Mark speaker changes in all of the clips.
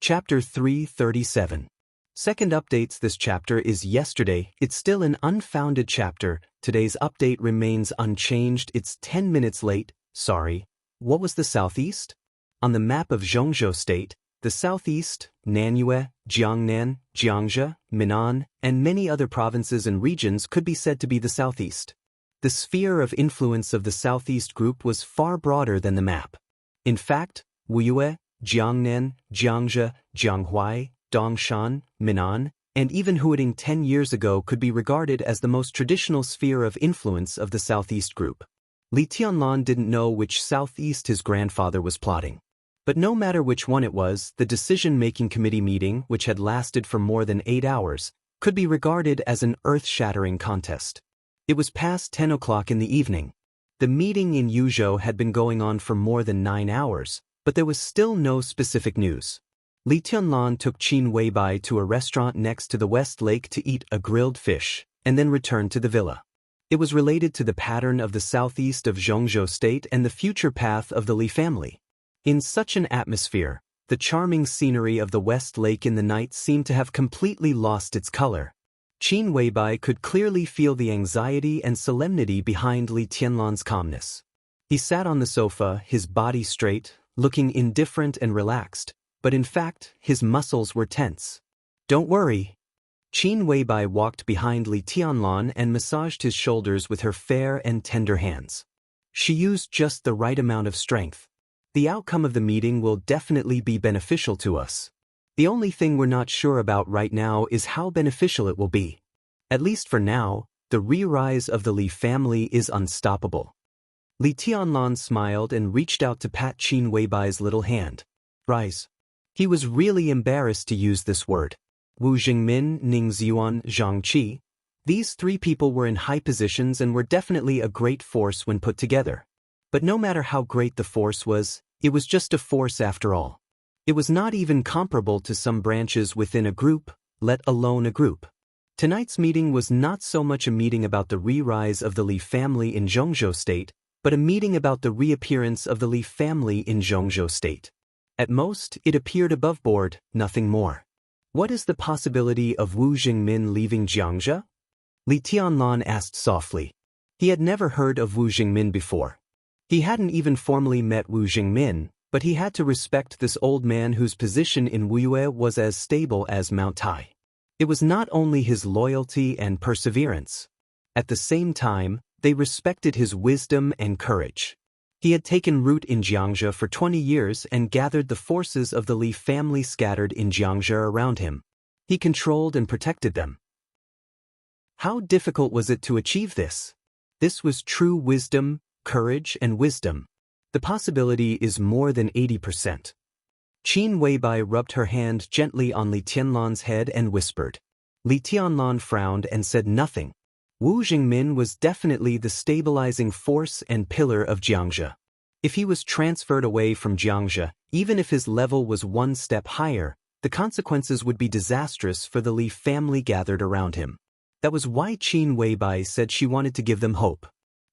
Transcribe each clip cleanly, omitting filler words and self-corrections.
Speaker 1: Chapter 337. Second updates. This chapter is yesterday. It's still an unfounded chapter. Today's update remains unchanged. It's 10 minutes late. Sorry. What was the southeast? On the map of Zhongzhou State, the southeast, Nanyue, Jiangnan, Xianxia, Minnan, and many other provinces and regions could be said to be the southeast. The sphere of influence of the southeast group was far broader than the map. In fact, Wuxia, Jiangnan, Xianxia, Jianghuai, Dongshan, Minnan, and even Huading 10 years ago could be regarded as the most traditional sphere of influence of the southeast group. Li Tianlan didn't know which southeast his grandfather was plotting. But no matter which one it was, the decision-making committee meeting, which had lasted for more than 8 hours, could be regarded as an earth-shattering contest. It was past 10 o'clock in the evening. The meeting in Yuzhou had been going on for more than 9 hours, but there was still no specific news. Li Tianlan took Qin Weibai to a restaurant next to the West Lake to eat a grilled fish, and then returned to the villa. It was related to the pattern of the southeast of Zhongzhou State and the future path of the Li family. In such an atmosphere, the charming scenery of the West Lake in the night seemed to have completely lost its color. Qin Weibai could clearly feel the anxiety and solemnity behind Li Tianlan's calmness. He sat on the sofa, his body straight, looking indifferent and relaxed, but in fact, his muscles were tense. "Don't worry." Qin Weibai walked behind Li Tianlan and massaged his shoulders with her fair and tender hands. She used just the right amount of strength. "The outcome of the meeting will definitely be beneficial to us. The only thing we're not sure about right now is how beneficial it will be. At least for now, the re-rise of the Li family is unstoppable." Li Tianlan smiled and reached out to pat Qin Weibai's little hand. "Rise." He was really embarrassed to use this word. Wu Jingmin, Ning Ziyuan, Zhang Qi. These three people were in high positions and were definitely a great force when put together. But no matter how great the force was, it was just a force after all. It was not even comparable to some branches within a group, let alone a group. Tonight's meeting was not so much a meeting about the re-rise of the Li family in Zhongzhou State, but a meeting about the reappearance of the Li family in Zhongzhou State. At most, it appeared above board, nothing more. What is the possibility of Wu Jingmin leaving Xianxia? Li Tianlan asked softly. He had never heard of Wu Jingmin before. He hadn't even formally met Wu Jingmin, but he had to respect this old man whose position in Wuxia was as stable as Mount Tai. It was not only his loyalty and perseverance. At the same time, they respected his wisdom and courage. He had taken root in Xianxia for 20 years and gathered the forces of the Li family scattered in Xianxia around him. He controlled and protected them. How difficult was it to achieve this? This was true wisdom, courage, and wisdom. The possibility is more than 80%. Qin Weibai rubbed her hand gently on Li Tianlan's head and whispered. Li Tianlan frowned and said nothing. Wu Jingmin was definitely the stabilizing force and pillar of Xianxia. If he was transferred away from Xianxia, even if his level was one step higher, the consequences would be disastrous for the Li family gathered around him. That was why Qin Weibai said she wanted to give them hope.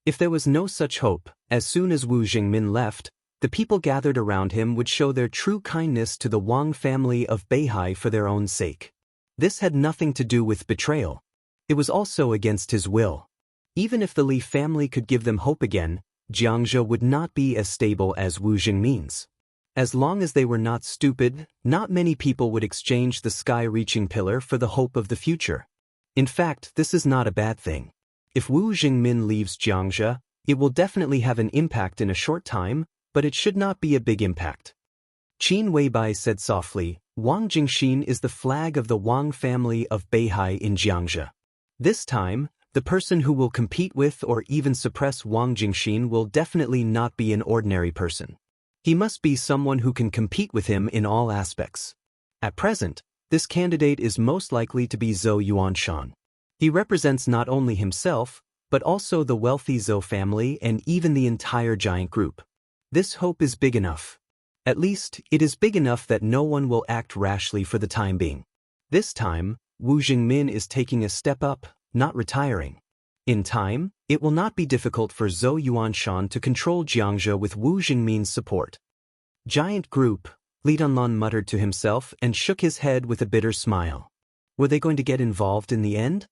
Speaker 1: If there was no such hope, as soon as Wu Jingmin left, the people gathered around him would show their true kindness to the Wang family of Beihai for their own sake. This had nothing to do with betrayal. It was also against his will. Even if the Li family could give them hope again, Xianxia would not be as stable as Wu Jingmin's. As long as they were not stupid, not many people would exchange the sky-reaching pillar for the hope of the future. In fact, this is not a bad thing. If Wu Jingmin leaves Xianxia, it will definitely have an impact in a short time, but it should not be a big impact. Qin Weibai said softly, "Wang Jingxin is the flag of the Wang family of Beihai in Xianxia. This time, the person who will compete with or even suppress Wang Jingxin will definitely not be an ordinary person. He must be someone who can compete with him in all aspects. At present, this candidate is most likely to be Zhou Yuanshan. He represents not only himself, but also the wealthy Zhou family and even the entire giant group. This hope is big enough. At least, it is big enough that no one will act rashly for the time being. This time, Wu Jingmin is taking a step up, not retiring. In time, it will not be difficult for Zhou Yuanshan to control Xianxia with Wu Jingmin's support. Giant group, Li Tianlan muttered to himself and shook his head with a bitter smile. Were they going to get involved in the end?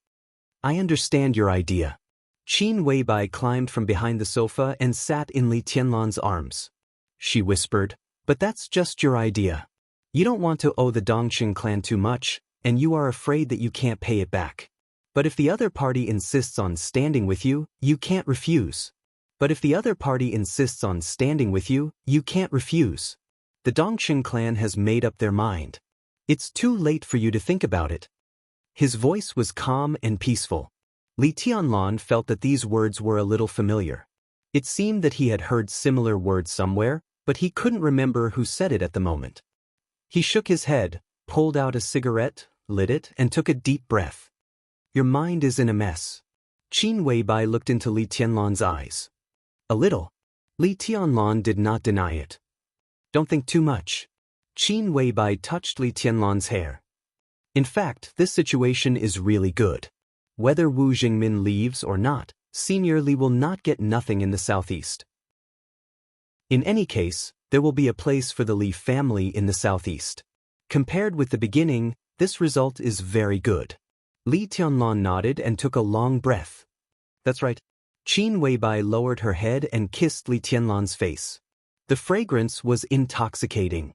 Speaker 1: I understand your idea. Qin Weibai climbed from behind the sofa and sat in Li Tianlan's arms. She whispered, but that's just your idea. You don't want to owe the Dongqing clan too much, and you are afraid that you can't pay it back. But if the other party insists on standing with you, you can't refuse. The Dongqing clan has made up their mind. It's too late for you to think about it. His voice was calm and peaceful. Li Tianlan felt that these words were a little familiar. It seemed that he had heard similar words somewhere, but he couldn't remember who said it at the moment. He shook his head, pulled out a cigarette, lit it, and took a deep breath. Your mind is in a mess. Qin Weibai looked into Li Tianlan's eyes. A little. Li Tianlan did not deny it. Don't think too much. Qin Weibai touched Li Tianlan's hair. In fact, this situation is really good. Whether Wu Jingmin leaves or not, Senior Li will not get nothing in the southeast. In any case, there will be a place for the Li family in the southeast. Compared with the beginning, this result is very good. Li Tianlan nodded and took a long breath. That's right. Qin Weibai lowered her head and kissed Li Tianlan's face. The fragrance was intoxicating.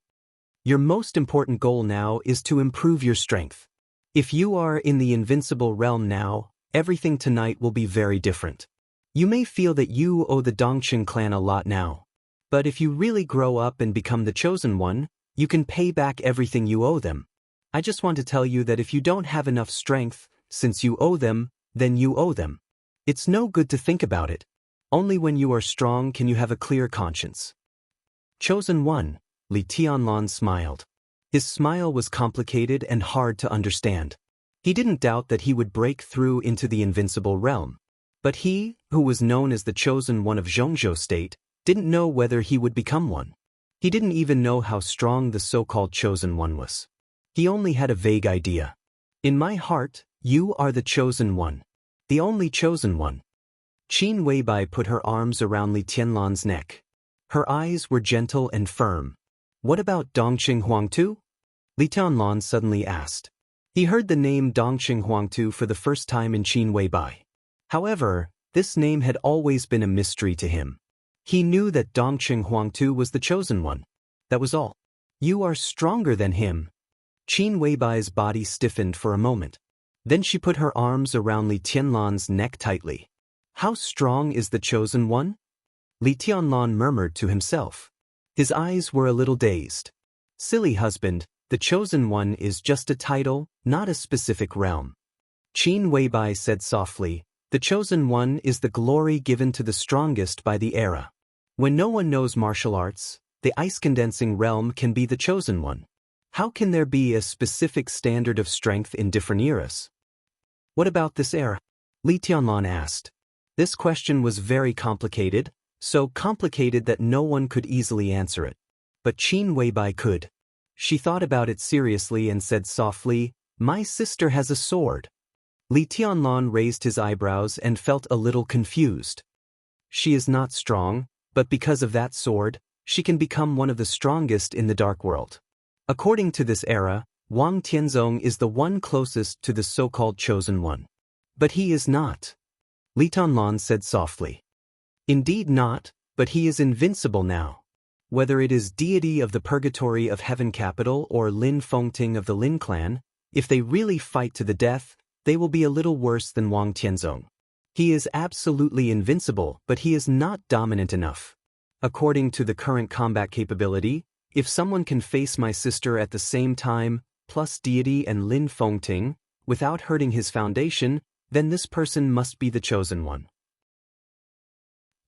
Speaker 1: Your most important goal now is to improve your strength. If you are in the invincible realm now, everything tonight will be very different. You may feel that you owe the Dongqing clan a lot now. But if you really grow up and become the chosen one, you can pay back everything you owe them. I just want to tell you that if you don't have enough strength, since you owe them, then you owe them. It's no good to think about it. Only when you are strong can you have a clear conscience. Chosen one, Li Tianlan smiled. His smile was complicated and hard to understand. He didn't doubt that he would break through into the invincible realm. But he, who was known as the chosen one of Zhongzhou state, didn't know whether he would become one. He didn't even know how strong the so-called chosen one was. He only had a vague idea. In my heart, you are the chosen one. The only chosen one. Qin Weibai put her arms around Li Tianlan's neck. Her eyes were gentle and firm. What about Dongqing Huangtu? Li Tianlan suddenly asked. He heard the name Dongqing Huangtu for the first time in Qin Weibai. However, this name had always been a mystery to him. He knew that Dongqing Huangtu was the chosen one. That was all. You are stronger than him. Qin Weibai's body stiffened for a moment. Then she put her arms around Li Tianlan's neck tightly. How strong is the chosen one? Li Tianlan murmured to himself. His eyes were a little dazed. Silly husband, the chosen one is just a title, not a specific realm. Qin Weibai said softly, the chosen one is the glory given to the strongest by the era. When no one knows martial arts, the ice-condensing realm can be the chosen one. How can there be a specific standard of strength in different eras? What about this era? Li Tianlan asked. This question was very complicated, so complicated that no one could easily answer it. But Qin Weibai could. She thought about it seriously and said softly, my sister has a sword. Li Tianlan raised his eyebrows and felt a little confused. She is not strong, but because of that sword, she can become one of the strongest in the dark world. According to this era, Wang Tianzong is the one closest to the so-called chosen one. But he is not. Li Tianlan said softly. Indeed not, but he is invincible now. Whether it is deity of the purgatory of heaven capital or Lin Fengting of the Lin clan, if they really fight to the death, they will be a little worse than Wang Tianzong. He is absolutely invincible, but he is not dominant enough. According to the current combat capability, if someone can face my sister at the same time, plus deity and Lin Fengting, without hurting his foundation, then this person must be the chosen one.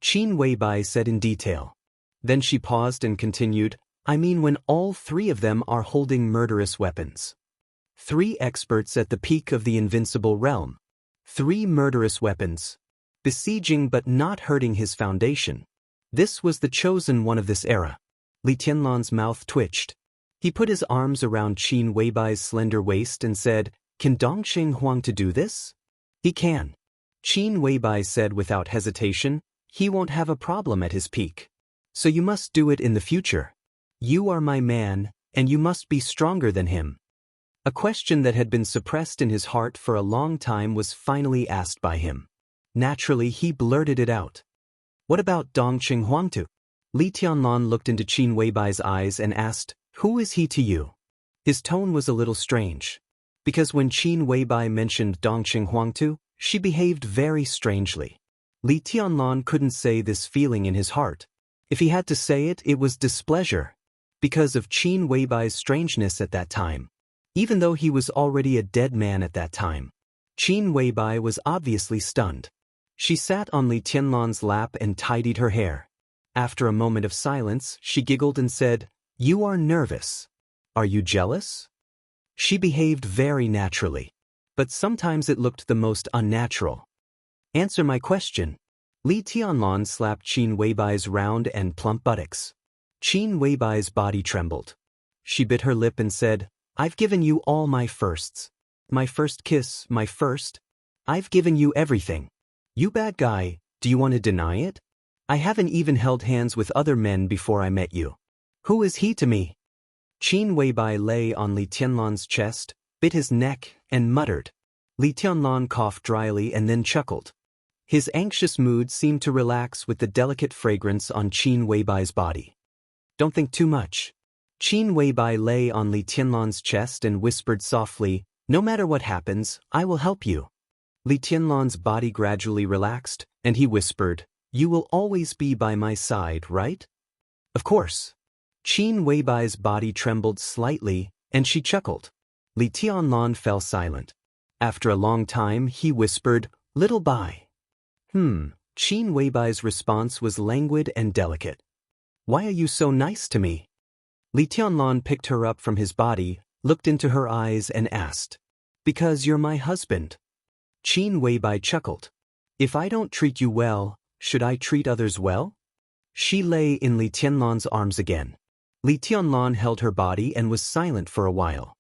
Speaker 1: Qin Weibai said in detail. Then she paused and continued, I mean when all three of them are holding murderous weapons. 3 experts at the peak of the invincible realm. 3 murderous weapons. Besieging but not hurting his foundation. This was the chosen one of this era. Li Tianlan's mouth twitched. He put his arms around Qin Weibai's slender waist and said, Can Dongqing Huangtu do this? He can. Qin Weibai said without hesitation, he won't have a problem at his peak. So you must do it in the future. You are my man, and you must be stronger than him. A question that had been suppressed in his heart for a long time was finally asked by him. Naturally, he blurted it out. What about Dongqing Huangtu? Li Tianlan looked into Qin Weibai's eyes and asked, Who is he to you? His tone was a little strange. Because when Qin Weibai mentioned Dongqing Huangtu, she behaved very strangely. Li Tianlan couldn't say this feeling in his heart. If he had to say it, it was displeasure. Because of Qin Weibai's strangeness at that time. Even though he was already a dead man at that time. Qin Weibai was obviously stunned. She sat on Li Tianlan's lap and tidied her hair. After a moment of silence, she giggled and said, You are nervous. Are you jealous? She behaved very naturally. But sometimes it looked the most unnatural. Answer my question. Li Tianlan slapped Qin Weibai's round and plump buttocks. Qin Weibai's body trembled. She bit her lip and said, I've given you all my firsts. My first kiss, my first. I've given you everything. You bad guy, do you want to deny it? I haven't even held hands with other men before I met you. Who is he to me? Qin Weibai lay on Li Tianlan's chest, bit his neck, and muttered. Li Tianlan coughed dryly and then chuckled. His anxious mood seemed to relax with the delicate fragrance on Qin Weibai's body. Don't think too much. Qin Weibai lay on Li Tianlan's chest and whispered softly, No matter what happens, I will help you. Li Tianlan's body gradually relaxed, and he whispered, You will always be by my side, right? Of course. Qin Weibai's body trembled slightly, and she chuckled. Li Tianlan fell silent. After a long time, he whispered, Little Bai. Qin Weibai's response was languid and delicate. Why are you so nice to me? Li Tianlan picked her up from his body, looked into her eyes and asked, Because you're my husband. Qin Weibai chuckled. If I don't treat you well, should I treat others well? She lay in Li Tianlan's arms again. Li Tianlan held her body and was silent for a while.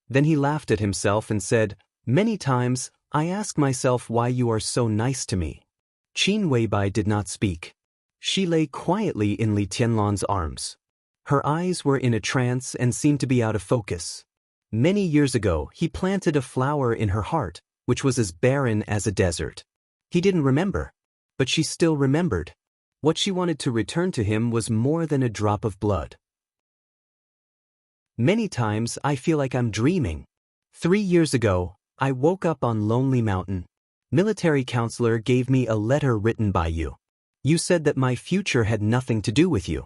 Speaker 1: Then he laughed at himself and said, Many times, I ask myself why you are so nice to me. Qin Weibai did not speak. She lay quietly in Li Tianlan's arms. Her eyes were in a trance and seemed to be out of focus. Many years ago, he planted a flower in her heart, which was as barren as a desert. He didn't remember, but she still remembered. What she wanted to return to him was more than a drop of blood. Many times I feel like I'm dreaming. 3 years ago, I woke up on Lonely Mountain. Military counselor gave me a letter written by you. You said that my future had nothing to do with you.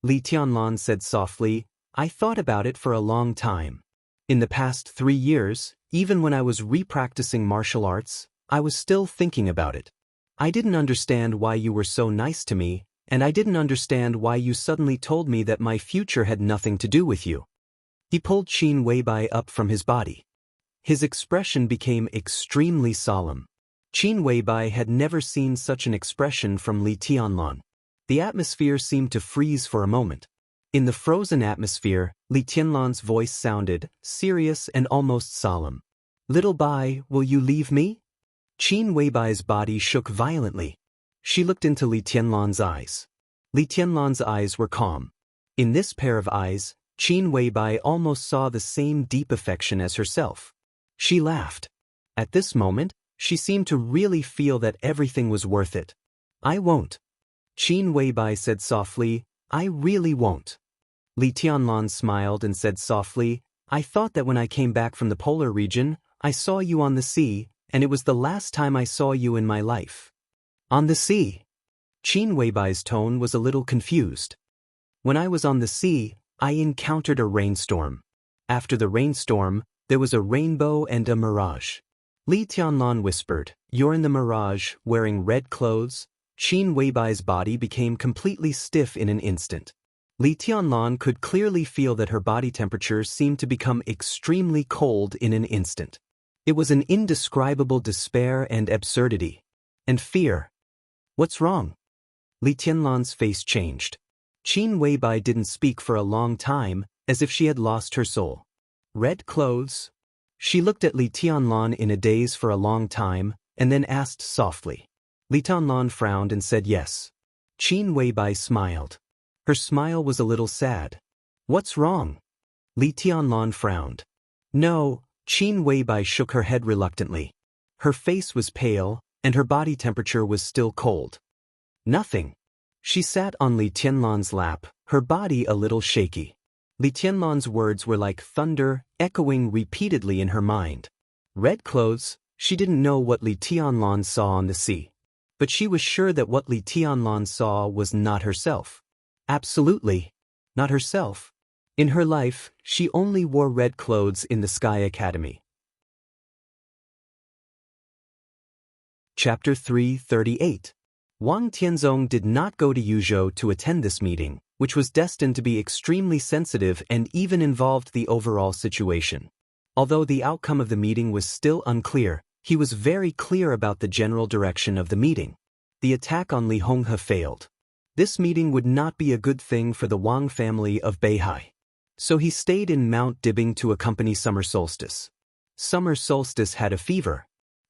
Speaker 1: Li Tianlan said softly, I thought about it for a long time. In the past 3 years, even when I was repracticing martial arts, I was still thinking about it. I didn't understand why you were so nice to me, and I didn't understand why you suddenly told me that my future had nothing to do with you. He pulled Qin Weibai up from his body. His expression became extremely solemn. Qin Weibai had never seen such an expression from Li Tianlan. The atmosphere seemed to freeze for a moment. In the frozen atmosphere, Li Tianlan's voice sounded serious and almost solemn. Little Bai, will you leave me? Qin Weibai's body shook violently. She looked into Li Tianlan's eyes. Li Tianlan's eyes were calm. In this pair of eyes, Qin Weibai almost saw the same deep affection as herself. She laughed. At this moment, she seemed to really feel that everything was worth it. I won't. Qin Weibai said softly, I really won't. Li Tianlan smiled and said softly, I thought that when I came back from the polar region, I saw you on the sea, and it was the last time I saw you in my life. On the sea? Qin Weibai's tone was a little confused. When I was on the sea, I encountered a rainstorm. After the rainstorm, there was a rainbow and a mirage. Li Tianlan whispered, You're in the mirage, wearing red clothes. Qin Weibai's body became completely stiff in an instant. Li Tianlan could clearly feel that her body temperature seemed to become extremely cold in an instant. It was an indescribable despair and absurdity. And fear. What's wrong? Li Tianlan's face changed. Qin Weibai didn't speak for a long time, as if she had lost her soul. Red clothes? She looked at Li Tianlan in a daze for a long time, and then asked softly. Li Tianlan frowned and said yes. Qin Weibai smiled. Her smile was a little sad. What's wrong? Li Tianlan frowned. No, Qin Weibai shook her head reluctantly. Her face was pale, and her body temperature was still cold. Nothing. She sat on Li Tianlan's lap, her body a little shaky. Li Tianlan's words were like thunder, echoing repeatedly in her mind. Red clothes, she didn't know what Li Tianlan saw on the sea. But she was sure that what Li Tianlan saw was not herself. Absolutely. Not herself. In her life, she only wore red clothes in the Sky Academy. Chapter 338. Wang Tianzong did not go to Yuzhou to attend this meeting, which was destined to be extremely sensitive and even involved the overall situation. Although the outcome of the meeting was still unclear, he was very clear about the general direction of the meeting. The attack on Li Honghe failed. This meeting would not be a good thing for the Wang family of Beihai. So he stayed in Mount Dibing to accompany Summer Solstice. Summer Solstice had a fever.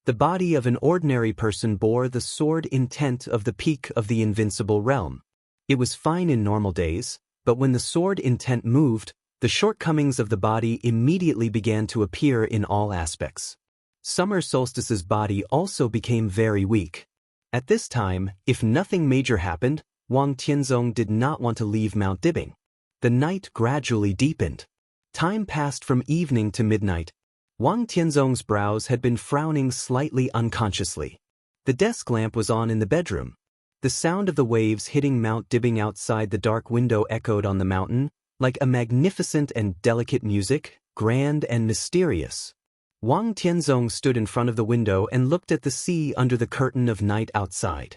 Speaker 1: The body of an ordinary person bore the sword intent of the peak of the invincible realm. It was fine in normal days, but when the sword intent moved, the shortcomings of the body immediately began to appear in all aspects. Summer Solstice's body also became very weak. At this time, if nothing major happened, Wang Tianzong did not want to leave Mount Dibing. The night gradually deepened. Time passed from evening to midnight. Wang Tianzong's brows had been frowning slightly unconsciously. The desk lamp was on in the bedroom. The sound of the waves hitting Mount Dibing outside the dark window echoed on the mountain, like a magnificent and delicate music, grand and mysterious. Wang Tianzong stood in front of the window and looked at the sea under the curtain of night outside.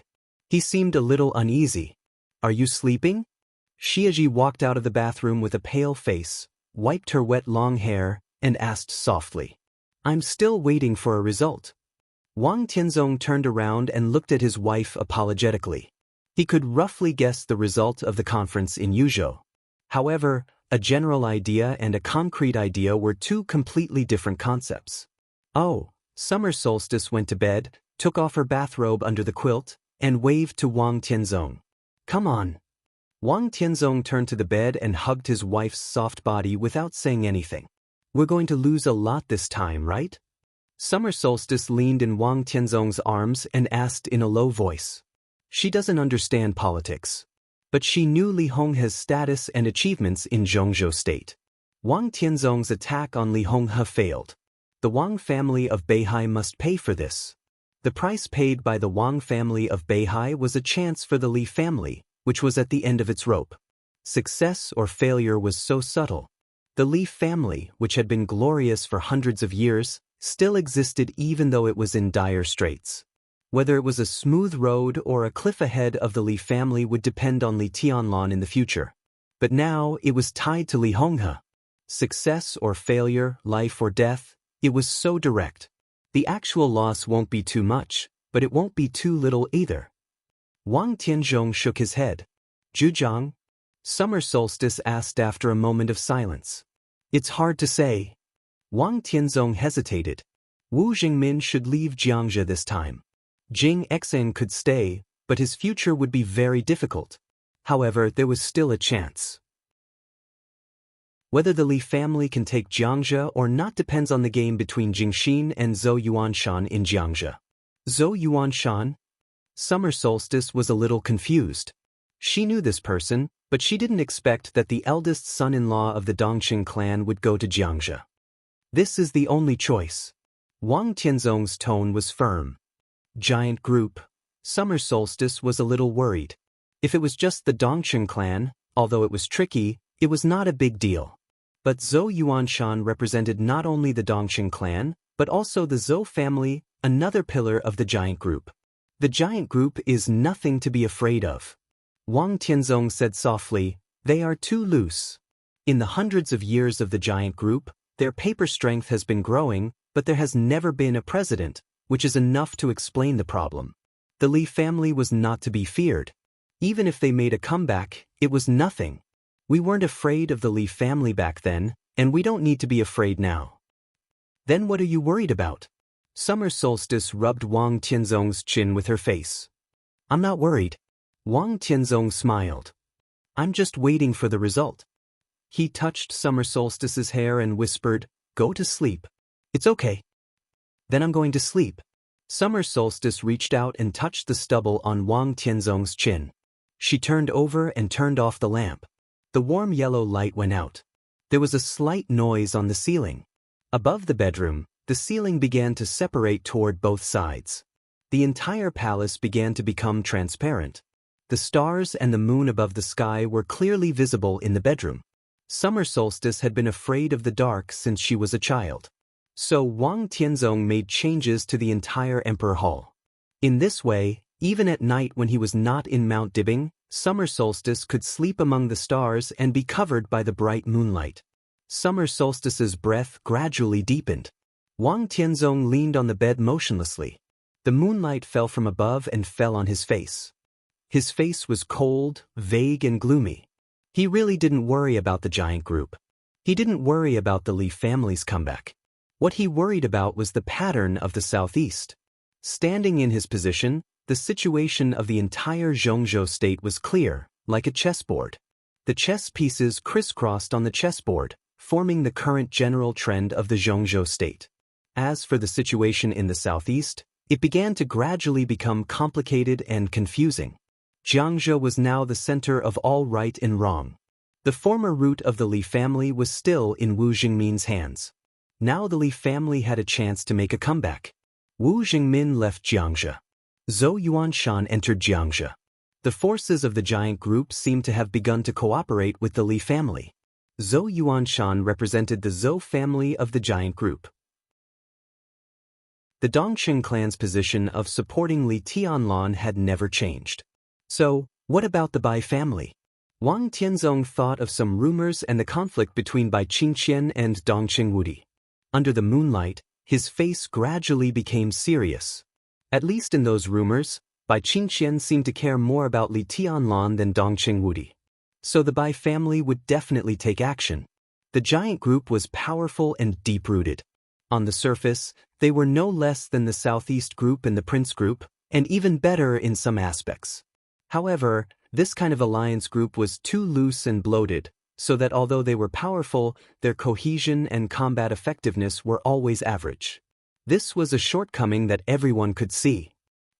Speaker 1: He seemed a little uneasy. Are you sleeping? Xiaxia walked out of the bathroom with a pale face, wiped her wet long hair, and asked softly. I'm still waiting for a result. Wang Tianzong turned around and looked at his wife apologetically. He could roughly guess the result of the conference in Yuzhou. However, a general idea and a concrete idea were two completely different concepts. Oh, Summer Solstice went to bed, took off her bathrobe under the quilt, and waved to Wang Tianzong. Come on. Wang Tianzong turned to the bed and hugged his wife's soft body without saying anything. We're going to lose a lot this time, right? Summer Solstice leaned in Wang Tianzong's arms and asked in a low voice. She doesn't understand politics. But she knew Li Honghe's status and achievements in Zhongzhou State. Wang Tianzong's attack on Li Honghe failed. The Wang family of Beihai must pay for this. The price paid by the Wang family of Beihai was a chance for the Li family, which was at the end of its rope. Success or failure was so subtle. The Li family, which had been glorious for hundreds of years, still existed even though it was in dire straits. Whether it was a smooth road or a cliff ahead of the Li family would depend on Li Tianlan in the future. But now it was tied to Li Honghe. Success or failure, life or death, it was so direct. The actual loss won't be too much, but it won't be too little either. Wang Tianzong shook his head. Zhujiang? Summer Solstice asked after a moment of silence. It's hard to say. Wang Tianzong hesitated. Wu Jingmin should leave Xianxia this time. Jing Xen could stay, but his future would be very difficult. However, there was still a chance. Whether the Li family can take Xianxia or not depends on the game between Jingxin and Zhou Yuanshan in Xianxia. Zhou Yuanshan? Summer Solstice was a little confused. She knew this person, but she didn't expect that the eldest son-in-law of the Dongqing clan would go to Xianxia. This is the only choice. Wang Tianzong's tone was firm. Giant group. Summer Solstice was a little worried. If it was just the Dongqing clan, although it was tricky, it was not a big deal. But Zhou Yuanshan represented not only the Dongqing clan, but also the Zhou family, another pillar of the giant group. The giant group is nothing to be afraid of. Wang Tianzong said softly, they are too loose. In the hundreds of years of the giant group, their paper strength has been growing, but there has never been a president, which is enough to explain the problem. The Li family was not to be feared. Even if they made a comeback, it was nothing. We weren't afraid of the Li family back then, and we don't need to be afraid now. Then what are you worried about? Summer Solstice rubbed Wang Tianzong's chin with her face. I'm not worried. Wang Tianzong smiled. I'm just waiting for the result. He touched Summer Solstice's hair and whispered, "Go to sleep." "It's okay." "Then I'm going to sleep." Summer Solstice reached out and touched the stubble on Wang Tianzong's chin. She turned over and turned off the lamp. The warm yellow light went out. There was a slight noise on the ceiling. Above the bedroom, the ceiling began to separate toward both sides. The entire palace began to become transparent. The stars and the moon above the sky were clearly visible in the bedroom. Summer Solstice had been afraid of the dark since she was a child. So Wang Tianzong made changes to the entire Emperor Hall. In this way, even at night when he was not in Mount Dibbing, Summer Solstice could sleep among the stars and be covered by the bright moonlight. Summer Solstice's breath gradually deepened. Wang Tianzong leaned on the bed motionlessly. The moonlight fell from above and fell on his face. His face was cold, vague and gloomy. He really didn't worry about the giant group. He didn't worry about the Li family's comeback. What he worried about was the pattern of the southeast. Standing in his position, the situation of the entire Xianxia state was clear, like a chessboard. The chess pieces crisscrossed on the chessboard, forming the current general trend of the Xianxia state. As for the situation in the southeast, it began to gradually become complicated and confusing. Xianxia was now the center of all right and wrong. The former root of the Li family was still in Wu Jingmin's hands. Now the Li family had a chance to make a comeback. Wu Jingmin left Xianxia. Zhou Yuanshan entered Xianxia. The forces of the giant group seemed to have begun to cooperate with the Li family. Zhou Yuanshan represented the Zhou family of the giant group. The Dongqing clan's position of supporting Li Tianlan had never changed. So, what about the Bai family? Wang Tianzong thought of some rumors and the conflict between Bai Qingqian and Dongqing Wudi. Under the moonlight, his face gradually became serious. At least in those rumors, Bai Qingqian seemed to care more about Li Tianlan than Dongqing Wudi. So the Bai family would definitely take action. The giant group was powerful and deep-rooted. On the surface, they were no less than the Southeast group and the Prince group, and even better in some aspects. However, this kind of alliance group was too loose and bloated, so that although they were powerful, their cohesion and combat effectiveness were always average. This was a shortcoming that everyone could see.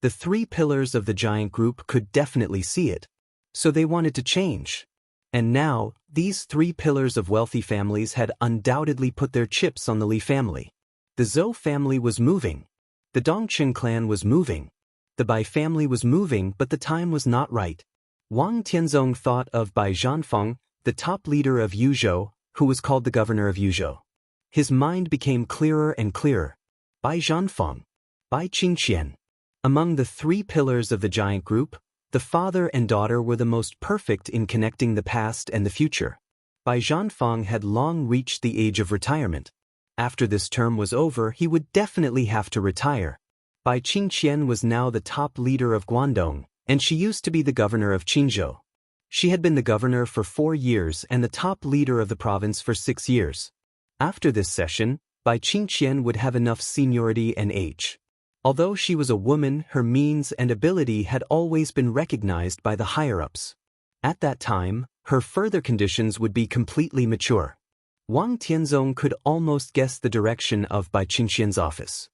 Speaker 1: The three pillars of the giant group could definitely see it. So they wanted to change. And now, these three pillars of wealthy families had undoubtedly put their chips on the Li family. The Zhou family was moving. The Dongqing clan was moving. The Bai family was moving, but the time was not right. Wang Tianzong thought of Bai Zhanfeng, the top leader of Yuzhou, who was called the governor of Yuzhou. His mind became clearer and clearer. Bai Zhanfeng, Bai Qingqian. Among the three pillars of the giant group, the father and daughter were the most perfect in connecting the past and the future. Bai Zhanfeng had long reached the age of retirement. After this term was over, he would definitely have to retire. Bai Qingqian was now the top leader of Guangdong, and she used to be the governor of Qingzhou. She had been the governor for 4 years and the top leader of the province for 6 years. After this session, Bai Qingqian would have enough seniority and age. Although she was a woman, her means and ability had always been recognized by the higher-ups. At that time, her further conditions would be completely mature. Wang Tianzong could almost guess the direction of Bai Qingqian's office.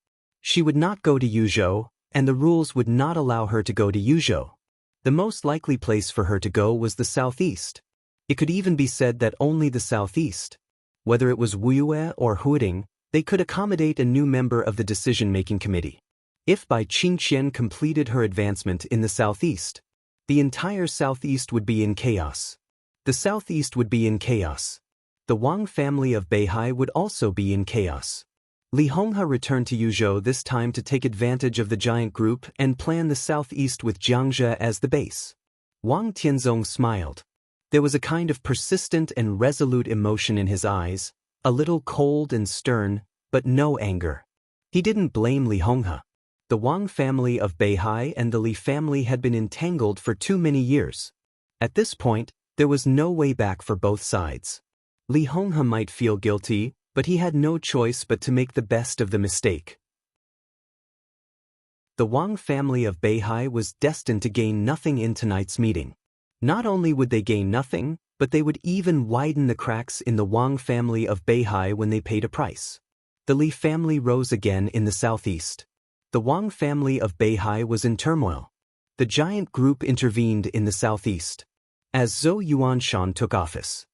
Speaker 1: She would not go to Yuzhou, and the rules would not allow her to go to Yuzhou. The most likely place for her to go was the southeast. It could even be said that only the southeast, whether it was Wuyue or Huiding, they could accommodate a new member of the decision-making committee. If Bai Qingqian completed her advancement in the southeast, the entire southeast would be in chaos. The southeast would be in chaos. The Wang family of Beihai would also be in chaos. Li Honghe returned to Yuzhou this time to take advantage of the giant group and plan the southeast with Xianxia as the base. Wang Tianzong smiled. There was a kind of persistent and resolute emotion in his eyes, a little cold and stern, but no anger. He didn't blame Li Honghe. The Wang family of Beihai and the Li family had been entangled for too many years. At this point, there was no way back for both sides. Li Honghe might feel guilty, but he had no choice but to make the best of the mistake. The Wang family of Beihai was destined to gain nothing in tonight's meeting. Not only would they gain nothing, but they would even widen the cracks in the Wang family of Beihai when they paid a price. The Li family rose again in the southeast. The Wang family of Beihai was in turmoil. The giant group intervened in the southeast. As Zhou Yuanshan took office.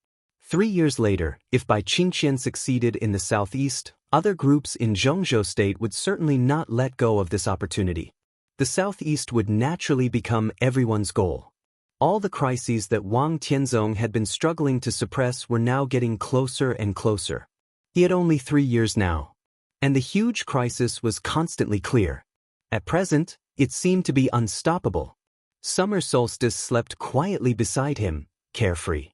Speaker 1: 3 years later, if Bai Qingqian succeeded in the southeast, other groups in Zhongzhou state would certainly not let go of this opportunity. The southeast would naturally become everyone's goal. All the crises that Wang Tianzong had been struggling to suppress were now getting closer and closer. He had only 3 years now. And the huge crisis was constantly clear. At present, it seemed to be unstoppable. Summer solstice slept quietly beside him, carefree.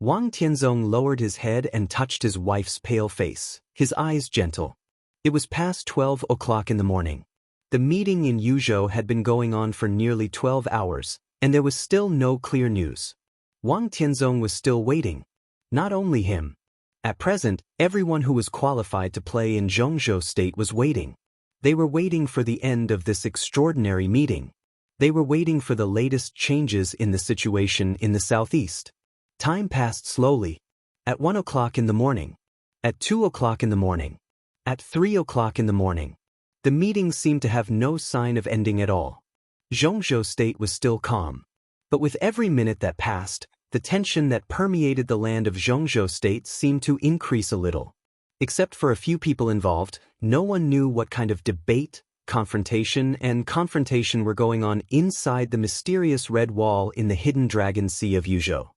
Speaker 1: Wang Tianzong lowered his head and touched his wife's pale face, his eyes gentle. It was past 12 o'clock in the morning. The meeting in Yuzhou had been going on for nearly 12 hours, and there was still no clear news. Wang Tianzong was still waiting. Not only him. At present, everyone who was qualified to play in Zhongzhou state was waiting. They were waiting for the end of this extraordinary meeting. They were waiting for the latest changes in the situation in the southeast. Time passed slowly. At 1 o'clock in the morning. At 2 o'clock in the morning. At 3 o'clock in the morning. The meeting seemed to have no sign of ending at all. Zhongzhou state was still calm. But with every minute that passed, the tension that permeated the land of Zhongzhou state seemed to increase a little. Except for a few people involved, no one knew what kind of debate, confrontation were going on inside the mysterious red wall in the hidden dragon sea of Yuzhou.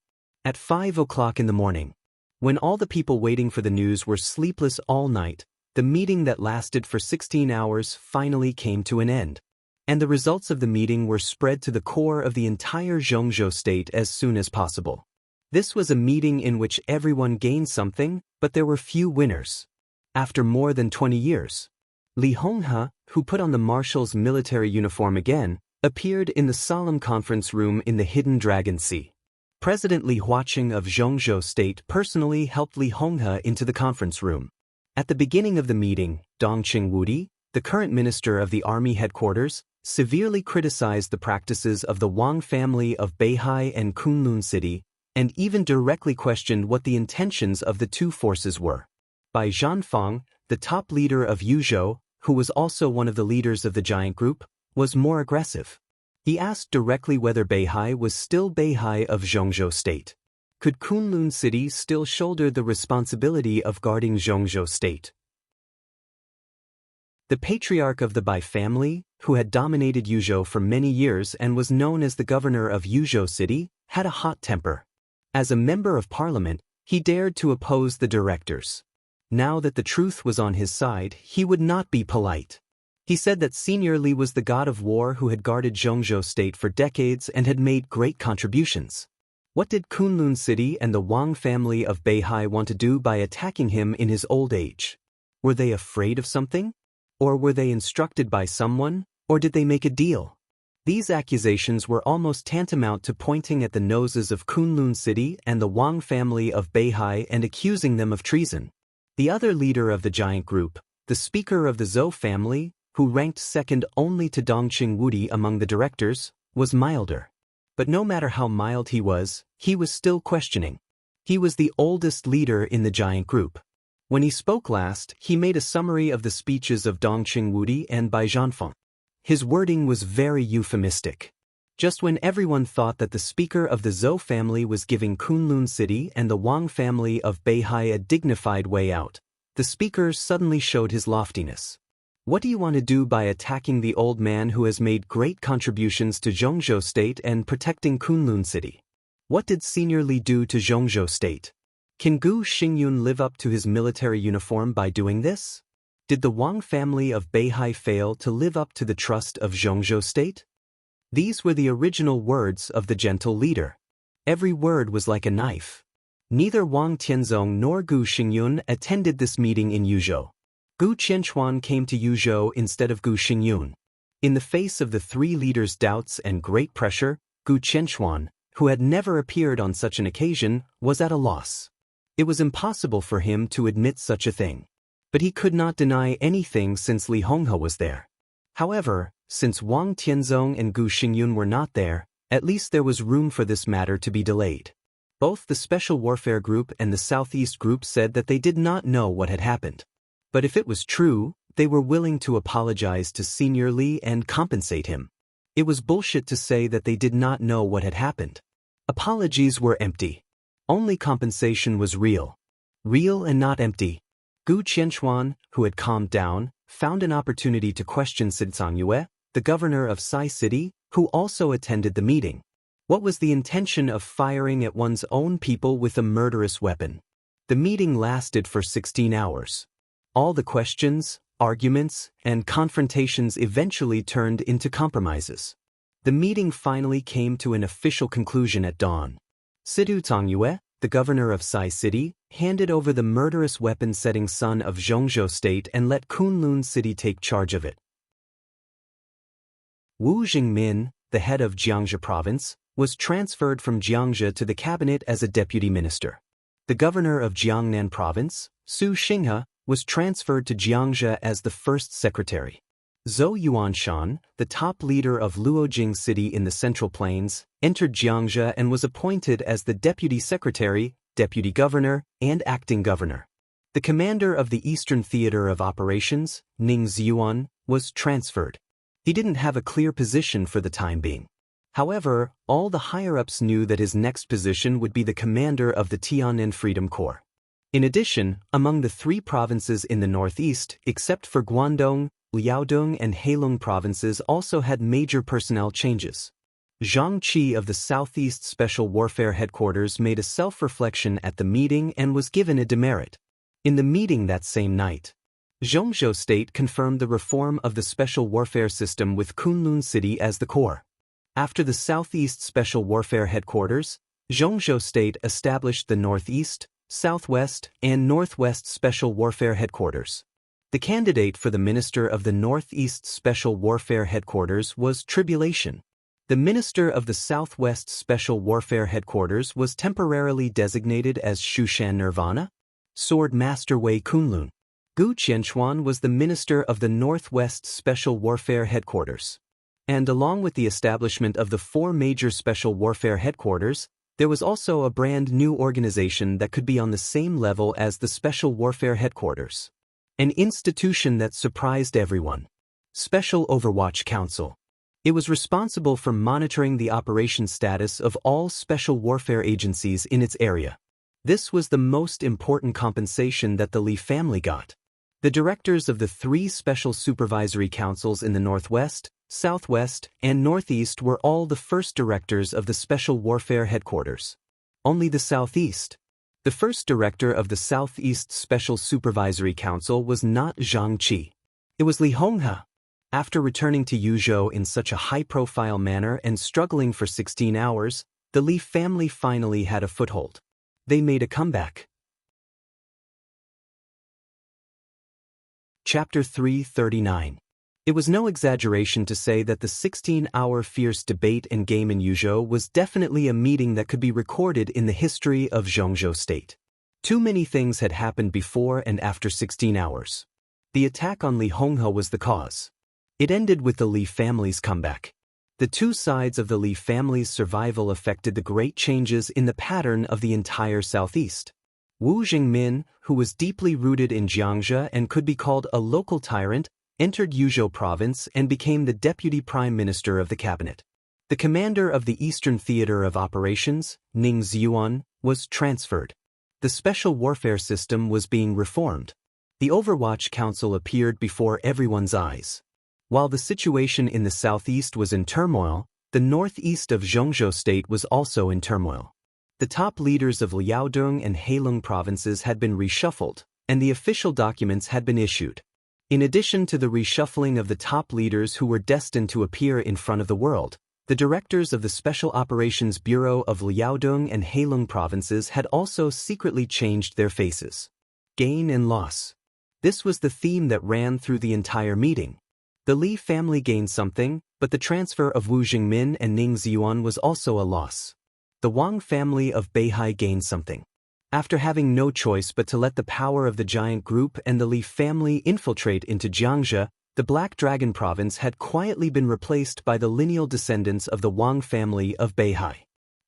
Speaker 1: At 5 o'clock in the morning, when all the people waiting for the news were sleepless all night, the meeting that lasted for 16 hours finally came to an end. And the results of the meeting were spread to the core of the entire Zhongzhou state as soon as possible. This was a meeting in which everyone gained something, but there were few winners. After more than 20 years, Li Honghe, who put on the marshal's military uniform again, appeared in the solemn conference room in the hidden dragon sea. President Li Huaqing of Zhongzhou state personally helped Li Honghe into the conference room. At the beginning of the meeting, Dong Qingwudi, the current minister of the army headquarters, severely criticized the practices of the Wang family of Beihai and Kunlun City, and even directly questioned what the intentions of the two forces were. Bai Zhanfang, the top leader of Yuzhou, who was also one of the leaders of the giant group, was more aggressive. He asked directly whether Beihai was still Beihai of Zhongzhou state. Could Kunlun City still shoulder the responsibility of guarding Zhongzhou state? The patriarch of the Bai family, who had dominated Yuzhou for many years and was known as the governor of Yuzhou City, had a hot temper. As a member of parliament, he dared to oppose the directors. Now that the truth was on his side, he would not be polite. He said that Senior Li was the god of war who had guarded Zhongzhou state for decades and had made great contributions. What did Kunlun City and the Wang family of Beihai want to do by attacking him in his old age? Were they afraid of something? Or were they instructed by someone? Or did they make a deal? These accusations were almost tantamount to pointing at the noses of Kunlun City and the Wang family of Beihai and accusing them of treason. The other leader of the giant group, the speaker of the Zhou family, who ranked second only to Dong Qingwudi among the directors, was milder. But no matter how mild he was still questioning. He was the oldest leader in the giant group. When he spoke last, he made a summary of the speeches of Dong Qingwudi and Bai Zhanfang. His wording was very euphemistic. Just when everyone thought that the speaker of the Zhou family was giving Kunlun City and the Wang family of Beihai a dignified way out, the speaker suddenly showed his loftiness. What do you want to do by attacking the old man who has made great contributions to Zhongzhou state and protecting Kunlun City? What did Senior Li do to Zhongzhou state? Can Gu Xingyun live up to his military uniform by doing this? Did the Wang family of Beihai fail to live up to the trust of Zhongzhou state? These were the original words of the gentle leader. Every word was like a knife. Neither Wang Tianzong nor Gu Xingyun attended this meeting in Yuzhou. Gu Qianchuan came to Yuzhou instead of Gu Xingyun. In the face of the three leaders' doubts and great pressure, Gu Qianchuan, who had never appeared on such an occasion, was at a loss. It was impossible for him to admit such a thing. But he could not deny anything since Li Honghe was there. However, since Wang Tianzong and Gu Xingyun were not there, at least there was room for this matter to be delayed. Both the Special Warfare Group and the Southeast Group said that they did not know what had happened. But if it was true, they were willing to apologize to Senior Li and compensate him. It was bullshit to say that they did not know what had happened. Apologies were empty. Only compensation was real. Real and not empty. Gu Qianxuan, who had calmed down, found an opportunity to question Xianxia, the governor of Sai City, who also attended the meeting. What was the intention of firing at one's own people with a murderous weapon? The meeting lasted for 16 hours. All the questions, arguments, and confrontations eventually turned into compromises. The meeting finally came to an official conclusion at dawn. Sidu Xianxia, the governor of Sai City, handed over the murderous weapon-setting son of Zhongzhou State and let Kunlun City take charge of it. Wu Jingmin, the head of Xianxia province, was transferred from Xianxia to the cabinet as a deputy minister. The governor of Jiangnan province, Su Xinghe, was transferred to Xianxia as the first secretary. Zhou Yuanshan, the top leader of Luojing City in the Central Plains, entered Xianxia and was appointed as the deputy secretary, deputy governor, and acting governor. The commander of the Eastern Theater of Operations, Ning Ziyuan, was transferred. He didn't have a clear position for the time being. However, all the higher-ups knew that his next position would be the commander of the Tiannan Freedom Corps. In addition, among the three provinces in the northeast, except for Guangdong, Liaodong and Heilong provinces also had major personnel changes. Zhang Qi of the Southeast Special Warfare Headquarters made a self-reflection at the meeting and was given a demerit. In the meeting that same night, Zhongzhou State confirmed the reform of the Special Warfare System with Kunlun City as the core. After the Southeast Special Warfare Headquarters, Zhongzhou State established the Northeast, Southwest, and Northwest Special Warfare Headquarters. The candidate for the Minister of the Northeast Special Warfare Headquarters was Tribulation. The Minister of the Southwest Special Warfare Headquarters was temporarily designated as Shushan Nirvana, Sword Master Wei Kunlun. Gu Qianxuan was the Minister of the Northwest Special Warfare Headquarters. And along with the establishment of the four major Special Warfare Headquarters, there was also a brand new organization that could be on the same level as the Special Warfare Headquarters. An institution that surprised everyone. Special Overwatch Council. It was responsible for monitoring the operation status of all special warfare agencies in its area. This was the most important compensation that the Li family got. The directors of the three special supervisory councils in the Northwest, Southwest, and Northeast were all the first directors of the Special Warfare Headquarters. Only the Southeast. The first director of the Southeast Special Supervisory Council was not Zhang Qi. It was Li Honghe. After returning to Yuzhou in such a high-profile manner and struggling for 16 hours, the Li family finally had a foothold. They made a comeback. Chapter 339. It was no exaggeration to say that the 16-hour fierce debate and game in Yuzhou was definitely a meeting that could be recorded in the history of Zhongzhou State. Too many things had happened before and after 16 hours. The attack on Li Honghe was the cause. It ended with the Li family's comeback. The two sides of the Li family's survival affected the great changes in the pattern of the entire southeast. Wu Jingmin, who was deeply rooted in Xianxia and could be called a local tyrant, entered Yuzhou province and became the deputy prime minister of the cabinet. The commander of the Eastern Theater of Operations, Ning Ziyuan, was transferred. The special warfare system was being reformed. The Overwatch Council appeared before everyone's eyes. While the situation in the southeast was in turmoil, the northeast of Zhongzhou State was also in turmoil. The top leaders of Liaodong and Heilong provinces had been reshuffled, and the official documents had been issued. In addition to the reshuffling of the top leaders who were destined to appear in front of the world, the directors of the Special Operations Bureau of Liaodong and Heilong provinces had also secretly changed their faces. Gain and loss. This was the theme that ran through the entire meeting. The Li family gained something, but the transfer of Wu Jingmin and Ning Ziyuan was also a loss. The Wang family of Beihai gained something. After having no choice but to let the power of the giant group and the Li family infiltrate into Xianxia, the Black Dragon province had quietly been replaced by the lineal descendants of the Wang family of Beihai.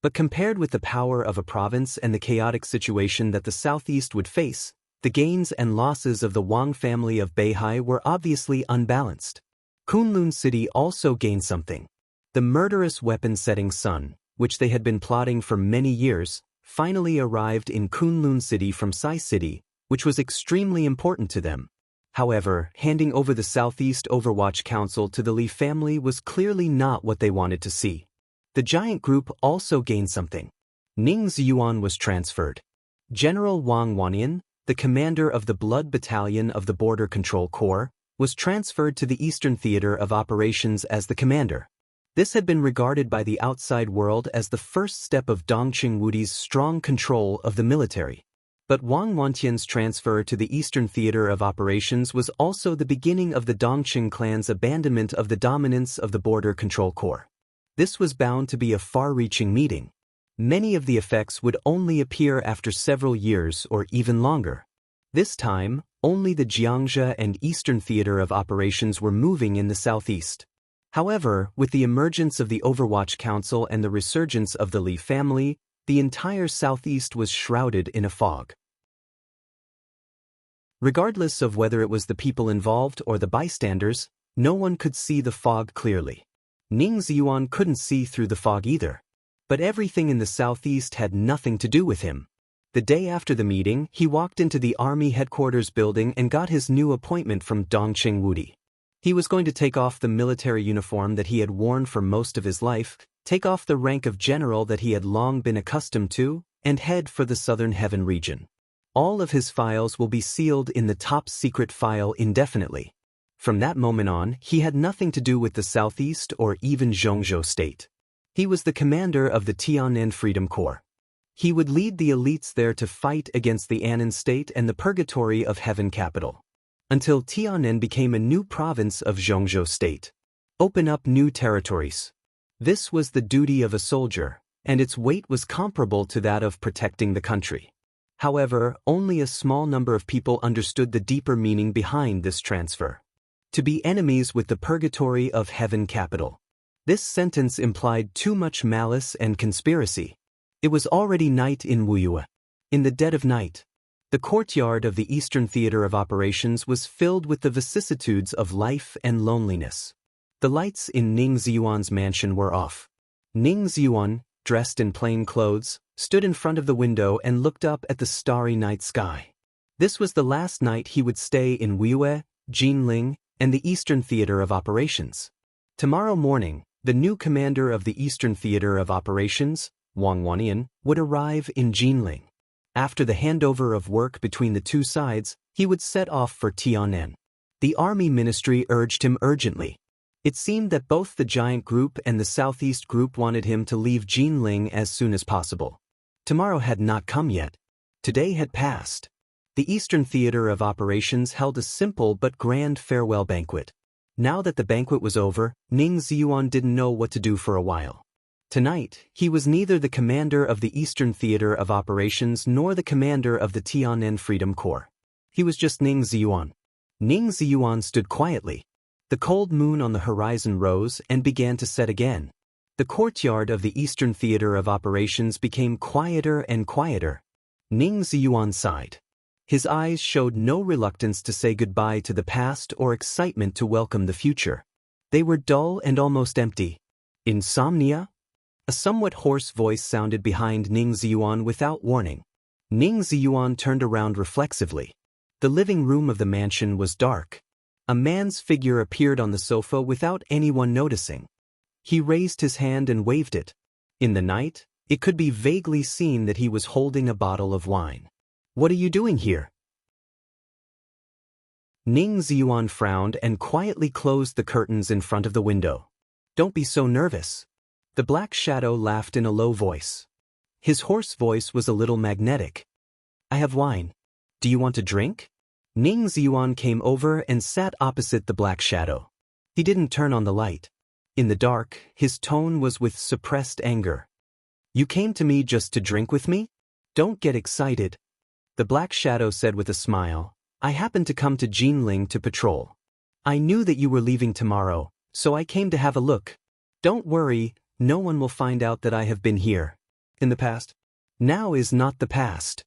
Speaker 1: But compared with the power of a province and the chaotic situation that the southeast would face, the gains and losses of the Wang family of Beihai were obviously unbalanced. Kunlun City also gained something. The murderous weapon-setting sun, which they had been plotting for many years, finally arrived in Kunlun City from Sai City, which was extremely important to them. However, handing over the Southeast Overwatch Council to the Li family was clearly not what they wanted to see. The giant group also gained something. Ning Ziyuan was transferred. General Wang Wanyan, the commander of the Blood Battalion of the Border Control Corps, was transferred to the Eastern Theater of Operations as the commander. This had been regarded by the outside world as the first step of Dongqing Wudi's strong control of the military. But Wang Wantian's transfer to the Eastern Theater of Operations was also the beginning of the Dongqing clan's abandonment of the dominance of the Border Control Corps. This was bound to be a far-reaching meeting. Many of the effects would only appear after several years or even longer. This time, only the Xianxia and Eastern Theater of Operations were moving in the southeast. However, with the emergence of the Overwatch Council and the resurgence of the Li family, the entire southeast was shrouded in a fog. Regardless of whether it was the people involved or the bystanders, no one could see the fog clearly. Ning Ziyuan couldn't see through the fog either. But everything in the southeast had nothing to do with him. The day after the meeting, he walked into the army headquarters building and got his new appointment from Dongqing Wudi. He was going to take off the military uniform that he had worn for most of his life, take off the rank of general that he had long been accustomed to, and head for the Southern Heaven region. All of his files will be sealed in the top secret file indefinitely. From that moment on, he had nothing to do with the Southeast or even Zhongzhou State. He was the commander of the Tianan Freedom Corps. He would lead the elites there to fight against the Anan State and the Purgatory of Heaven capital. Until Tianan became a new province of Zhongzhou State. Open up new territories. This was the duty of a soldier, and its weight was comparable to that of protecting the country. However, only a small number of people understood the deeper meaning behind this transfer. To be enemies with the Purgatory of Heaven capital. This sentence implied too much malice and conspiracy. It was already night in Wuxia. In the dead of night, the courtyard of the Eastern Theater of Operations was filled with the vicissitudes of life and loneliness. The lights in Ning Ziyuan's mansion were off. Ning Ziyuan, dressed in plain clothes, stood in front of the window and looked up at the starry night sky. This was the last night he would stay in Wuxia, Jinling, and the Eastern Theater of Operations. Tomorrow morning, the new commander of the Eastern Theater of Operations, Wang Wanyan, would arrive in Jinling. After the handover of work between the two sides, he would set off for Tianan. The army ministry urged him urgently. It seemed that both the giant group and the southeast group wanted him to leave Jinling as soon as possible. Tomorrow had not come yet. Today had passed. The Eastern Theater of Operations held a simple but grand farewell banquet. Now that the banquet was over, Ning Ziyuan didn't know what to do for a while. Tonight, he was neither the commander of the Eastern Theater of Operations nor the commander of the Tianan Freedom Corps. He was just Ning Ziyuan. Ning Ziyuan stood quietly. The cold moon on the horizon rose and began to set again. The courtyard of the Eastern Theater of Operations became quieter and quieter. Ning Ziyuan sighed. His eyes showed no reluctance to say goodbye to the past or excitement to welcome the future. They were dull and almost empty. Insomnia? A somewhat hoarse voice sounded behind Ning Ziyuan without warning. Ning Ziyuan turned around reflexively. The living room of the mansion was dark. A man's figure appeared on the sofa without anyone noticing. He raised his hand and waved it. In the night, it could be vaguely seen that he was holding a bottle of wine. "What are you doing here?" Ning Ziyuan frowned and quietly closed the curtains in front of the window. "Don't be so nervous." The black shadow laughed in a low voice. His hoarse voice was a little magnetic. "I have wine. Do you want a drink?" Ning Ziyuan came over and sat opposite the black shadow. He didn't turn on the light. In the dark, his tone was with suppressed anger. "You came to me just to drink with me? Don't get excited." The black shadow said with a smile, "I happened to come to Jinling to patrol. I knew that you were leaving tomorrow, so I came to have a look. Don't worry, no one will find out that I have been here." In the past? Now is not the past.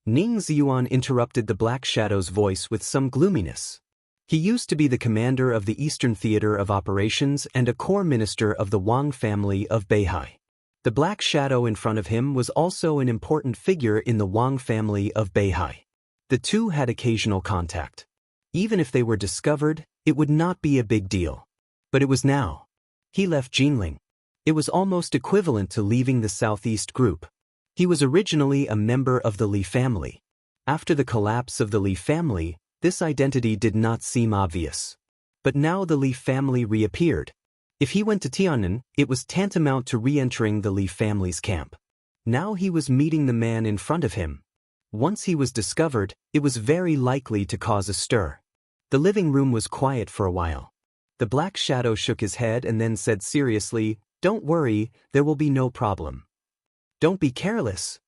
Speaker 1: Ning Ziyuan interrupted the Black Shadow's voice with some gloominess. He used to be the commander of the Eastern Theater of Operations and a core minister of the Wang family of Beihai. The Black Shadow in front of him was also an important figure in the Wang family of Beihai. The two had occasional contact. Even if they were discovered, it would not be a big deal. But it was now. He left Jinling. It was almost equivalent to leaving the Southeast group. He was originally a member of the Li family. After the collapse of the Li family, this identity did not seem obvious. But now the Li family reappeared. If he went to Tiannan, it was tantamount to re-entering the Li family's camp. Now he was meeting the man in front of him. Once he was discovered, it was very likely to cause a stir. The living room was quiet for a while. The Black Shadow shook his head and then said seriously, "Don't worry, there will be no problem." "Don't be careless,"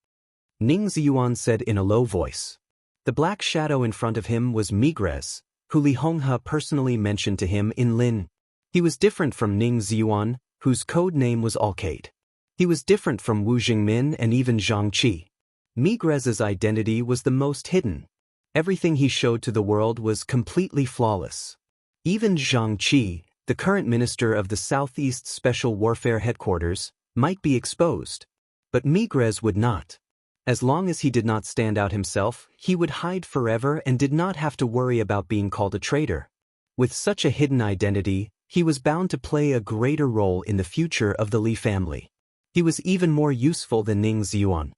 Speaker 1: Ning Ziyuan said in a low voice. The Black Shadow in front of him was Migrez, who Li Honghe personally mentioned to him in Lin. He was different from Ning Ziyuan, whose code name was Alcade. He was different from Wu Jingmin and even Zhang Qi. Migrez's identity was the most hidden. Everything he showed to the world was completely flawless. Even Zhang Qi, the current minister of the Southeast Special Warfare Headquarters, might be exposed. But Migrez would not. As long as he did not stand out himself, he would hide forever and did not have to worry about being called a traitor. With such a hidden identity, he was bound to play a greater role in the future of the Li family. He was even more useful than Ning Ziyuan.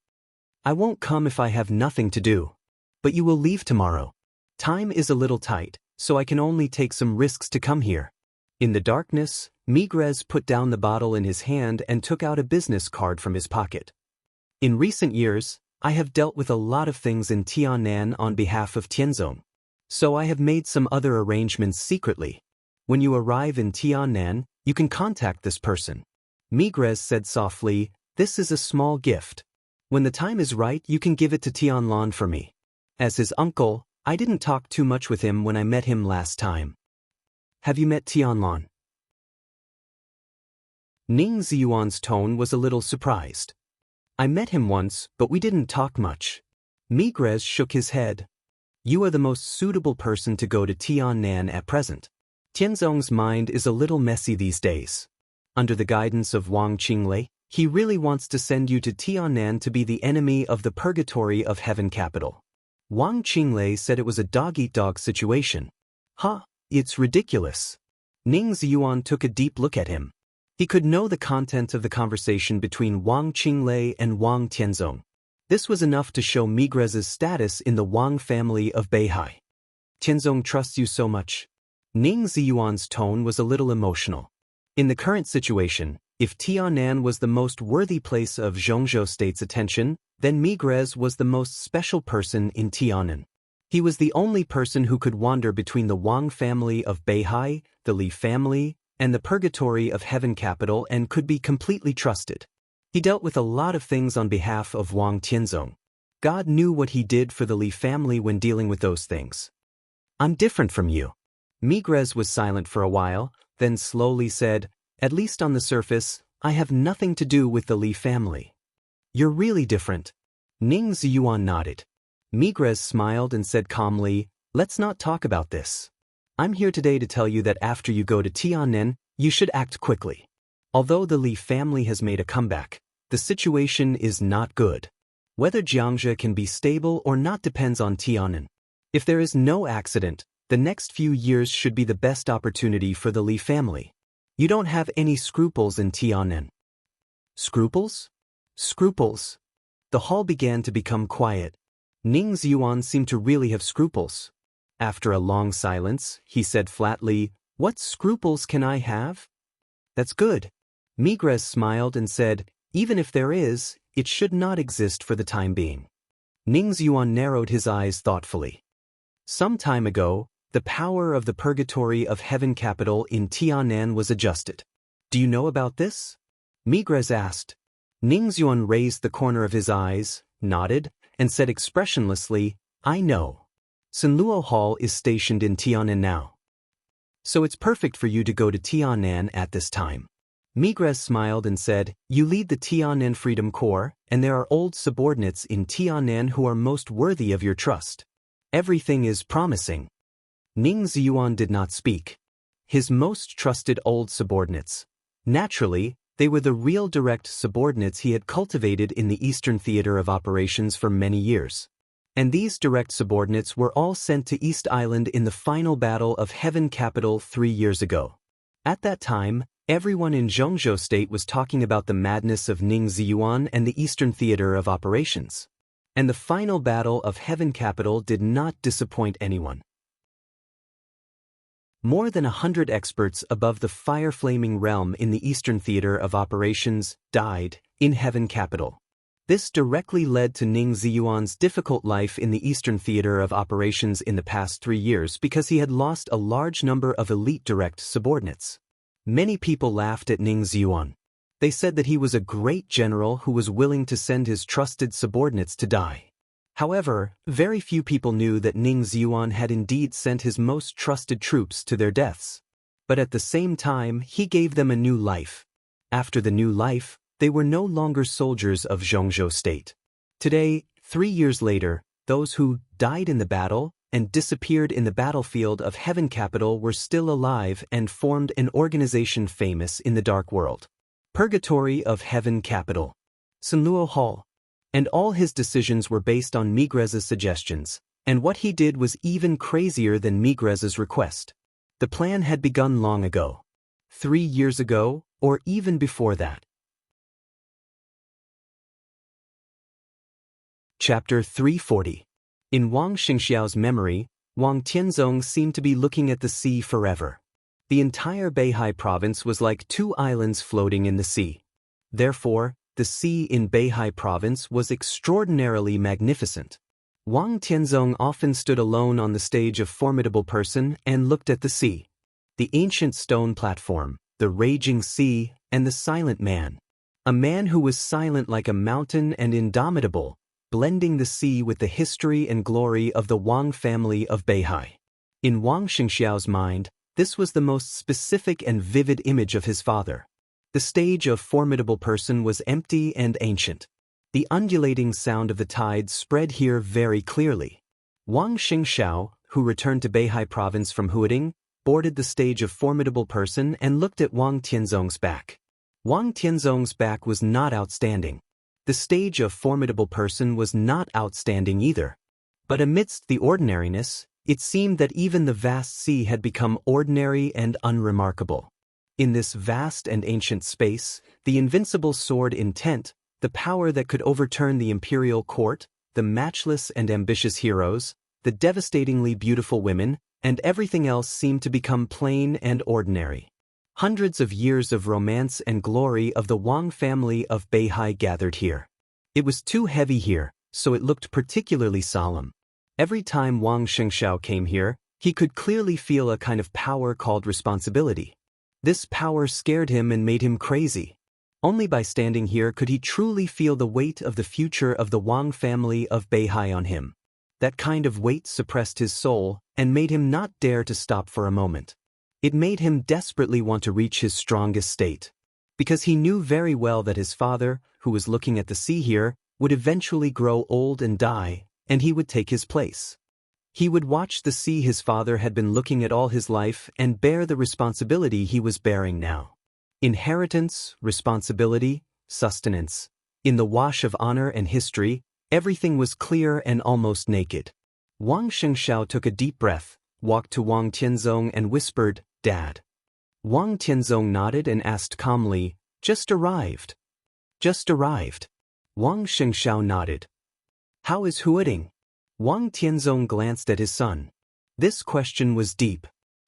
Speaker 1: "I won't come if I have nothing to do. But you will leave tomorrow. Time is a little tight, so I can only take some risks to come here." In the darkness, Migrez put down the bottle in his hand and took out a business card from his pocket. "In recent years, I have dealt with a lot of things in Tiannan on behalf of Tianzong. So I have made some other arrangements secretly. When you arrive in Tiannan, you can contact this person." Migrez said softly, "This is a small gift. When the time is right, you can give it to Tianlan for me. As his uncle, I didn't talk too much with him when I met him last time." "Have you met Tianlan?" Ning Ziyuan's tone was a little surprised. "I met him once, but we didn't talk much." Migrez shook his head. "You are the most suitable person to go to Tiannan at present. Tianzong's mind is a little messy these days. Under the guidance of Wang Qinglei, he really wants to send you to Tiannan to be the enemy of the purgatory of heaven capital." Wang Qinglei said it was a dog-eat-dog situation. It's ridiculous." Ning Ziyuan took a deep look at him. He could know the content of the conversation between Wang Qinglei and Wang Tianzong. This was enough to show Migrez's status in the Wang family of Beihai. "Tianzong trusts you so much." Ning Ziyuan's tone was a little emotional. In the current situation, if Tiannan was the most worthy place of Zhongzhou State's attention, then Migrez was the most special person in Tiannan. He was the only person who could wander between the Wang family of Beihai, the Li family, and the purgatory of heaven capital and could be completely trusted. He dealt with a lot of things on behalf of Wang Tianzong. God knew what he did for the Li family when dealing with those things. "I'm different from you." Migrez was silent for a while, then slowly said, "At least on the surface, I have nothing to do with the Li family." "You're really different." Ning Ziyuan nodded. Migrez smiled and said calmly, "Let's not talk about this. I'm here today to tell you that after you go to Tiannan, you should act quickly. Although the Li family has made a comeback, the situation is not good. Whether Xianxia can be stable or not depends on Tiannan. If there is no accident, the next few years should be the best opportunity for the Li family. You don't have any scruples in Tiannan." "Scruples?" "Scruples." The hall began to become quiet. Ning Ziyuan seemed to really have scruples. After a long silence, he said flatly, "What scruples can I have?" "That's good." Migrez smiled and said, "Even if there is, it should not exist for the time being." Ning Ziyuan narrowed his eyes thoughtfully. "Some time ago, the power of the purgatory of heaven capital in Tiannan was adjusted. Do you know about this?" Migrez asked. Ning Ziyuan raised the corner of his eyes, nodded, and said expressionlessly, "I know. Sunluo Hall is stationed in Tiannan now. So it's perfect for you to go to Tiannan at this time." Migres smiled and said, "You lead the Tianen Freedom Corps, and there are old subordinates in Tianen who are most worthy of your trust. Everything is promising." Ning Ziyuan did not speak. His most trusted old subordinates. Naturally, they were the real direct subordinates he had cultivated in the Eastern Theater of Operations for many years. And these direct subordinates were all sent to East Island in the final battle of Heaven Capital 3 years ago. At that time, everyone in Zhongzhou State was talking about the madness of Ning Ziyuan and the Eastern Theater of Operations. And the final battle of Heaven Capital did not disappoint anyone. More than 100 experts above the fire-flaming realm in the Eastern Theater of Operations died in Heaven Capital. This directly led to Ning Ziyuan's difficult life in the Eastern Theater of Operations in the past 3 years because he had lost a large number of elite direct subordinates. Many people laughed at Ning Ziyuan. They said that he was a great general who was willing to send his trusted subordinates to die. However, very few people knew that Ning Ziyuan had indeed sent his most trusted troops to their deaths. But at the same time, he gave them a new life. After the new life, they were no longer soldiers of Zhongzhou State. Today, 3 years later, those who died in the battle and disappeared in the battlefield of Heaven Capital were still alive and formed an organization famous in the dark world. Purgatory of Heaven Capital. Sunluo Hall. And all his decisions were based on Migres's suggestions, and what he did was even crazier than Migres's request. The plan had begun long ago. 3 years ago, or even before that. Chapter 340. In Wang Xianxiao's memory, Wang Tianzong seemed to be looking at the sea forever. The entire Beihai province was like 2 islands floating in the sea. Therefore, the sea in Beihai province was extraordinarily magnificent. Wang Tianzong often stood alone on the stage of Formidable Person and looked at the sea. The ancient stone platform, the raging sea, and the silent man. A man who was silent like a mountain and indomitable, blending the sea with the history and glory of the Wang family of Beihai. In Wang Xianxiao's mind, this was the most specific and vivid image of his father. The stage of Formidable Person was empty and ancient. The undulating sound of the tide spread here very clearly. Wang Xianxiao, who returned to Beihai province from Huading, boarded the stage of Formidable Person and looked at Wang Tianzong's back. Wang Tianzong's back was not outstanding. The stage of Formidable Person was not outstanding either. But amidst the ordinariness, it seemed that even the vast sea had become ordinary and unremarkable. In this vast and ancient space, the invincible sword intent, the power that could overturn the imperial court, the matchless and ambitious heroes, the devastatingly beautiful women, and everything else seemed to become plain and ordinary. Hundreds of years of romance and glory of the Wang family of Beihai gathered here. It was too heavy here, so it looked particularly solemn. Every time Wang Xianxiao came here, he could clearly feel a kind of power called responsibility. This power scared him and made him crazy. Only by standing here could he truly feel the weight of the future of the Wang family of Beihai on him. That kind of weight suppressed his soul and made him not dare to stop for a moment. It made him desperately want to reach his strongest state. Because he knew very well that his father, who was looking at the sea here, would eventually grow old and die, and he would take his place. He would watch the sea his father had been looking at all his life and bear the responsibility he was bearing now. Inheritance, responsibility, sustenance. In the wash of honor and history, everything was clear and almost naked. Wang Xianxiao took a deep breath, walked to Wang Tianzong and whispered, "Dad." Wang Tianzong nodded and asked calmly, "Just arrived." "Just arrived." Wang Xianxiao nodded. "How is Huading?" Wang Tianzong glanced at his son. This question was deep.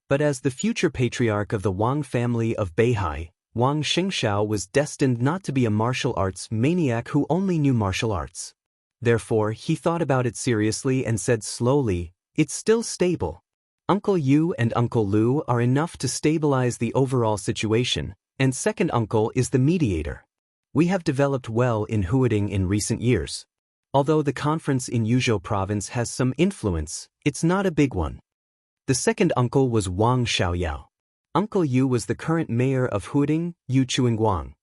Speaker 1: But as the future patriarch of the Wang family of Beihai, Wang Xianxiao was destined not to be a martial arts maniac who only knew martial arts. Therefore, he thought about it seriously and said slowly, "It's still stable. Uncle Yu and Uncle Lu are enough to stabilize the overall situation, and second uncle is the mediator. We have developed well in Huading in recent years. Although the conference in Yuzhou province has some influence, it's not a big one." The second uncle was Wang Xiaoyao. Uncle Yu was the current mayor of Huading, Yu Chuingguang.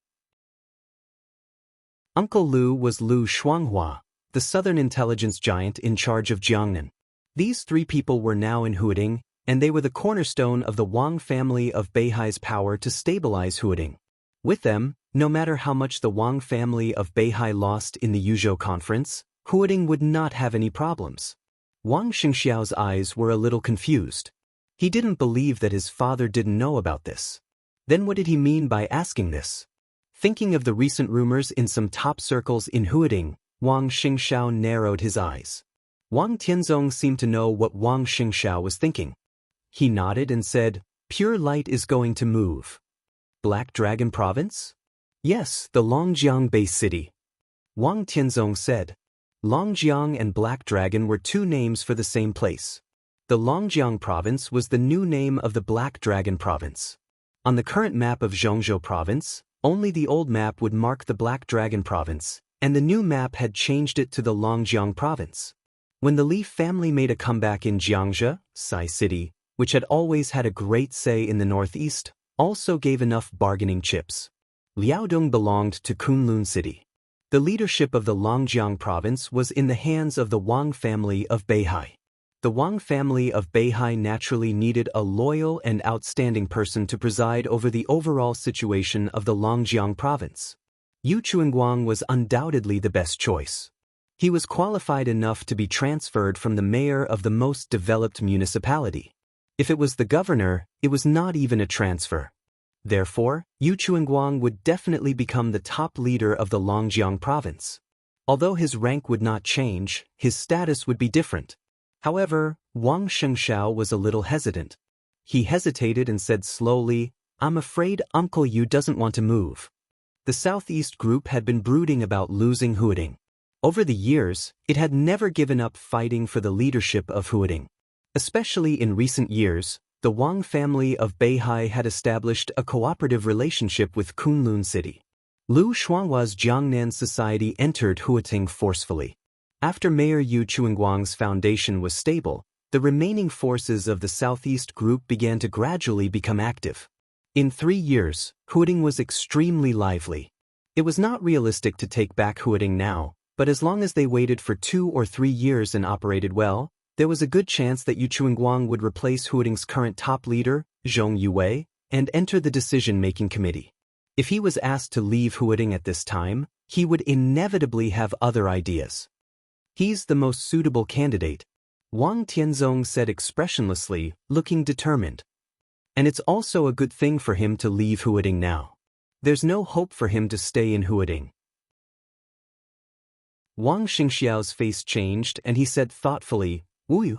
Speaker 1: Uncle Lu was Lu Shuanghua, the southern intelligence giant in charge of Jiangnan. These three people were now in Huading, and they were the cornerstone of the Wang family of Beihai's power to stabilize Huading. With them, no matter how much the Wang family of Beihai lost in the Yuzhou conference, Huading would not have any problems. Wang Xianxiao's eyes were a little confused. He didn't believe that his father didn't know about this. Then what did he mean by asking this? Thinking of the recent rumors in some top circles in Huading, Wang Xianxiao narrowed his eyes. Wang Tianzong seemed to know what Wang Xianxiao was thinking. He nodded and said, "Pure light is going to move." Black Dragon Province? Yes, the Longjiang base city. Wang Tianzong said. Longjiang and Black Dragon were two names for the same place. The Longjiang province was the new name of the Black Dragon province. On the current map of Zhongzhou province, only the old map would mark the Black Dragon province, and the new map had changed it to the Longjiang province. When the Li family made a comeback in Xianxia, Sai City, which had always had a great say in the northeast, also gave enough bargaining chips. Liaodong belonged to Kunlun City. The leadership of the Longjiang province was in the hands of the Wang family of Beihai. The Wang family of Beihai naturally needed a loyal and outstanding person to preside over the overall situation of the Longjiang province. Yu Chuingguang was undoubtedly the best choice. He was qualified enough to be transferred from the mayor of the most developed municipality. If it was the governor, it was not even a transfer. Therefore, Yu Chuingguang would definitely become the top leader of the Longjiang province. Although his rank would not change, his status would be different. However, Wang Xianxiao was a little hesitant. He hesitated and said slowly, "I'm afraid Uncle Yu doesn't want to move." The Southeast Group had been brooding about losing Huading. Over the years, it had never given up fighting for the leadership of Huading. Especially in recent years, the Wang family of Beihai had established a cooperative relationship with Kunlun City. Lu Shuanghua's Jiangnan society entered Huading forcefully. After Mayor Yu Chuingguang's foundation was stable, the remaining forces of the Southeast Group began to gradually become active. In 3 years, Huading was extremely lively. It was not realistic to take back Huading now, but as long as they waited for 2 or 3 years and operated well, there was a good chance that Yu Chuingguang would replace Huading's current top leader, Zhong Yue, and enter the decision-making committee. If he was asked to leave Huading at this time, he would inevitably have other ideas. He's the most suitable candidate, Wang Tianzong said expressionlessly, looking determined. And it's also a good thing for him to leave Huading now. There's no hope for him to stay in Huading. Wang Xianxiao's face changed and he said thoughtfully, "Wu."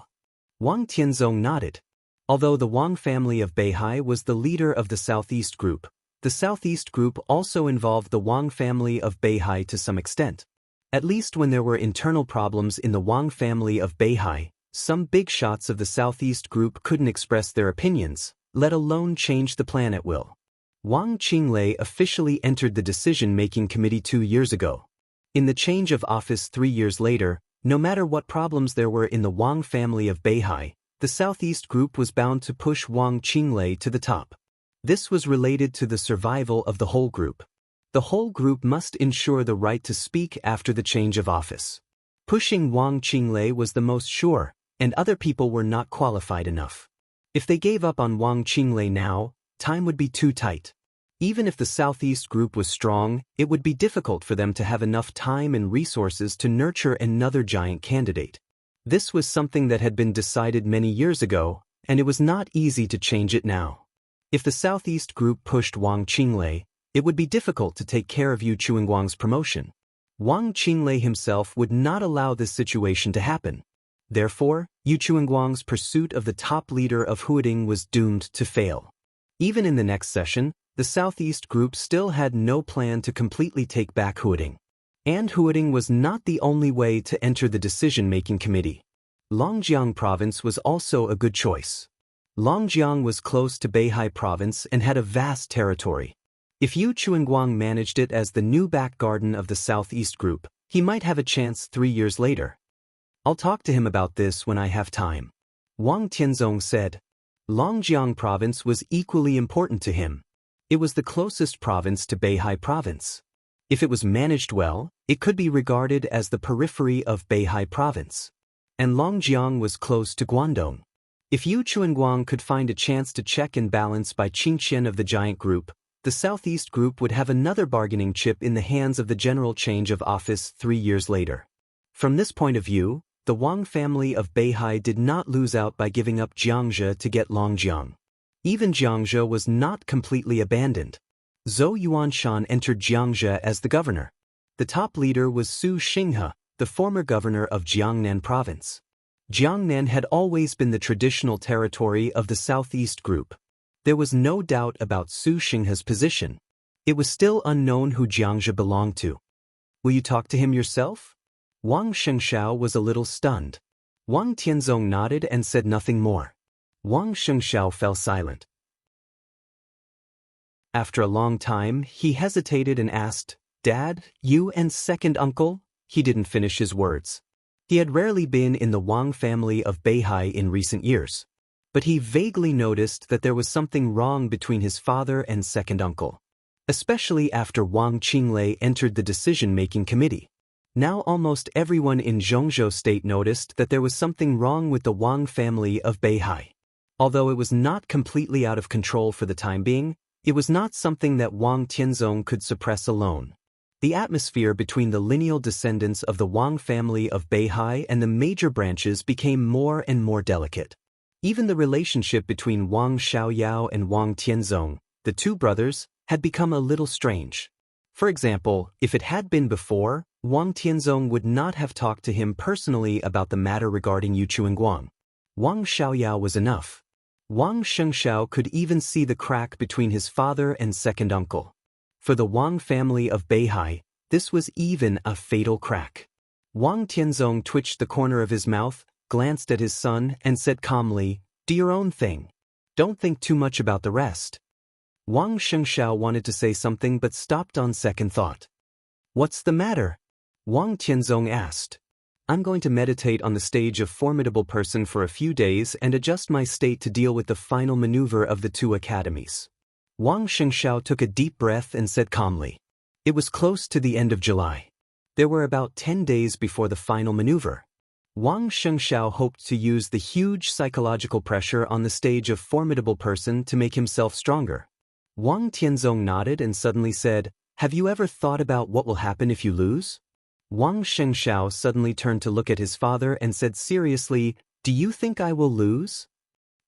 Speaker 1: Wang Tianzong nodded. Although the Wang family of Beihai was the leader of the Southeast Group, the Southeast Group also involved the Wang family of Beihai to some extent. At least when there were internal problems in the Wang family of Beihai, some big shots of the Southeast Group couldn't express their opinions, let alone change the plan at will. Wang Qinglei officially entered the decision-making committee 2 years ago. In the change of office 3 years later, no matter what problems there were in the Wang family of Beihai, the Southeast Group was bound to push Wang Qinglei to the top. This was related to the survival of the whole group. The whole group must ensure the right to speak after the change of office. Pushing Wang Qinglei was the most sure, and other people were not qualified enough. If they gave up on Wang Qinglei now, time would be too tight. Even if the Southeast Group was strong, it would be difficult for them to have enough time and resources to nurture another giant candidate. This was something that had been decided many years ago, and it was not easy to change it now. If the Southeast Group pushed Wang Qinglei, it would be difficult to take care of Yu Chuingguang's promotion. Wang Qinglei himself would not allow this situation to happen. Therefore, Yu Chuingguang's pursuit of the top leader of Huading was doomed to fail. Even in the next session, the Southeast Group still had no plan to completely take back Huading. And Huading was not the only way to enter the decision-making committee. Longjiang province was also a good choice. Longjiang was close to Beihai province and had a vast territory. If Yu Chuingguang managed it as the new back garden of the Southeast Group, he might have a chance 3 years later. I'll talk to him about this when I have time, Wang Tianzong said. Longjiang province was equally important to him. It was the closest province to Beihai province. If it was managed well, it could be regarded as the periphery of Beihai province. And Longjiang was close to Guangdong. If Yu Chuanguang could find a chance to check and balance by Qingqian of the giant group, the Southeast group would have another bargaining chip in the hands of the general change of office 3 years later. From this point of view, the Wang family of Beihai did not lose out by giving up Xianxia to get Longjiang. Even Xianxia was not completely abandoned. Zhou Yuanshan entered Xianxia as the governor. The top leader was Su Xinghe, the former governor of Jiangnan province. Jiangnan had always been the traditional territory of the Southeast group. There was no doubt about Su Xinghe's position. It was still unknown who Xianxia belonged to. Will you talk to him yourself? Wang Shengxiao was a little stunned. Wang Tianzong nodded and said nothing more. Wang Shengxiao fell silent. After a long time, he hesitated and asked, "Dad, you and second uncle?" He didn't finish his words. He had rarely been in the Wang family of Beihai in recent years. But he vaguely noticed that there was something wrong between his father and second uncle. Especially after Wang Qinglei entered the decision-making committee. Now almost everyone in Zhongzhou state noticed that there was something wrong with the Wang family of Beihai. Although it was not completely out of control for the time being, it was not something that Wang Tianzong could suppress alone. The atmosphere between the lineal descendants of the Wang family of Beihai and the major branches became more and more delicate. Even the relationship between Wang Xiaoyao and Wang Tianzong, the two brothers, had become a little strange. For example, if it had been before, Wang Tianzong would not have talked to him personally about the matter regarding Yu Chuanguang. Wang Xiaoyao was enough. Wang Shengxiao could even see the crack between his father and second uncle. For the Wang family of Beihai, this was even a fatal crack. Wang Tianzong twitched the corner of his mouth, glanced at his son, and said calmly, "Do your own thing. Don't think too much about the rest." Wang Shengxiao wanted to say something but stopped on second thought. "What's the matter?" Wang Tianzong asked. "I'm going to meditate on the stage of formidable person for a few days and adjust my state to deal with the final maneuver of the two academies." Wang Shengxiao took a deep breath and said calmly. It was close to the end of July. There were about 10 days before the final maneuver. Wang Shengxiao hoped to use the huge psychological pressure on the stage of formidable person to make himself stronger. Wang Tianzong nodded and suddenly said, "Have you ever thought about what will happen if you lose?" Wang Shengxiao suddenly turned to look at his father and said seriously, "Do you think I will lose?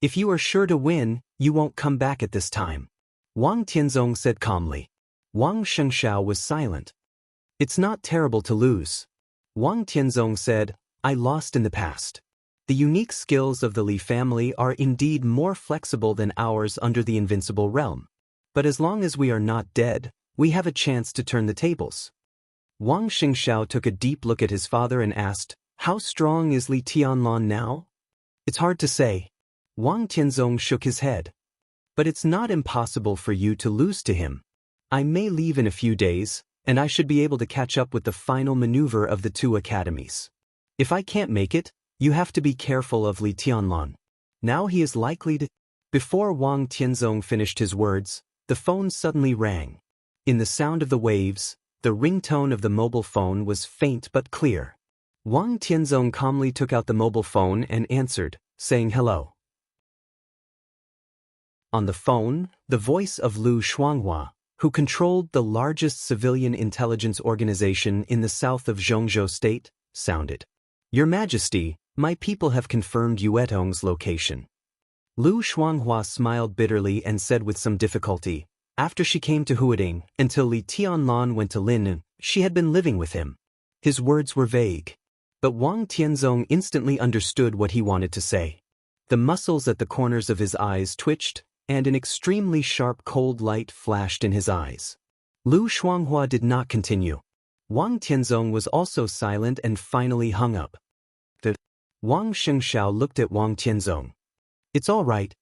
Speaker 1: If you are sure to win, you won't come back at this time." Wang Tianzong said calmly. Wang Shengxiao was silent. "It's not terrible to lose." Wang Tianzong said, "I lost in the past. The unique skills of the Li family are indeed more flexible than ours under the invincible realm. But as long as we are not dead, we have a chance to turn the tables." Wang Shengxiao took a deep look at his father and asked, "How strong is Li Tianlan now?" "It's hard to say." Wang Tianzong shook his head. "But it's not impossible for you to lose to him. I may leave in a few days, and I should be able to catch up with the final maneuver of the two academies. If I can't make it, you have to be careful of Li Tianlan. Now he is likely to—" Before Wang Tianzong finished his words, the phone suddenly rang. In the sound of the waves, the ringtone of the mobile phone was faint but clear. Wang Tianzong calmly took out the mobile phone and answered, saying hello. On the phone, the voice of Lu Shuanghua, who controlled the largest civilian intelligence organization in the south of Zhongzhou state, sounded. "Your Majesty, my people have confirmed Yuetong's location." Lu Shuanghua smiled bitterly and said with some difficulty, "After she came to Huading, until Li Tianlan went to Lin, she had been living with him." His words were vague. But Wang Tianzong instantly understood what he wanted to say. The muscles at the corners of his eyes twitched, and an extremely sharp cold light flashed in his eyes. Lu Shuanghua did not continue. Wang Tianzong was also silent and finally hung up. Wang Shengxiao looked at Wang Tianzong. "It's all right."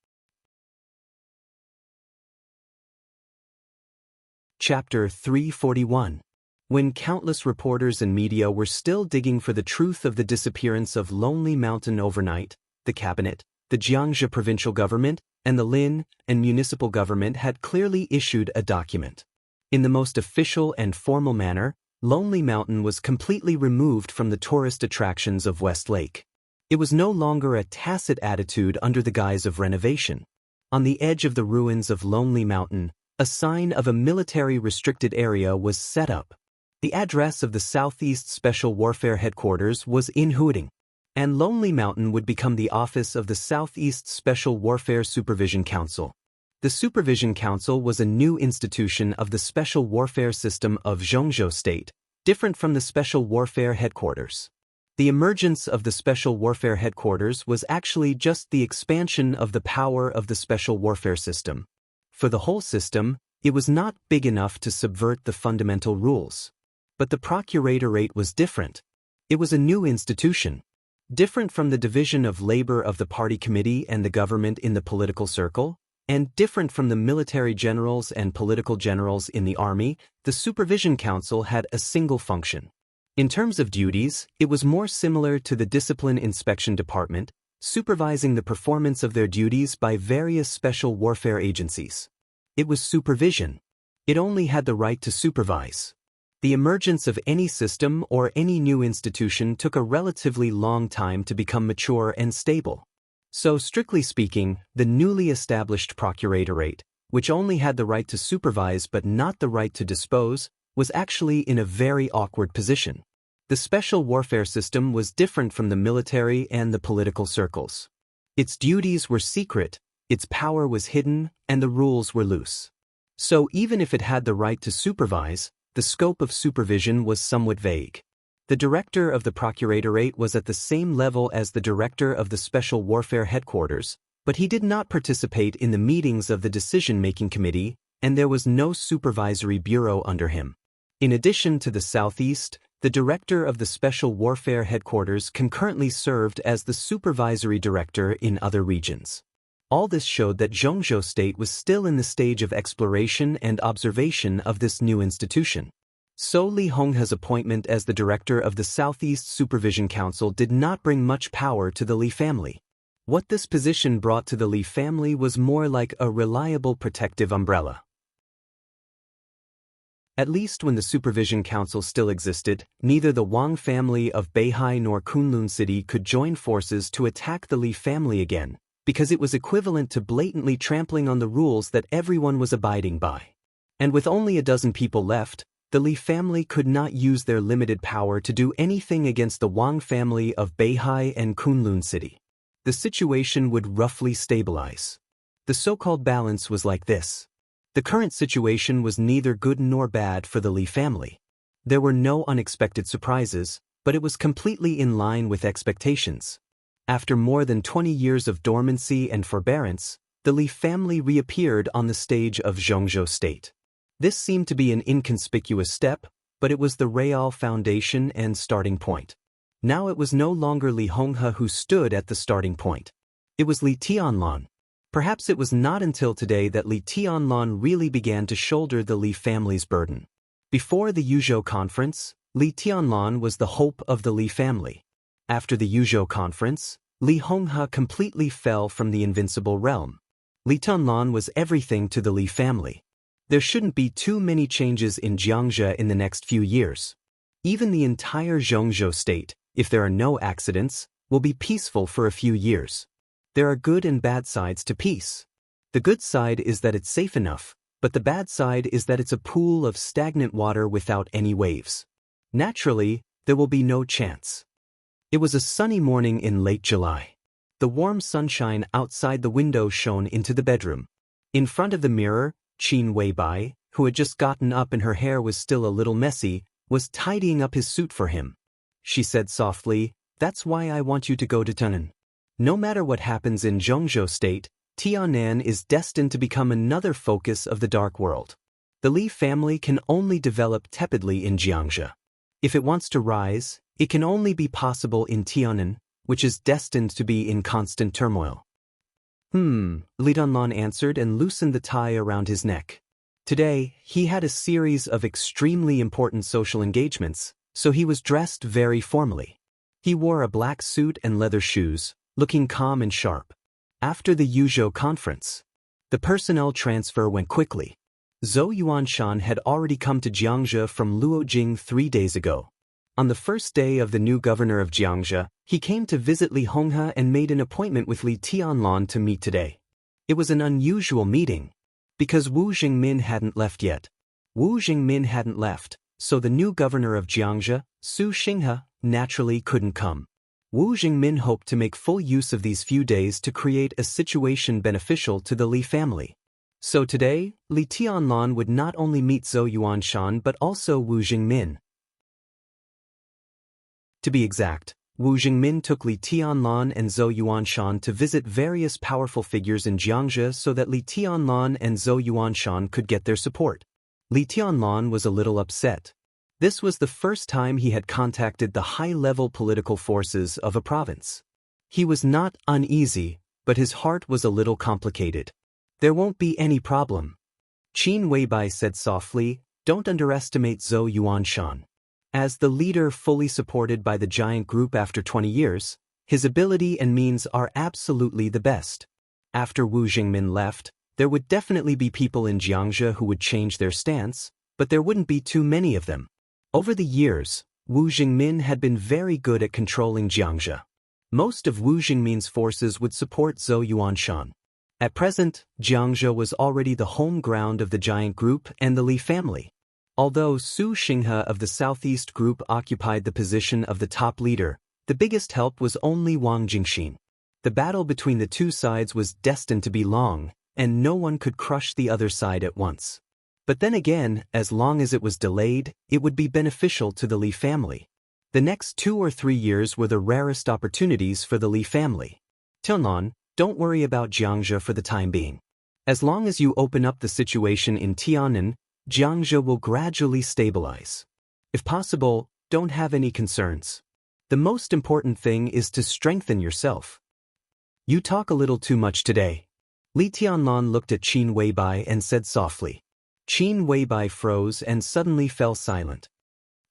Speaker 1: Chapter 341. When countless reporters and media were still digging for the truth of the disappearance of Lonely Mountain overnight, the cabinet, The Xianxia provincial government and the Lin and municipal government had clearly issued a document. In the most official and formal manner, Lonely Mountain was completely removed from the tourist attractions of West Lake. It was no longer a tacit attitude under the guise of renovation. On the edge of the ruins of Lonely Mountain, a sign of a military restricted area was set up. The address of the Southeast Special Warfare Headquarters was in Huading, and Lonely Mountain would become the office of the Southeast Special Warfare Supervision Council. The Supervision Council was a new institution of the Special Warfare System of Xianxia State, different from the Special Warfare Headquarters. The emergence of the Special Warfare Headquarters was actually just the expansion of the power of the Special Warfare System. For the whole system, it was not big enough to subvert the fundamental rules. But the Procuratorate was different. It was a new institution. Different from the division of labor of the party committee and the government in the political circle, and different from the military generals and political generals in the army, the Supervision Council had a single function. In terms of duties, it was more similar to the Discipline Inspection Department, supervising the performance of their duties by various special warfare agencies. It was supervision. It only had the right to supervise. The emergence of any system or any new institution took a relatively long time to become mature and stable. So, strictly speaking, the newly established Procuratorate, which only had the right to supervise but not the right to dispose, was actually in a very awkward position. The special warfare system was different from the military and the political circles. Its duties were secret, its power was hidden, and the rules were loose. So even if it had the right to supervise, the scope of supervision was somewhat vague. The director of the Procuratorate was at the same level as the director of the Special Warfare Headquarters, but he did not participate in the meetings of the decision-making committee, and there was no supervisory bureau under him. In addition to the Southeast, the director of the Special Warfare Headquarters concurrently served as the supervisory director in other regions. All this showed that Xianxia State was still in the stage of exploration and observation of this new institution. So Li Honghe's appointment as the director of the Southeast Supervision Council did not bring much power to the Li family. What this position brought to the Li family was more like a reliable protective umbrella. At least when the Supervision Council still existed, neither the Wang family of Beihai nor Kunlun City could join forces to attack the Li family again, because it was equivalent to blatantly trampling on the rules that everyone was abiding by. And with only a dozen people left, the Li family could not use their limited power to do anything against the Wang family of Beihai and Kunlun City. The situation would roughly stabilize. The so-called balance was like this. The current situation was neither good nor bad for the Li family. There were no unexpected surprises, but it was completely in line with expectations. After more than 20 years of dormancy and forbearance, the Li family reappeared on the stage of Xianxia State. This seemed to be an inconspicuous step, but it was the real foundation and starting point. Now it was no longer Li Honghe who stood at the starting point. It was Li Tianlan. Perhaps it was not until today that Li Tianlan really began to shoulder the Li family's burden. Before the Yuzhou Conference, Li Tianlan was the hope of the Li family. After the Yuzhou Conference, Li Honghe completely fell from the invincible realm. Li Tianlan was everything to the Li family. There shouldn't be too many changes in Xianxia in the next few years. Even the entire Xianxia State, if there are no accidents, will be peaceful for a few years. There are good and bad sides to peace. The good side is that it's safe enough, but the bad side is that it's a pool of stagnant water without any waves. Naturally, there will be no chance. It was a sunny morning in late July. The warm sunshine outside the window shone into the bedroom. In front of the mirror, Qin Weibai, who had just gotten up and her hair was still a little messy, was tidying up his suit for him. She said softly, "That's why I want you to go to Tianan. No matter what happens in Xianxia State, Tianan is destined to become another focus of the dark world. The Li family can only develop tepidly in Xianxia. If it wants to rise, it can only be possible in Tianan, which is destined to be in constant turmoil." Li Tianlan answered and loosened the tie around his neck. Today, he had a series of extremely important social engagements, so he was dressed very formally. He wore a black suit and leather shoes, looking calm and sharp. After the Yuzhou conference, the personnel transfer went quickly. Zhou Yuanshan had already come to Xianxia from Luojing 3 days ago. On the first day of the new governor of Xianxia, he came to visit Li Honghe and made an appointment with Li Tianlan to meet today. It was an unusual meeting, because Wu Jingmin hadn't left yet. Wu Jingmin hadn't left, so the new governor of Xianxia, Su Xinghe, naturally couldn't come. Wu Jingmin hoped to make full use of these few days to create a situation beneficial to the Li family. So today, Li Tianlan would not only meet Zhou Yuanshan but also Wu Jingmin. To be exact, Wu Jingmin took Li Tianlan and Zhou Yuanshan to visit various powerful figures in Xianxia so that Li Tianlan and Zhou Yuanshan could get their support. Li Tianlan was a little upset. This was the first time he had contacted the high-level political forces of a province. He was not uneasy, but his heart was a little complicated. There won't be any problem. Qin Weibai said softly, don't underestimate Zhou Yuanshan. As the leader fully supported by the giant group after 20 years, his ability and means are absolutely the best. After Wu Jingmin left, there would definitely be people in Xianxia who would change their stance, but there wouldn't be too many of them. Over the years, Wu Jingmin had been very good at controlling Xianxia. Most of Wu Jingmin's forces would support Zhou Yuanshan. At present, Xianxia was already the home ground of the giant group and the Li family. Although Su Xinghe of the Southeast group occupied the position of the top leader, the biggest help was only Wang Jingxin. The battle between the two sides was destined to be long, and no one could crush the other side at once. But then again, as long as it was delayed, it would be beneficial to the Li family. The next 2 or 3 years were the rarest opportunities for the Li family. Tianlan, don't worry about Xianxia for the time being. As long as you open up the situation in Tiannan, Xianxia will gradually stabilize. If possible, don't have any concerns. The most important thing is to strengthen yourself. You talk a little too much today. Li Tianlan looked at Qin Weibai and said softly. Qin Weibai froze and suddenly fell silent.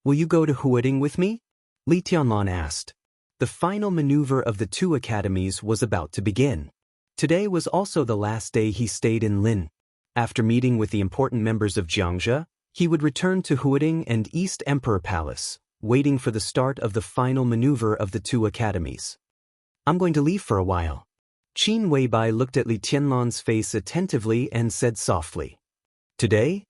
Speaker 1: Will you go to Huading with me? Li Tianlan asked. The final maneuver of the 2 academies was about to begin. Today was also the last day he stayed in Lin. After meeting with the important members of Xianxia, he would return to Huading and East Emperor Palace, waiting for the start of the final maneuver of the 2 academies. I'm going to leave for a while. Qin Weibai looked at Li Tianlan's face attentively and said softly. Today?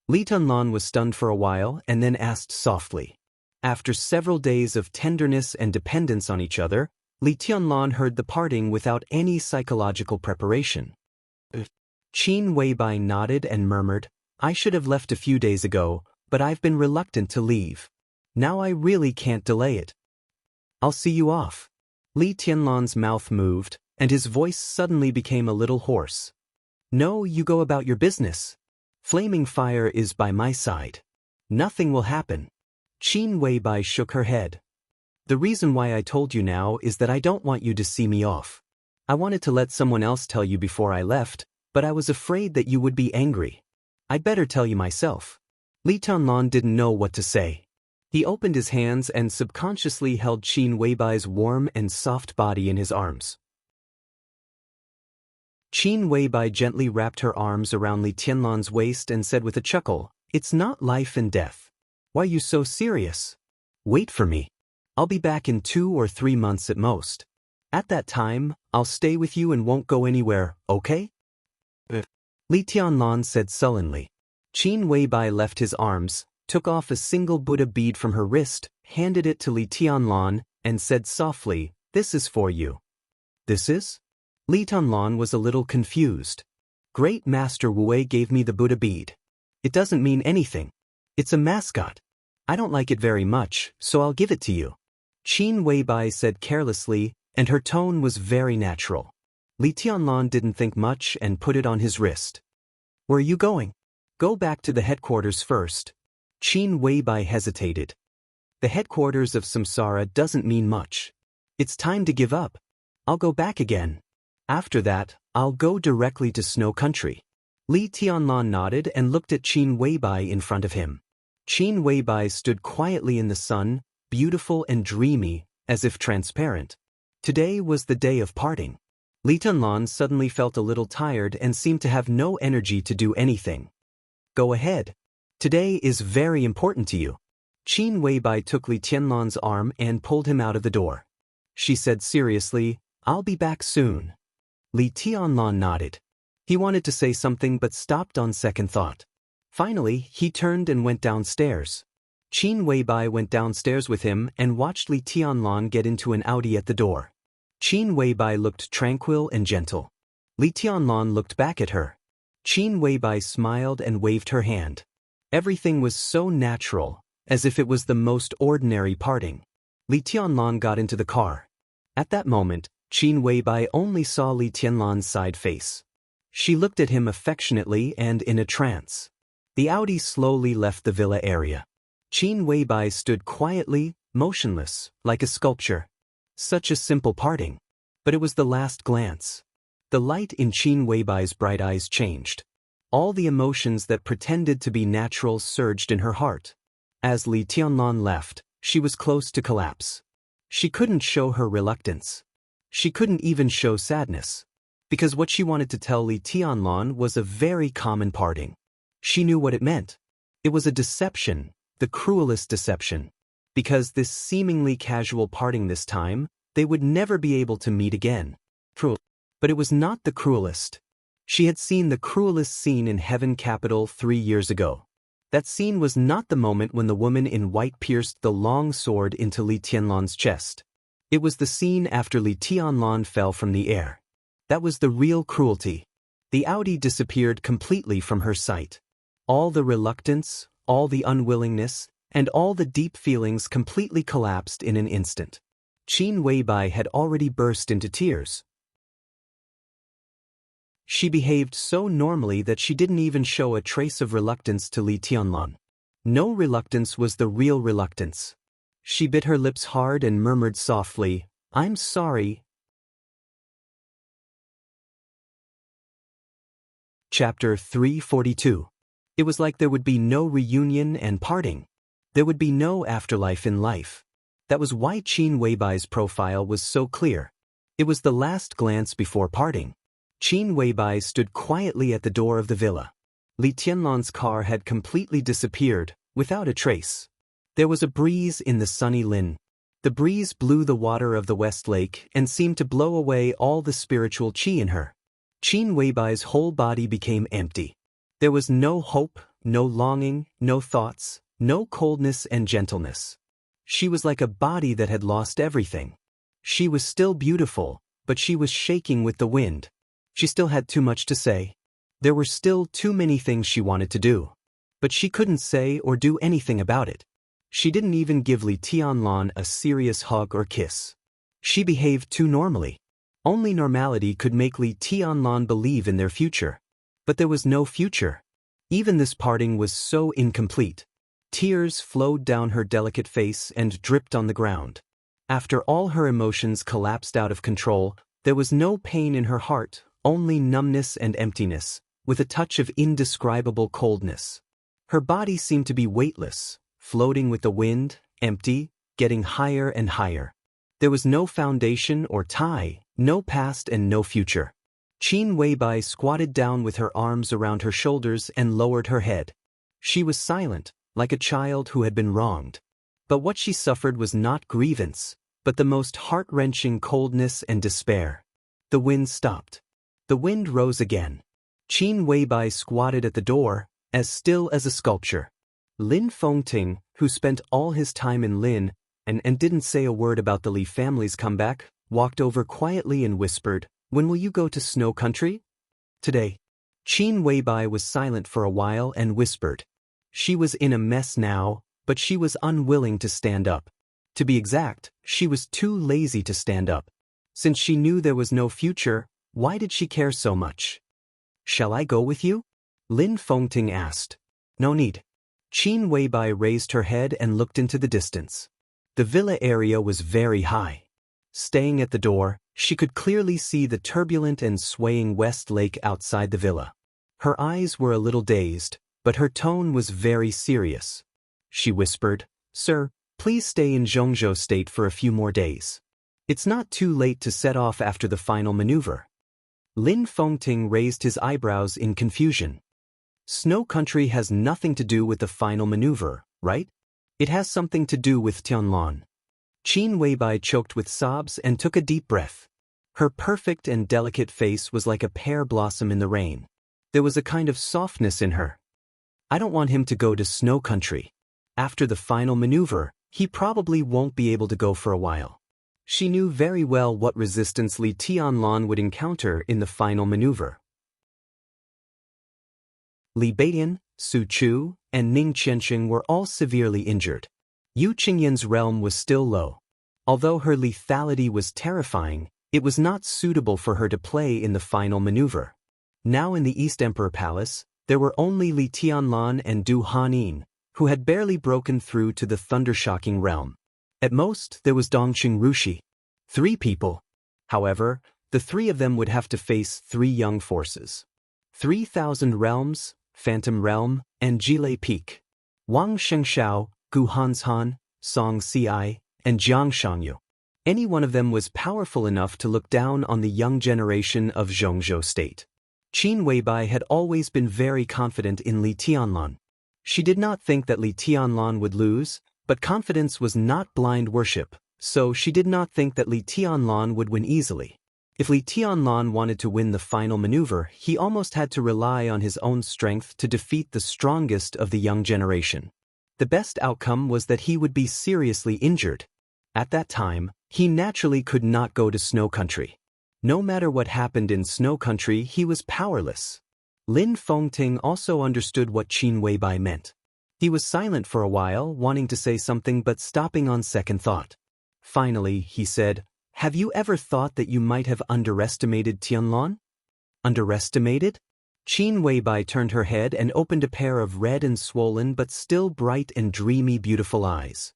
Speaker 1: Li Tianlan was stunned for a while and then asked softly. After several days of tenderness and dependence on each other, Li Tianlan heard the parting without any psychological preparation. Qin Weibai nodded and murmured, I should have left a few days ago, but I've been reluctant to leave. Now I really can't delay it. I'll see you off. Li Tianlan's mouth moved, and his voice suddenly became a little hoarse. No, you go about your business. Flaming fire is by my side. Nothing will happen. Qin Weibai shook her head. The reason why I told you now is that I don't want you to see me off. I wanted to let someone else tell you before I left, but I was afraid that you would be angry. I'd better tell you myself. Li Tianlan didn't know what to say. He opened his hands and subconsciously held Qin Weibai's warm and soft body in his arms. Qin Weibai gently wrapped her arms around Li Tianlan's waist and said with a chuckle, It's not life and death. Why are you so serious? Wait for me. I'll be back in 2 or 3 months at most. At that time, I'll stay with you and won't go anywhere, okay? Li Tianlan said sullenly. Qin Weibai left his arms, took off a single Buddha bead from her wrist, handed it to Li Tianlan, and said softly, This is for you. This is? Li Tianlan was a little confused. Great Master Wu gave me the Buddha bead. It doesn't mean anything. It's a mascot. I don't like it very much, so I'll give it to you. Qin Weibai said carelessly, and her tone was very natural. Li Tianlan didn't think much and put it on his wrist. Where are you going? Go back to the headquarters first. Qin Weibai hesitated. The headquarters of Samsara doesn't mean much. It's time to give up. I'll go back again. After that, I'll go directly to Snow Country. Li Tianlan nodded and looked at Qin Weibai in front of him. Qin Weibai stood quietly in the sun, beautiful and dreamy, as if transparent. Today was the day of parting. Li Tianlan suddenly felt a little tired and seemed to have no energy to do anything. Go ahead. Today is very important to you. Qin Weibai took Li Tianlan's arm and pulled him out of the door. She said seriously, I'll be back soon. Li Tianlan nodded. He wanted to say something but stopped on second thought. Finally, he turned and went downstairs. Qin Weibai went downstairs with him and watched Li Tianlan get into an Audi at the door. Qin Weibai looked tranquil and gentle. Li Tianlan looked back at her. Qin Weibai smiled and waved her hand. Everything was so natural, as if it was the most ordinary parting. Li Tianlan got into the car. At that moment, Qin Weibai only saw Li Tianlan's side face. She looked at him affectionately and in a trance. The Audi slowly left the villa area. Qin Weibai stood quietly, motionless, like a sculpture. Such a simple parting. But it was the last glance. The light in Qin Weibai's bright eyes changed. All the emotions that pretended to be natural surged in her heart. As Li Tianlan left, she was close to collapse. She couldn't show her reluctance. She couldn't even show sadness. Because what she wanted to tell Li Tianlan was a very common parting. She knew what it meant. It was a deception, the cruelest deception. Because this seemingly casual parting this time, they would never be able to meet again. Cruel. But it was not the cruelest. She had seen the cruelest scene in Heaven Capital 3 years ago. That scene was not the moment when the woman in white pierced the long sword into Li Tianlan's chest. It was the scene after Li Tianlan fell from the air. That was the real cruelty. The Audi disappeared completely from her sight. All the reluctance, all the unwillingness, and all the deep feelings completely collapsed in an instant. Qin Weibai had already burst into tears. She behaved so normally that she didn't even show a trace of reluctance to Li Tianlan. No reluctance was the real reluctance. She bit her lips hard and murmured softly, I'm sorry. Chapter 342. It was like there would be no reunion and parting. There would be no afterlife in life. That was why Qin Weibai's profile was so clear. It was the last glance before parting. Qin Weibai stood quietly at the door of the villa. Li Tianlan's car had completely disappeared, without a trace. There was a breeze in the sunny Lin. The breeze blew the water of the West Lake and seemed to blow away all the spiritual qi in her. Qin Weibai's whole body became empty. There was no hope, no longing, no thoughts, no coldness and gentleness. She was like a body that had lost everything. She was still beautiful, but she was shaking with the wind. She still had too much to say. There were still too many things she wanted to do. But she couldn't say or do anything about it. She didn't even give Li Tianlan a serious hug or kiss. She behaved too normally. Only normality could make Li Tianlan believe in their future. But there was no future. Even this parting was so incomplete. Tears flowed down her delicate face and dripped on the ground. After all her emotions collapsed out of control, there was no pain in her heart, only numbness and emptiness, with a touch of indescribable coldness. Her body seemed to be weightless, floating with the wind, empty, getting higher and higher. There was no foundation or tie, no past and no future. Qin Weibai squatted down with her arms around her shoulders and lowered her head. She was silent, like a child who had been wronged. But what she suffered was not grievance, but the most heart-wrenching coldness and despair. The wind stopped. The wind rose again. Qin Weibai squatted at the door, as still as a sculpture. Lin Fengting, who spent all his time in Lin, and didn't say a word about the Li family's comeback, walked over quietly and whispered, "When will you go to Snow Country?" "Today." Qin Weibai was silent for a while and whispered. She was in a mess now, but she was unwilling to stand up. To be exact, she was too lazy to stand up. Since she knew there was no future, why did she care so much? "Shall I go with you?" Lin Fengting asked. "No need." Qin Weibai raised her head and looked into the distance. The villa area was very high. Staying at the door, she could clearly see the turbulent and swaying West Lake outside the villa. Her eyes were a little dazed, but her tone was very serious. She whispered, "Sir, please stay in Zhongzhou State for a few more days. It's not too late to set off after the final maneuver." Lin Fengting raised his eyebrows in confusion. Snow Country has nothing to do with the final maneuver, right? It has something to do with Tianlan. Qin Weibai choked with sobs and took a deep breath. Her perfect and delicate face was like a pear blossom in the rain. There was a kind of softness in her. I don't want him to go to Snow Country. After the final maneuver, he probably won't be able to go for a while. She knew very well what resistance Li Tianlan would encounter in the final maneuver. Li Beidian, Su Chu, and Ning Qianxing were all severely injured. Yu Qingyan's realm was still low. Although her lethality was terrifying, it was not suitable for her to play in the final maneuver. Now in the East Emperor Palace, there were only Li Tianlan and Du Hanin, who had barely broken through to the thundershocking realm. At most, there was Dongqing Rushi. 3 people. However, the 3 of them would have to face 3 young forces. 3,000 realms, Phantom Realm, and Jile Peak. Wang Shengxiao, Gu Hanshan, Song Ci, and Jiang Shangyu. Any one of them was powerful enough to look down on the young generation of Zhongzhou State. Qin Weibai had always been very confident in Li Tianlan. She did not think that Li Tianlan would lose, but confidence was not blind worship, so she did not think that Li Tianlan would win easily. If Li Tianlan wanted to win the final maneuver, he almost had to rely on his own strength to defeat the strongest of the young generation. The best outcome was that he would be seriously injured. At that time, he naturally could not go to Snow Country. No matter what happened in Snow Country, he was powerless. Lin Fengting also understood what Qin Weibai meant. He was silent for a while, wanting to say something but stopping on second thought. Finally, he said, "Have you ever thought that you might have underestimated Tianlan?" Underestimated? Qin Weibai turned her head and opened a pair of red and swollen but still bright and dreamy beautiful eyes.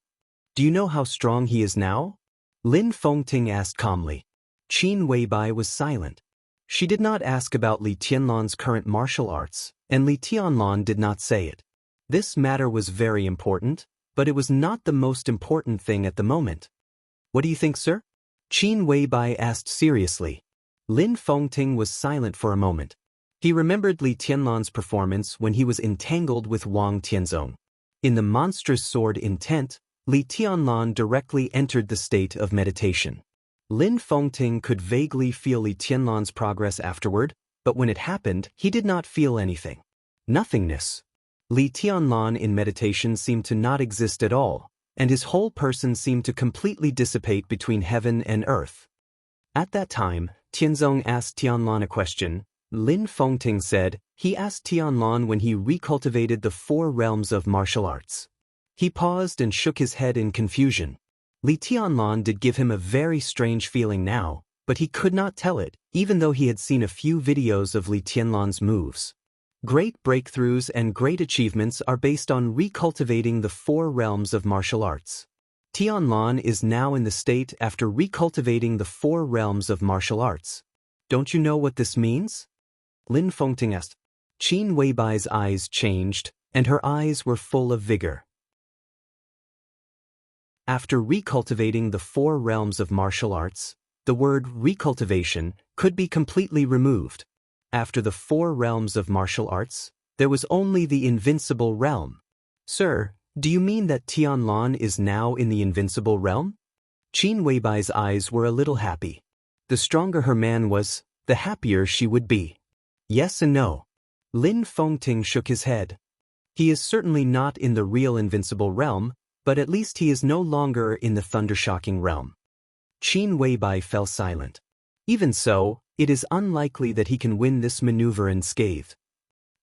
Speaker 1: "Do you know how strong he is now?" Lin Fengting asked calmly. Qin Weibai was silent. She did not ask about Li Tianlan's current martial arts, and Li Tianlan did not say it. This matter was very important, but it was not the most important thing at the moment. "What do you think, sir?" Qin Weibai asked seriously. Lin Fengting was silent for a moment. He remembered Li Tianlan's performance when he was entangled with Wang Tianzong. In the monstrous sword intent, Li Tianlan directly entered the state of meditation. Lin Fengting could vaguely feel Li Tianlan's progress afterward, but when it happened, he did not feel anything. Nothingness. Li Tianlan in meditation seemed to not exist at all, and his whole person seemed to completely dissipate between heaven and earth. At that time, Tianzong asked Tianlan a question. Lin Fengting said, he asked Tianlan when he recultivated the 4 realms of martial arts. He paused and shook his head in confusion. Li Tianlan did give him a very strange feeling now, but he could not tell it, even though he had seen a few videos of Li Tianlan's moves. Great breakthroughs and great achievements are based on recultivating the 4 realms of martial arts. Tianlan is now in the state after recultivating the 4 realms of martial arts. Don't you know what this means? Lin Fengting asked. Qin Weibai's eyes changed, and her eyes were full of vigor. After recultivating the 4 realms of martial arts, the word recultivation could be completely removed. After the 4 realms of martial arts, there was only the invincible realm. Sir, do you mean that Tianlan is now in the invincible realm? Qin Weibai's eyes were a little happy. The stronger her man was, the happier she would be. Yes and no. Lin Fengting shook his head. He is certainly not in the real invincible realm, but at least he is no longer in the thundershocking realm. Qin Weibai fell silent. Even so, it is unlikely that he can win this maneuver unscathed.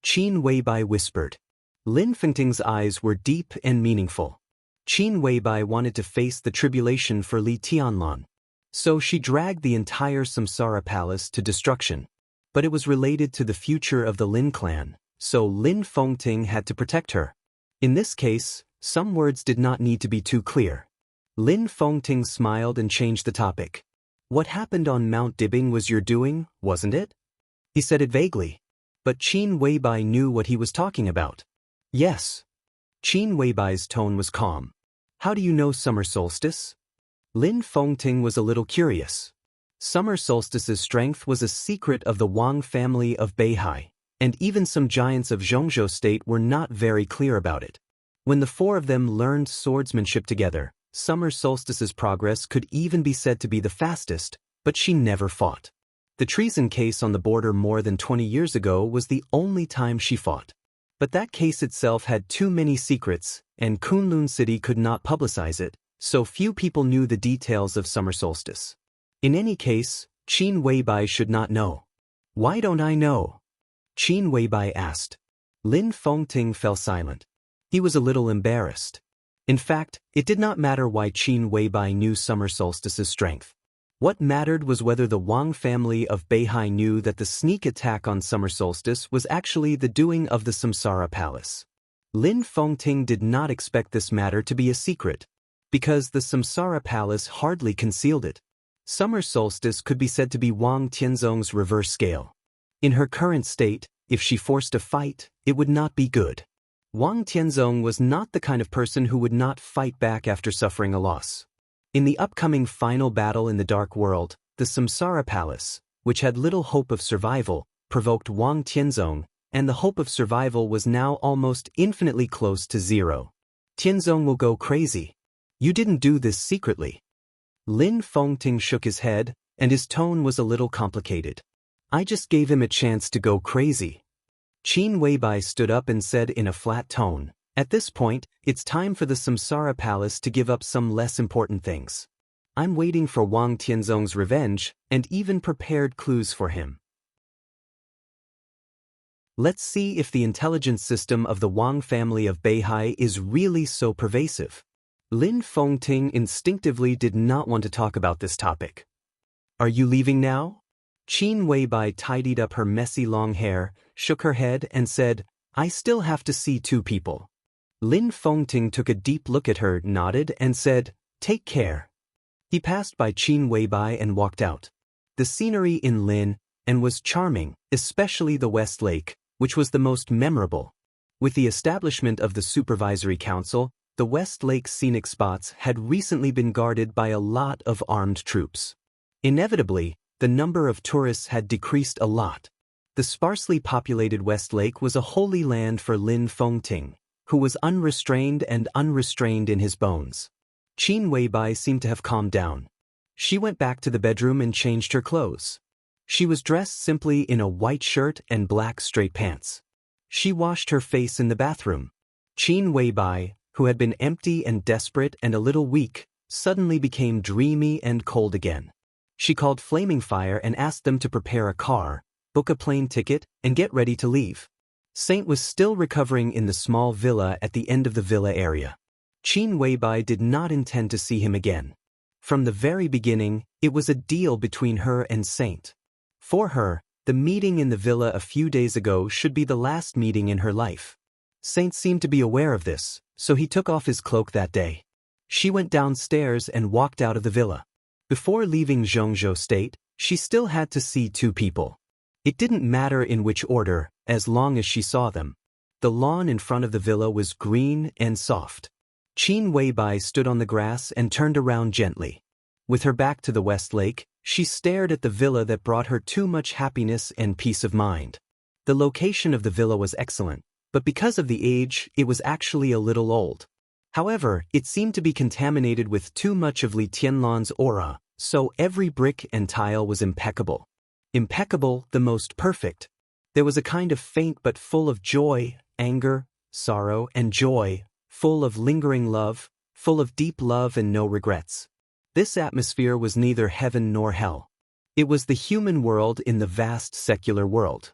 Speaker 1: Qin Weibai whispered. Lin Fengting's eyes were deep and meaningful. Qin Weibai wanted to face the tribulation for Li Tianlan. So she dragged the entire Samsara Palace to destruction. But it was related to the future of the Lin clan, so Lin Fengting had to protect her. In this case, some words did not need to be too clear. Lin Fengting smiled and changed the topic. What happened on Mount Dibing was your doing, wasn't it? He said it vaguely. But Qin Weibai knew what he was talking about. Yes. Qin Weibai's tone was calm. How do you know summer solstice? Lin Fengting was a little curious. Summer solstice's strength was a secret of the Wang family of Beihai, and even some giants of Zhongzhou state were not very clear about it. When the four of them learned swordsmanship together, Summer solstice's progress could even be said to be the fastest, but she never fought. The treason case on the border more than 20 years ago was the only time she fought. But that case itself had too many secrets, and Kunlun City could not publicize it, so few people knew the details of summer solstice. In any case, Qin Weibai should not know. Why don't I know? Qin Weibai asked. Lin Fengting fell silent. He was a little embarrassed. In fact, it did not matter why Qin Weibai knew summer solstice's strength. What mattered was whether the Wang family of Beihai knew that the sneak attack on summer solstice was actually the doing of the Samsara Palace. Lin Fengting did not expect this matter to be a secret, because the Samsara Palace hardly concealed it. Summer solstice could be said to be Wang Tianzong's reverse scale. In her current state, if she forced a fight, it would not be good. Wang Tianzong was not the kind of person who would not fight back after suffering a loss. In the upcoming final battle in the Dark World, the Samsara Palace, which had little hope of survival, provoked Wang Tianzong, and the hope of survival was now almost infinitely close to zero. Tianzong will go crazy. You didn't do this secretly. Lin Fengting shook his head, and his tone was a little complicated. I just gave him a chance to go crazy. Qin Weibai stood up and said in a flat tone, at this point, it's time for the Samsara Palace to give up some less important things. I'm waiting for Wang Tianzong's revenge, and even prepared clues for him. Let's see if the intelligence system of the Wang family of Beihai is really so pervasive. Lin Fengting instinctively did not want to talk about this topic. Are you leaving now? Qin Weibai tidied up her messy long hair, shook her head, and said, I still have to see two people. Lin Fengting took a deep look at her, nodded, and said, take care. He passed by Qin Weibai and walked out. The scenery in Lin and was charming, especially the West Lake, which was the most memorable. With the establishment of the Supervisory Council, the West Lake scenic spots had recently been guarded by a lot of armed troops. Inevitably, the number of tourists had decreased a lot. The sparsely populated West Lake was a holy land for Lin Fengting, who was unrestrained in his bones. Qin Weibai seemed to have calmed down. She went back to the bedroom and changed her clothes. She was dressed simply in a white shirt and black straight pants. She washed her face in the bathroom. Qin Weibai, who had been empty and desperate and a little weak, suddenly became dreamy and cold again. She called Flaming Fire and asked them to prepare a car, book a plane ticket, and get ready to leave. Saint was still recovering in the small villa at the end of the villa area. Qin Weibai did not intend to see him again. From the very beginning, it was a deal between her and Saint. For her, the meeting in the villa a few days ago should be the last meeting in her life. Saint seemed to be aware of this, so he took off his cloak that day. She went downstairs and walked out of the villa. Before leaving Zhongzhou State, she still had to see two people. It didn't matter in which order, as long as she saw them. The lawn in front of the villa was green and soft. Qin Weibai stood on the grass and turned around gently. With her back to the West Lake, she stared at the villa that brought her too much happiness and peace of mind. The location of the villa was excellent, but because of the age, it was actually a little old. However, it seemed to be contaminated with too much of Li Tianlan's aura, so every brick and tile was impeccable. Impeccable, the most perfect. There was a kind of faint but full of joy, anger, sorrow, and joy, full of lingering love, full of deep love and no regrets. This atmosphere was neither heaven nor hell. It was the human world in the vast secular world.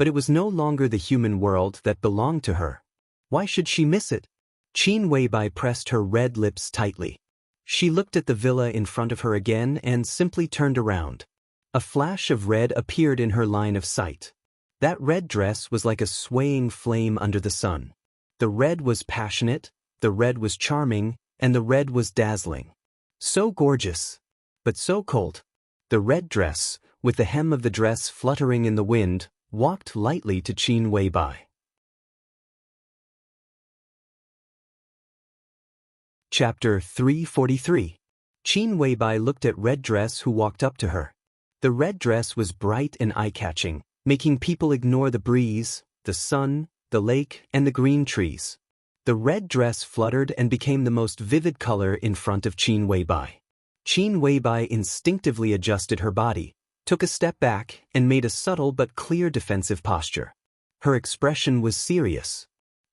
Speaker 1: But it was no longer the human world that belonged to her. Why should she miss it? Qin Weibai pressed her red lips tightly. She looked at the villa in front of her again and simply turned around. A flash of red appeared in her line of sight. That red dress was like a swaying flame under the sun. The red was passionate, the red was charming, and the red was dazzling. So gorgeous, but so cold. The red dress, with the hem of the dress fluttering in the wind, walked lightly to Qin Weibai. Chapter 343. Qin Weibai looked at Red Dress, who walked up to her. The red dress was bright and eye-catching, making people ignore the breeze, the sun, the lake, and the green trees. The red dress fluttered and became the most vivid color in front of Qin Weibai. Qin Weibai instinctively adjusted her body, took a step back, and made a subtle but clear defensive posture. Her expression was serious.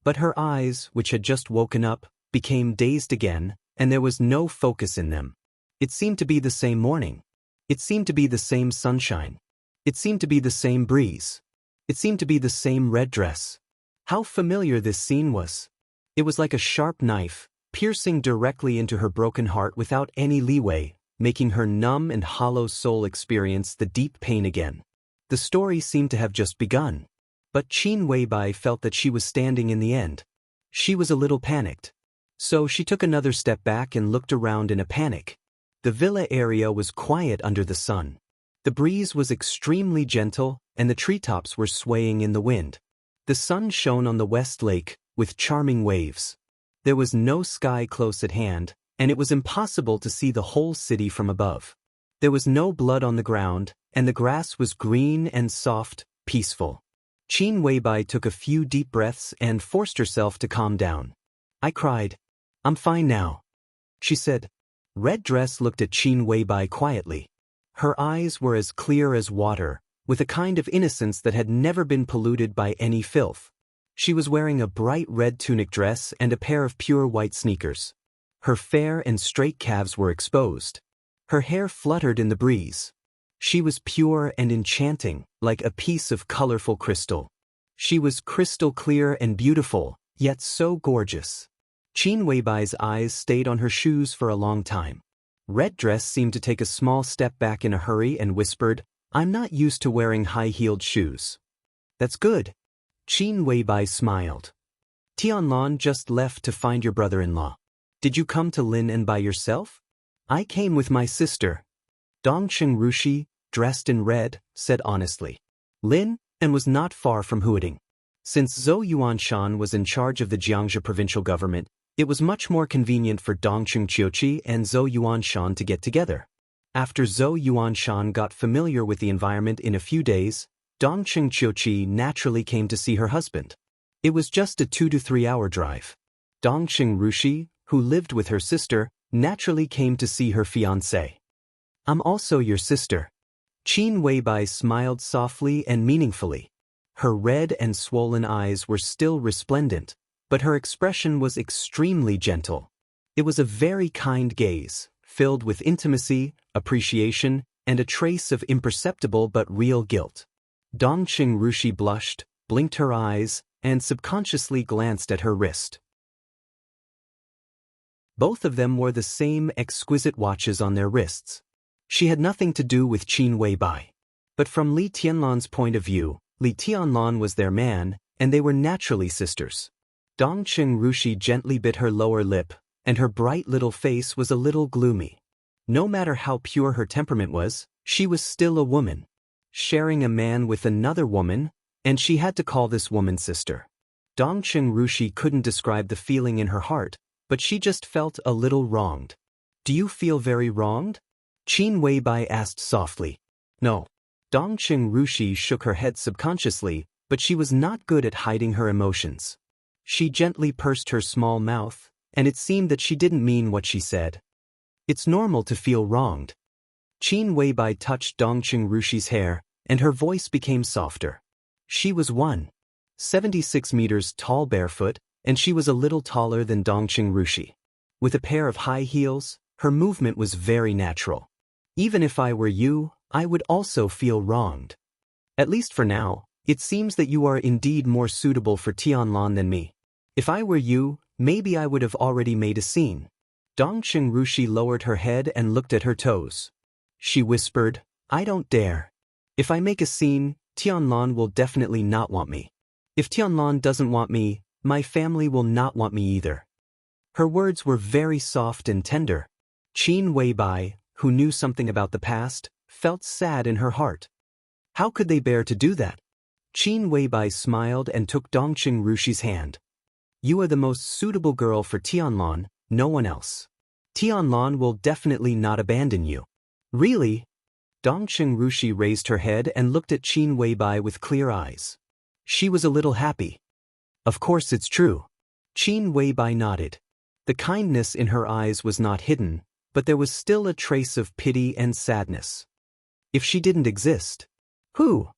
Speaker 1: But her eyes, which had just woken up, became dazed again, and there was no focus in them. It seemed to be the same morning. It seemed to be the same sunshine. It seemed to be the same breeze. It seemed to be the same red dress. How familiar this scene was. It was like a sharp knife, piercing directly into her broken heart without any leeway, making her numb and hollow soul experience the deep pain again. The story seemed to have just begun. But Qin Weibai felt that she was standing in the end. She was a little panicked. So she took another step back and looked around in a panic. The villa area was quiet under the sun. The breeze was extremely gentle, and the treetops were swaying in the wind. The sun shone on the west lake, with charming waves. There was no sky close at hand, and it was impossible to see the whole city from above. There was no blood on the ground, and the grass was green and soft, peaceful. Qin Weibai took a few deep breaths and forced herself to calm down. I cried. I'm fine now, she said. Red Dress looked at Qin Weibai quietly. Her eyes were as clear as water, with a kind of innocence that had never been polluted by any filth. She was wearing a bright red tunic dress and a pair of pure white sneakers. Her fair and straight calves were exposed. Her hair fluttered in the breeze. She was pure and enchanting, like a piece of colorful crystal. She was crystal clear and beautiful, yet so gorgeous. Qin Weibai's eyes stayed on her shoes for a long time. Red Dress seemed to take a small step back in a hurry and whispered, I'm not used to wearing high-heeled shoes. That's good. Qin Weibai smiled. Tianlan just left to find your brother-in-law. Did you come to Lin by yourself? I came with my sister. Dongqing Rushi, dressed in red, said honestly. Lin was not far from Huading. Since Zhou Yuanshan was in charge of the Xianxia provincial government, it was much more convenient for Dongqing Qiuqi and Zhou Yuanshan to get together. After Zhou Yuanshan got familiar with the environment in a few days, Dongqing Qiuqi naturally came to see her husband. It was just a 2 to 3 hour drive. Dongqing Rushi, who lived with her sister, naturally came to see her fiancé. I'm also your sister. Qin Weibai smiled softly and meaningfully. Her red and swollen eyes were still resplendent, but her expression was extremely gentle. It was a very kind gaze, filled with intimacy, appreciation, and a trace of imperceptible but real guilt. Dongqing Rushi blushed, blinked her eyes, and subconsciously glanced at her wrist. Both of them wore the same exquisite watches on their wrists. She had nothing to do with Qin Weibai. But from Li Tianlan's point of view, Li Tianlan was their man, and they were naturally sisters. Dongqing Rushi gently bit her lower lip, and her bright little face was a little gloomy. No matter how pure her temperament was, she was still a woman, sharing a man with another woman, and she had to call this woman sister. Dongqing Rushi couldn't describe the feeling in her heart, but she just felt a little wronged. Do you feel very wronged? Qin Weibai asked softly. No. Dongqing Rushi shook her head subconsciously, but she was not good at hiding her emotions. She gently pursed her small mouth, and it seemed that she didn't mean what she said. It's normal to feel wronged. Qin Weibai touched Dongqing Rushi's hair, and her voice became softer. She was 1.76 meters tall barefoot, and she was a little taller than Dongqing Rushi. With a pair of high heels, her movement was very natural. Even if I were you, I would also feel wronged. At least for now, it seems that you are indeed more suitable for Tianlan than me. If I were you, maybe I would have already made a scene. Dongqing Rushi lowered her head and looked at her toes. She whispered, I don't dare. If I make a scene, Tianlan will definitely not want me. If Tianlan doesn't want me, my family will not want me either. Her words were very soft and tender. Qin Weibai, who knew something about the past, felt sad in her heart. How could they bear to do that? Qin Weibai smiled and took Dongqing Rushi's hand. You are the most suitable girl for Tianlan, no one else. Tianlan will definitely not abandon you. Really? Dongqing Rushi raised her head and looked at Qin Weibai with clear eyes. She was a little happy. Of course it's true. Qin Weibai nodded. The kindness in her eyes was not hidden, but there was still a trace of pity and sadness. If she didn't exist, who?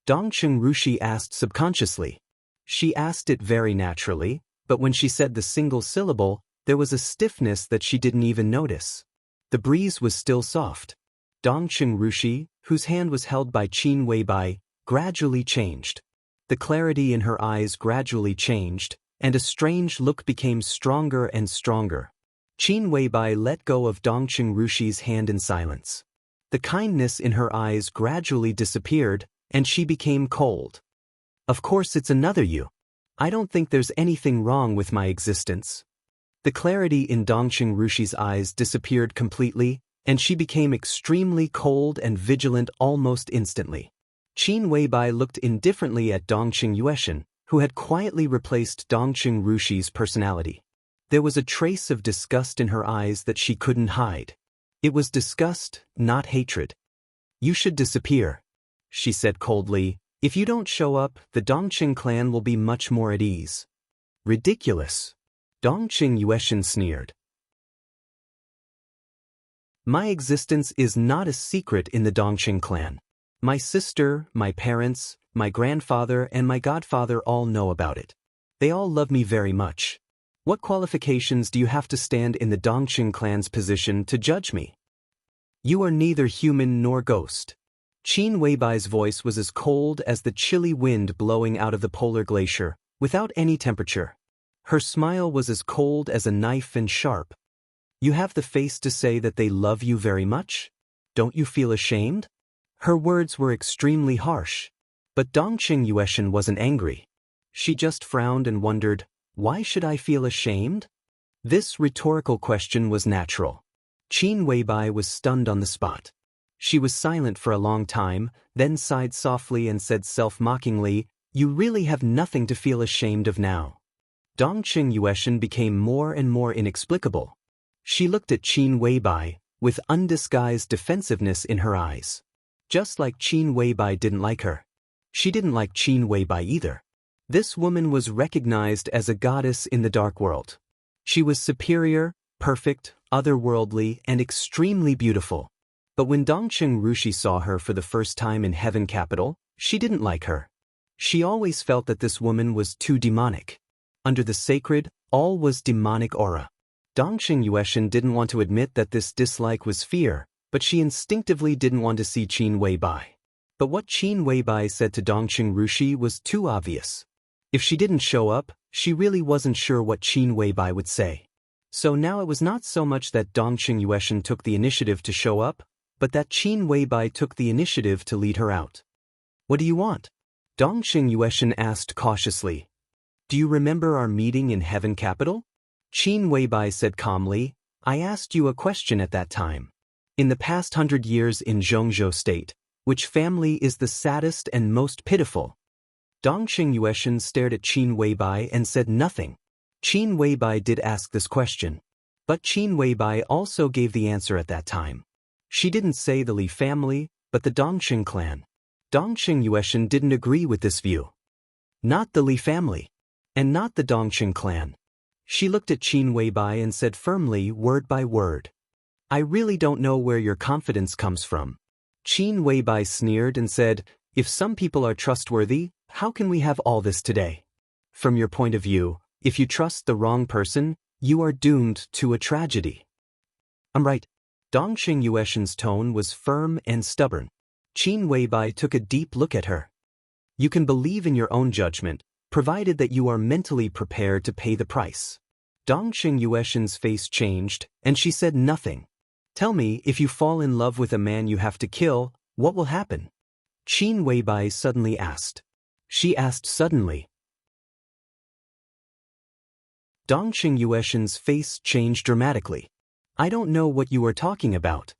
Speaker 1: Dongqing Rushi asked subconsciously. She asked it very naturally, but when she said the single syllable, there was a stiffness that she didn't even notice. The breeze was still soft. Dongqing Rushi, whose hand was held by Qin Weibai, gradually changed. The clarity in her eyes gradually changed, and a strange look became stronger and stronger. Qin Weibai let go of Dongqing Rushi's hand in silence. The kindness in her eyes gradually disappeared, and she became cold. Of course it's another you. I don't think there's anything wrong with my existence. The clarity in Dongqing Rushi's eyes disappeared completely, and she became extremely cold and vigilant almost instantly. Qin Weibai looked indifferently at Dongqing Yueshan, who had quietly replaced Dongqing Rushi's personality. There was a trace of disgust in her eyes that she couldn't hide. It was disgust, not hatred. You should disappear, she said coldly. If you don't show up, the Dongqing clan will be much more at ease. Ridiculous. Dongqing Yueshan sneered. My existence is not a secret in the Dongqing clan. My sister, my parents, my grandfather, and my godfather all know about it. They all love me very much. What qualifications do you have to stand in the Dongqing clan's position to judge me? You are neither human nor ghost. Qin Weibai's voice was as cold as the chilly wind blowing out of the polar glacier, without any temperature. Her smile was as cold as a knife and sharp. You have the face to say that they love you very much? Don't you feel ashamed? Her words were extremely harsh. But Dongqing Yueshan wasn't angry. She just frowned and wondered, why should I feel ashamed? This rhetorical question was natural. Qin Weibai was stunned on the spot. She was silent for a long time, then sighed softly and said self-mockingly, you really have nothing to feel ashamed of now. Dongqing Yueshan became more and more inexplicable. She looked at Qin Weibai, with undisguised defensiveness in her eyes. Just like Qin Weibai didn't like her. She didn't like Qin Weibai either. This woman was recognized as a goddess in the dark world. She was superior, perfect, otherworldly, and extremely beautiful. But when Dongqing Rushi saw her for the first time in Heaven Capital, she didn't like her. She always felt that this woman was too demonic. Under the sacred, all was demonic aura. Dongqing Yueshan didn't want to admit that this dislike was fear, but she instinctively didn't want to see Qin Weibai. But what Qin Weibai said to Dongqing Rushi was too obvious. If she didn't show up, she really wasn't sure what Qin Weibai would say. So now it was not so much that Dongqing Yueshan took the initiative to show up, but that Qin Weibai took the initiative to lead her out. What do you want? Dongqing Yueshan asked cautiously. Do you remember our meeting in Heaven Capital? Qin Weibai said calmly, I asked you a question at that time. In the past 100 years in Zhongzhou State, which family is the saddest and most pitiful? Dongqing Yueshan stared at Qin Weibai and said nothing. Qin Weibai did ask this question. But Qin Weibai also gave the answer at that time. She didn't say the Li family, but the Dongqing clan. Dongqing Yueshan didn't agree with this view. Not the Li family. And not the Dongqing clan. She looked at Qin Weibai and said firmly, word by word. I really don't know where your confidence comes from. Qin Weibai sneered and said, if some people are trustworthy, how can we have all this today? From your point of view, if you trust the wrong person, you are doomed to a tragedy. I'm right. Dongqing Yueshan's tone was firm and stubborn. Qin Weibai took a deep look at her. You can believe in your own judgment, provided that you are mentally prepared to pay the price. Dongqing Yueshan's face changed, and she said nothing. Tell me, if you fall in love with a man you have to kill, what will happen? Qin Weibai suddenly asked. She asked suddenly. Dongqing Yueshan's face changed dramatically. I don't know what you are talking about.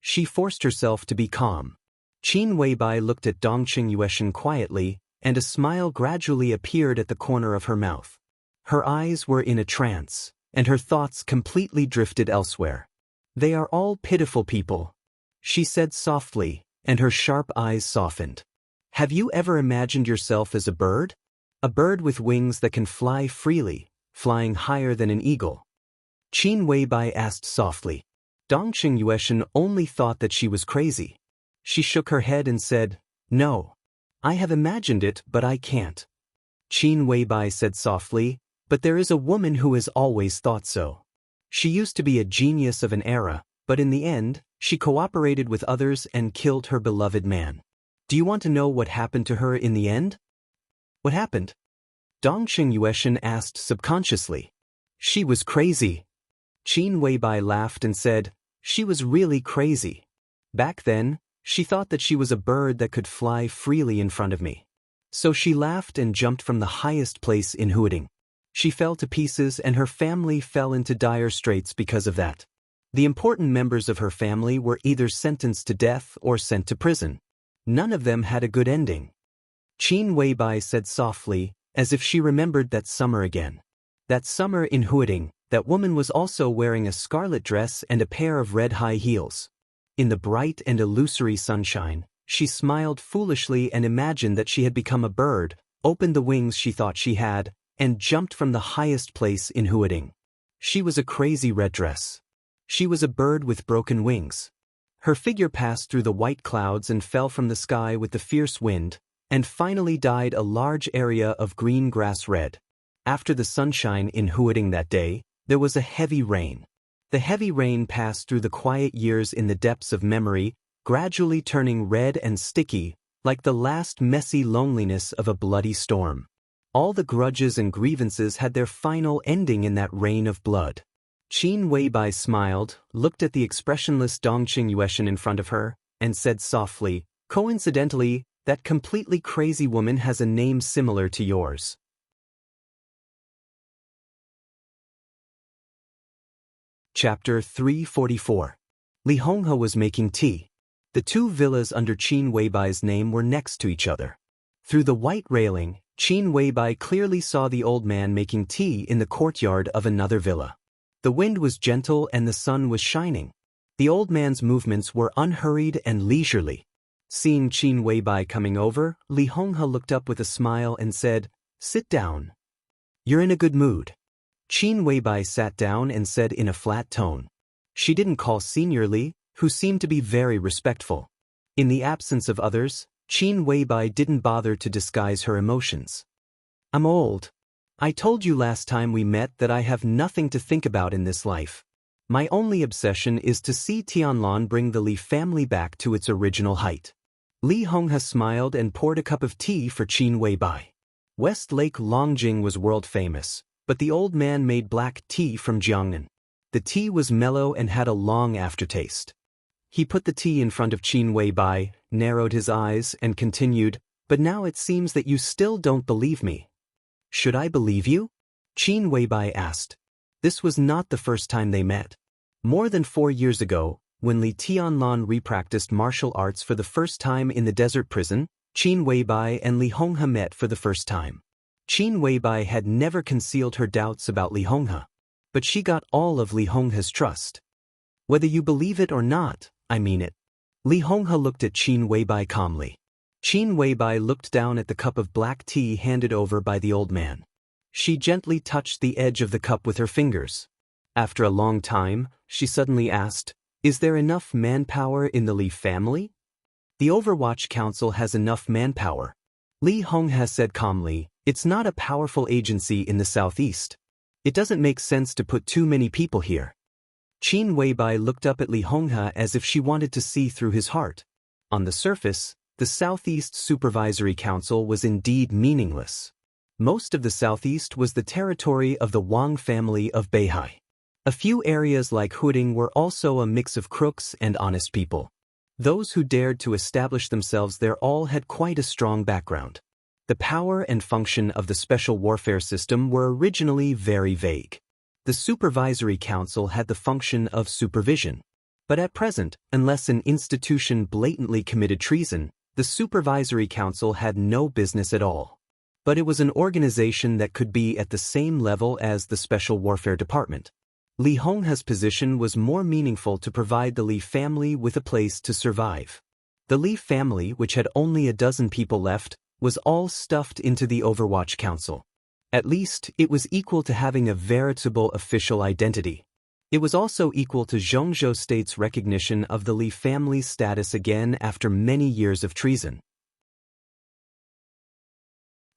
Speaker 1: She forced herself to be calm. Qin Weibai looked at Dongqing Yueshan quietly, and a smile gradually appeared at the corner of her mouth. Her eyes were in a trance, and her thoughts completely drifted elsewhere. They are all pitiful people. she said softly, and her sharp eyes softened. Have you ever imagined yourself as a bird? A bird with wings that can fly freely, flying higher than an eagle. Qin Weibai asked softly. Dong Xingyueshan only thought that she was crazy. She shook her head and said, "No. I have imagined it, but I can't." Qin Weibai said softly, "But there is a woman who has always thought so. She used to be a genius of an era, but in the end, she cooperated with others and killed her beloved man. Do you want to know what happened to her in the end?" "What happened?" Dong Xingyueshan asked subconsciously. "She was crazy." Qin Weibai laughed and said, "She was really crazy. Back then, she thought that she was a bird that could fly freely in front of me. So she laughed and jumped from the highest place in Huading. She fell to pieces and her family fell into dire straits because of that. The important members of her family were either sentenced to death or sent to prison. None of them had a good ending." Qin Weibai said softly, as if she remembered that summer again. That summer in Huading, that woman was also wearing a scarlet dress and a pair of red high heels. In the bright and illusory sunshine, she smiled foolishly and imagined that she had become a bird, opened the wings she thought she had, and jumped from the highest place in Huading. She was a crazy red dress. She was a bird with broken wings. Her figure passed through the white clouds and fell from the sky with the fierce wind, and finally dyed a large area of green grass red. After the sunshine in Huading that day, there was a heavy rain. The heavy rain passed through the quiet years in the depths of memory, gradually turning red and sticky, like the last messy loneliness of a bloody storm. All the grudges and grievances had their final ending in that rain of blood. Qin Weibai smiled, looked at the expressionless Dong Xingyueshan in front of her, and said softly, "Coincidentally, that completely crazy woman has a name similar to yours." Chapter 344. Li Honghe was making tea. The two villas under Qin Weibai's name were next to each other. Through the white railing, Qin Weibai clearly saw the old man making tea in the courtyard of another villa. The wind was gentle and the sun was shining. The old man's movements were unhurried and leisurely. Seeing Qin Weibai coming over, Li Honghe looked up with a smile and said, "Sit down. You're in a good mood." Qin Weibai sat down and said in a flat tone. She didn't call Senior Li, who seemed to be very respectful. In the absence of others, Qin Weibai didn't bother to disguise her emotions. "I'm old. I told you last time we met that I have nothing to think about in this life. My only obsession is to see Tianlan bring the Li family back to its original height." Li Honghe smiled and poured a cup of tea for Qin Weibai. West Lake Longjing was world famous, but the old man made black tea from Jiangnan. The tea was mellow and had a long aftertaste. He put the tea in front of Qin Weibai, narrowed his eyes, and continued, "But now it seems that you still don't believe me." "Should I believe you?" Qin Weibai asked. This was not the first time they met. More than 4 years ago, when Li Tianlan repracticed martial arts for the first time in the desert prison, Qin Weibai and Li Honghe met for the first time. Qin Weibai had never concealed her doubts about Li Honghe, but she got all of Li Honghe's trust. "Whether you believe it or not, I mean it." Li Honghe looked at Qin Weibai calmly. Qin Weibai looked down at the cup of black tea handed over by the old man. She gently touched the edge of the cup with her fingers. After a long time, she suddenly asked, "Is there enough manpower in the Li family?" "The Overwatch Council has enough manpower," Li Honghe said calmly. "It's not a powerful agency in the southeast. It doesn't make sense to put too many people here." Qin Weibai looked up at Li Honghe as if she wanted to see through his heart. On the surface, the Southeast Supervisory Council was indeed meaningless. Most of the Southeast was the territory of the Wang family of Beihai. A few areas like Huading were also a mix of crooks and honest people. Those who dared to establish themselves there all had quite a strong background. The power and function of the special warfare system were originally very vague. The Supervisory Council had the function of supervision. But at present, unless an institution blatantly committed treason, the Supervisory Council had no business at all. But it was an organization that could be at the same level as the Special Warfare Department. Li Honghe's position was more meaningful to provide the Li family with a place to survive. The Li family, which had only a dozen people left, was all stuffed into the Overwatch Council. At least, it was equal to having a veritable official identity. It was also equal to Xianxia State's recognition of the Li family's status again after many years of treason.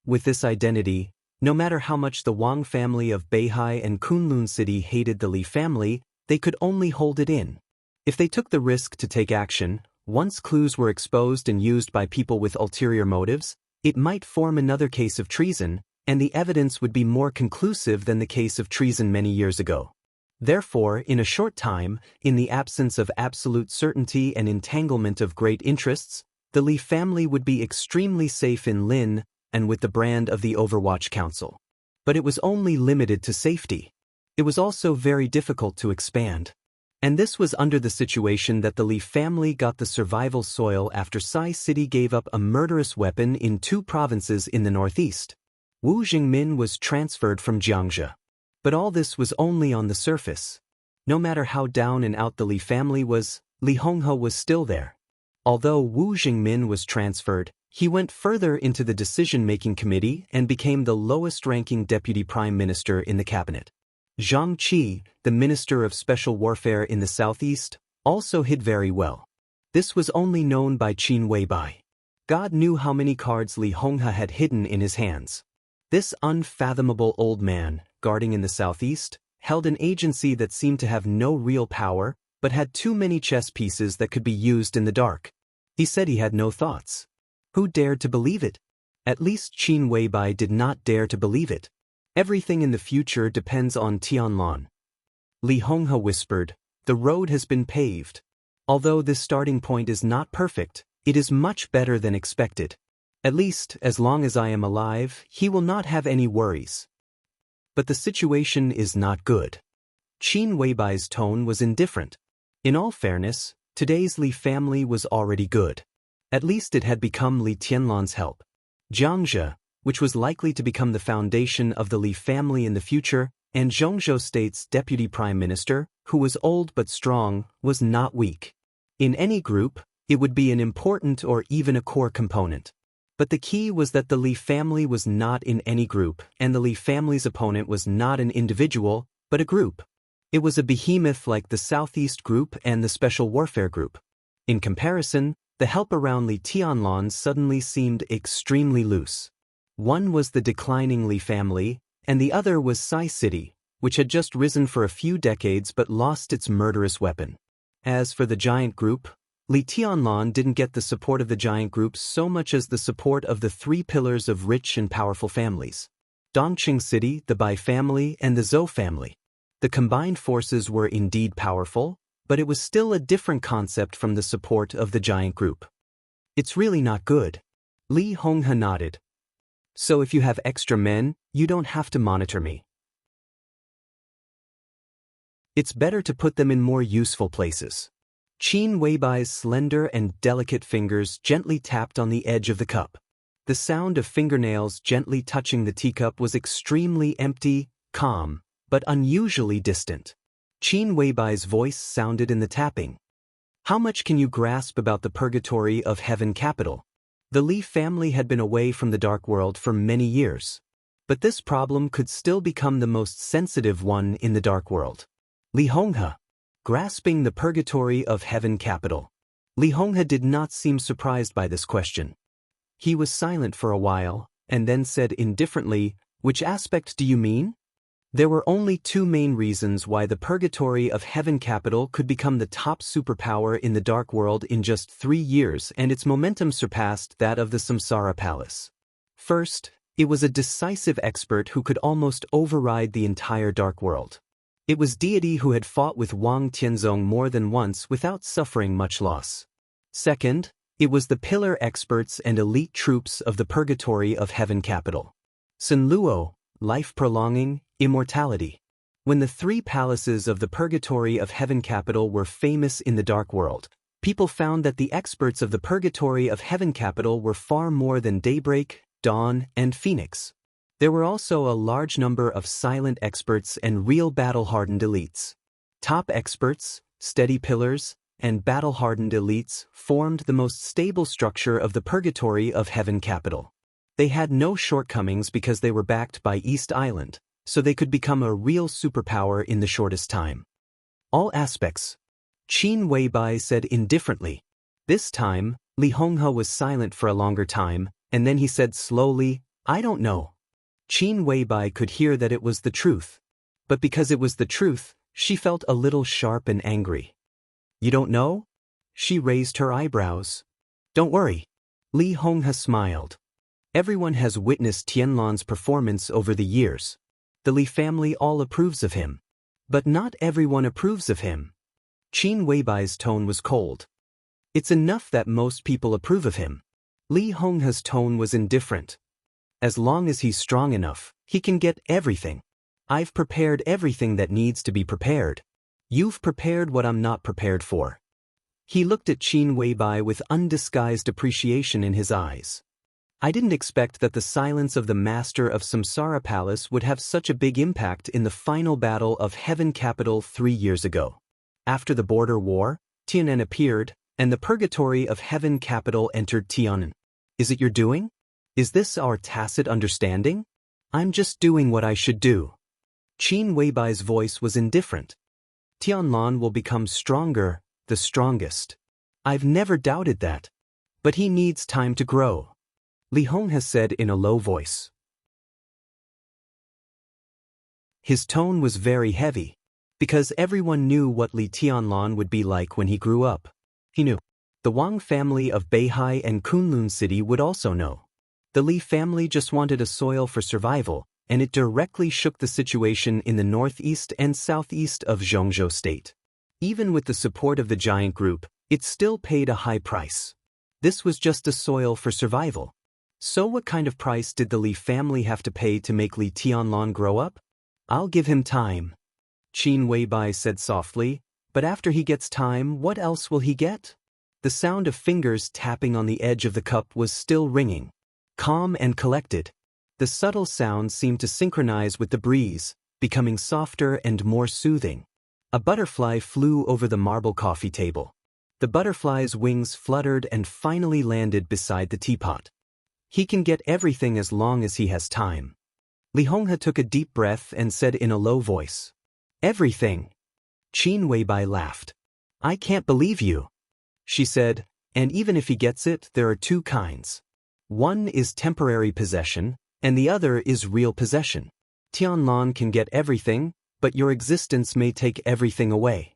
Speaker 1: With this identity, no matter how much the Wang family of Beihai and Kunlun City hated the Li family, they could only hold it in. If they took the risk to take action, once clues were exposed and used by people with ulterior motives, it might form another case of treason, and the evidence would be more conclusive than the case of treason many years ago. Therefore, in a short time, in the absence of absolute certainty and entanglement of great interests, the Li family would be extremely safe in Lin and with the brand of the Overwatch Council. But it was only limited to safety. It was also very difficult to expand. And this was under the situation that the Li family got the survival soil after Sai City gave up a murderous weapon in 2 provinces in the northeast. Wu Jingmin was transferred from Xianxia. But all this was only on the surface. No matter how down and out the Li family was, Li Honghe was still there. Although Wu Jingmin was transferred, he went further into the decision-making committee and became the lowest-ranking deputy prime minister in the cabinet. Zhang Qi, the minister of special warfare in the southeast, also hid very well. This was only known by Qin Weibai. God knew how many cards Li Honghe had hidden in his hands. This unfathomable old man, guarding in the southeast, held an agency that seemed to have no real power, but had too many chess pieces that could be used in the dark. He said he had no thoughts. Who dared to believe it? At least Qin Weibai did not dare to believe it. Everything in the future depends on Tianlan. Li Honghe whispered, "The road has been paved. Although this starting point is not perfect, it is much better than expected. At least, as long as I am alive, he will not have any worries." But the situation is not good. Qin Weibai's tone was indifferent. In all fairness, today's Li family was already good. At least it had become Li Tianlan's help. Xianxia, which was likely to become the foundation of the Li family in the future, and Zhongzhou State's deputy prime minister, who was old but strong, was not weak. In any group, it would be an important or even a core component. But the key was that the Li family was not in any group, and the Li family's opponent was not an individual, but a group. It was a behemoth like the Southeast Group and the Special Warfare Group. In comparison, the help around Li Tianlan suddenly seemed extremely loose. One was the declining Li family, and the other was Sai City, which had just risen for a few decades but lost its murderous weapon. As for the giant group, Li Tianlan didn't get the support of the giant group so much as the support of the 3 pillars of rich and powerful families: Dongqing City, the Bai family, and the Zhou family. The combined forces were indeed powerful, but it was still a different concept from the support of the giant group. "It's really not good." Li Honghe nodded. "So if you have extra men, you don't have to monitor me. It's better to put them in more useful places." Qin Weibai's slender and delicate fingers gently tapped on the edge of the cup. The sound of fingernails gently touching the teacup was extremely empty, calm, but unusually distant. Qin Weibai's voice sounded in the tapping. "How much can you grasp about the purgatory of Heaven Capital?" The Li family had been away from the Dark World for many years. But this problem could still become the most sensitive one in the Dark World. Li Honghe, grasping the purgatory of Heaven Capital. Li Honghe did not seem surprised by this question. He was silent for a while, and then said indifferently, "Which aspect do you mean?" There were only 2 main reasons why the purgatory of Heaven Capital could become the top superpower in the Dark World in just 3 years, and its momentum surpassed that of the Samsara Palace. First, it was a decisive expert who could almost override the entire Dark World. It was deity who had fought with Wang Tianzong more than once without suffering much loss. Second, it was the pillar experts and elite troops of the purgatory of Heaven Capital. Sun Luo, life-prolonging, immortality. When the 3 palaces of the purgatory of Heaven Capital were famous in the Dark World, people found that the experts of the purgatory of Heaven Capital were far more than Daybreak, Dawn, and Phoenix. There were also a large number of silent experts and real battle-hardened elites. Top experts, steady pillars, and battle-hardened elites formed the most stable structure of the purgatory of Heaven Capital. They had no shortcomings because they were backed by East Island, so they could become a real superpower in the shortest time. All aspects. Qin Weibai said indifferently. This time, Li Honghe was silent for a longer time, and then he said slowly, "I don't know." Qin Weibai could hear that it was the truth. But because it was the truth, she felt a little sharp and angry. "You don't know?" She raised her eyebrows. "Don't worry." Li Honghe smiled. Everyone has witnessed Tianlan's performance over the years. The Li family all approves of him. But not everyone approves of him. Qin Weibai's tone was cold. It's enough that most people approve of him. Li Honghe's tone was indifferent. As long as he's strong enough, he can get everything. I've prepared everything that needs to be prepared. You've prepared what I'm not prepared for. He looked at Qin Weibai with undisguised appreciation in his eyes. I didn't expect that the silence of the master of Samsara Palace would have such a big impact in the final battle of Heaven Capital 3 years ago. After the border war, Tianan appeared, and the purgatory of Heaven Capital entered Tianan. Is it your doing? Is this our tacit understanding? I'm just doing what I should do. Qin Weibai's voice was indifferent. Tianlan will become stronger, the strongest. I've never doubted that. But he needs time to grow. Li Honghe said in a low voice. His tone was very heavy, because everyone knew what Li Tianlan would be like when he grew up. He knew. The Wang family of Beihai and Kunlun City would also know. The Li family just wanted a soil for survival, and it directly shook the situation in the northeast and southeast of Zhongzhou State. Even with the support of the giant group, it still paid a high price. This was just a soil for survival. So what kind of price did the Li family have to pay to make Li Tianlan grow up? I'll give him time. Qin Weibai said softly, but after he gets time, what else will he get? The sound of fingers tapping on the edge of the cup was still ringing. Calm and collected. The subtle sound seemed to synchronize with the breeze, becoming softer and more soothing. A butterfly flew over the marble coffee table. The butterfly's wings fluttered and finally landed beside the teapot. He can get everything as long as he has time. Li Honghe took a deep breath and said in a low voice, "Everything." Qin Weibai laughed. "I can't believe you." She said, "And even if he gets it, there are two kinds. One is temporary possession, and the other is real possession. Tianlan can get everything, but your existence may take everything away.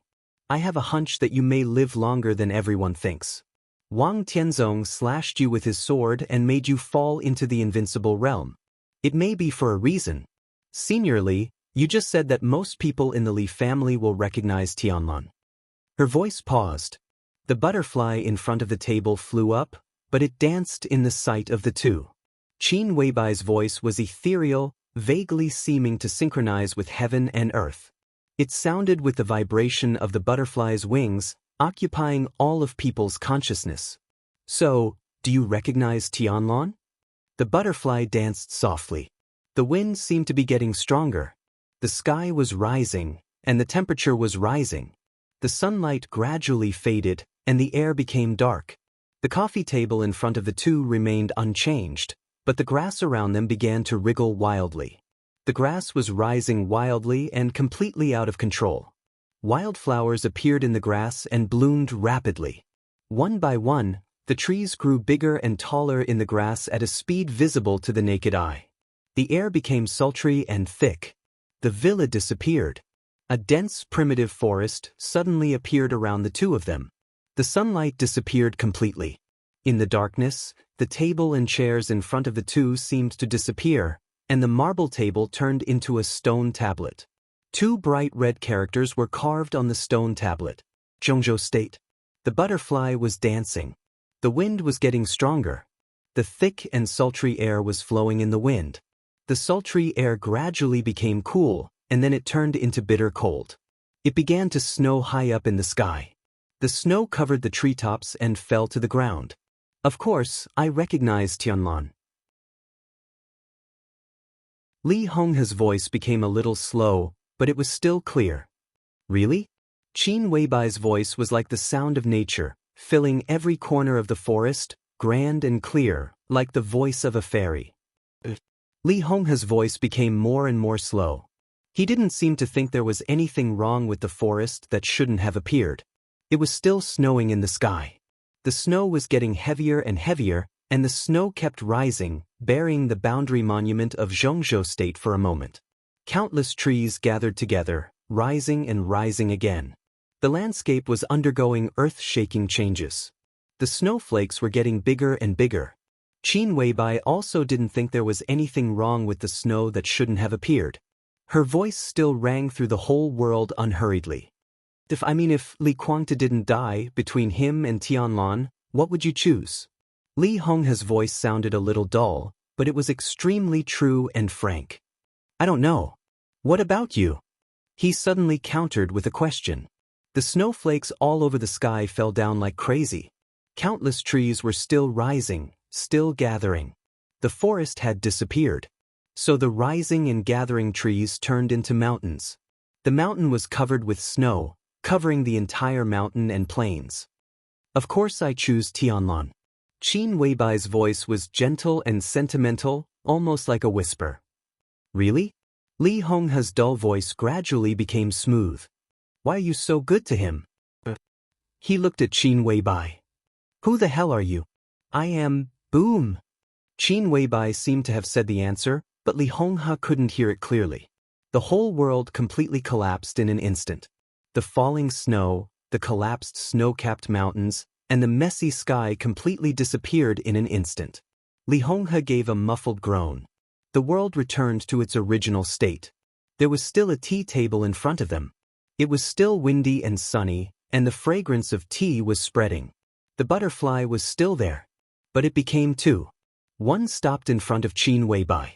Speaker 1: I have a hunch that you may live longer than everyone thinks. Wang Tianzong slashed you with his sword and made you fall into the invincible realm. It may be for a reason. Seniorly, you just said that most people in the Li family will recognize Tianlan." Her voice paused. The butterfly in front of the table flew up, but it danced in the sight of the two. Qin Weibai's voice was ethereal, vaguely seeming to synchronize with heaven and earth. It sounded with the vibration of the butterfly's wings, occupying all of people's consciousness. "So, do you recognize Tianlan?" The butterfly danced softly. The wind seemed to be getting stronger. The sky was rising, and the temperature was rising. The sunlight gradually faded, and the air became dark. The coffee table in front of the two remained unchanged, but the grass around them began to wriggle wildly. The grass was rising wildly and completely out of control. Wildflowers appeared in the grass and bloomed rapidly. One by one, the trees grew bigger and taller in the grass at a speed visible to the naked eye. The air became sultry and thick. The villa disappeared. A dense, primitive forest suddenly appeared around the two of them. The sunlight disappeared completely. In the darkness, the table and chairs in front of the two seemed to disappear, and the marble table turned into a stone tablet. Two bright red characters were carved on the stone tablet. Zhongzhou State. The butterfly was dancing. The wind was getting stronger. The thick and sultry air was flowing in the wind. The sultry air gradually became cool, and then it turned into bitter cold. It began to snow high up in the sky. The snow covered the treetops and fell to the ground. Of course, I recognized Tianlan. Li Honghe's voice became a little slow, but it was still clear. Really? Qin Weibai's voice was like the sound of nature, filling every corner of the forest, grand and clear, like the voice of a fairy. Li Honghe's voice became more and more slow. He didn't seem to think there was anything wrong with the forest that shouldn't have appeared. It was still snowing in the sky. The snow was getting heavier and heavier, and the snow kept rising, burying the boundary monument of Xianxia state for a moment. Countless trees gathered together, rising and rising again. The landscape was undergoing earth-shaking changes. The snowflakes were getting bigger and bigger. Qin Weibai also didn't think there was anything wrong with the snow that shouldn't have appeared. Her voice still rang through the whole world unhurriedly. If Li Guangde didn't die between him and Tianlan, what would you choose? Li Honghe's voice sounded a little dull, but it was extremely true and frank. I don't know. What about you? He suddenly countered with a question. The snowflakes all over the sky fell down like crazy. Countless trees were still rising, still gathering. The forest had disappeared. So the rising and gathering trees turned into mountains. The mountain was covered with snow, covering the entire mountain and plains. Of course I choose Tianlan. Qin Weibai's voice was gentle and sentimental, almost like a whisper. Really? Li Honghe's dull voice gradually became smooth. Why are you so good to him? He looked at Qin Weibai. Who the hell are you? I am, boom. Qin Weibai seemed to have said the answer, but Li Honghe couldn't hear it clearly. The whole world completely collapsed in an instant. The falling snow, the collapsed snow-capped mountains, and the messy sky completely disappeared in an instant. Li Honghe gave a muffled groan. The world returned to its original state. There was still a tea table in front of them. It was still windy and sunny, and the fragrance of tea was spreading. The butterfly was still there. But it became two. One stopped in front of Qin Weibai.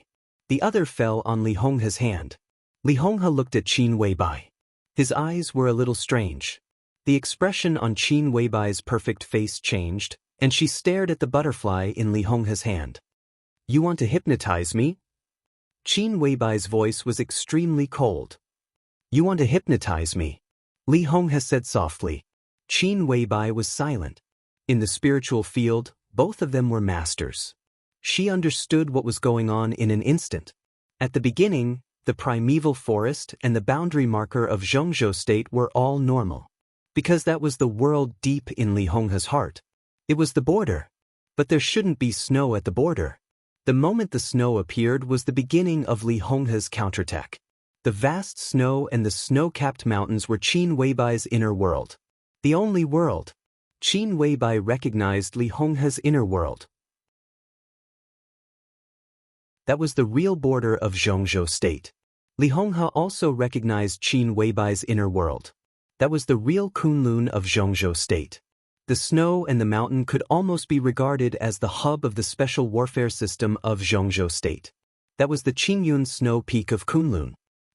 Speaker 1: The other fell on Li Honghe's hand. Li Honghe looked at Qin Weibai. His eyes were a little strange. The expression on Qin Weibai's perfect face changed, and she stared at the butterfly in Li Honghe's hand. You want to hypnotize me? Qin Weibai's voice was extremely cold. You want to hypnotize me? Li Honghe said softly. Qin Weibai was silent. In the spiritual field, both of them were masters. She understood what was going on in an instant. At the beginning, the primeval forest and the boundary marker of Xianxia state were all normal. Because that was the world deep in Li Honghe's heart. It was the border. But there shouldn't be snow at the border. The moment the snow appeared was the beginning of Li Honghe's counterattack. The vast snow and the snow-capped mountains were Qin Weibai's inner world. The only world. Qin Weibai recognized Li Honghe's inner world. That was the real border of Xianxia state. Li Honghe also recognized Qin Weibai's inner world. That was the real Kunlun of Xianxia state. The snow and the mountain could almost be regarded as the hub of the special warfare system of Xianxia state. That was the Qingyun Snow Peak of Kunlun.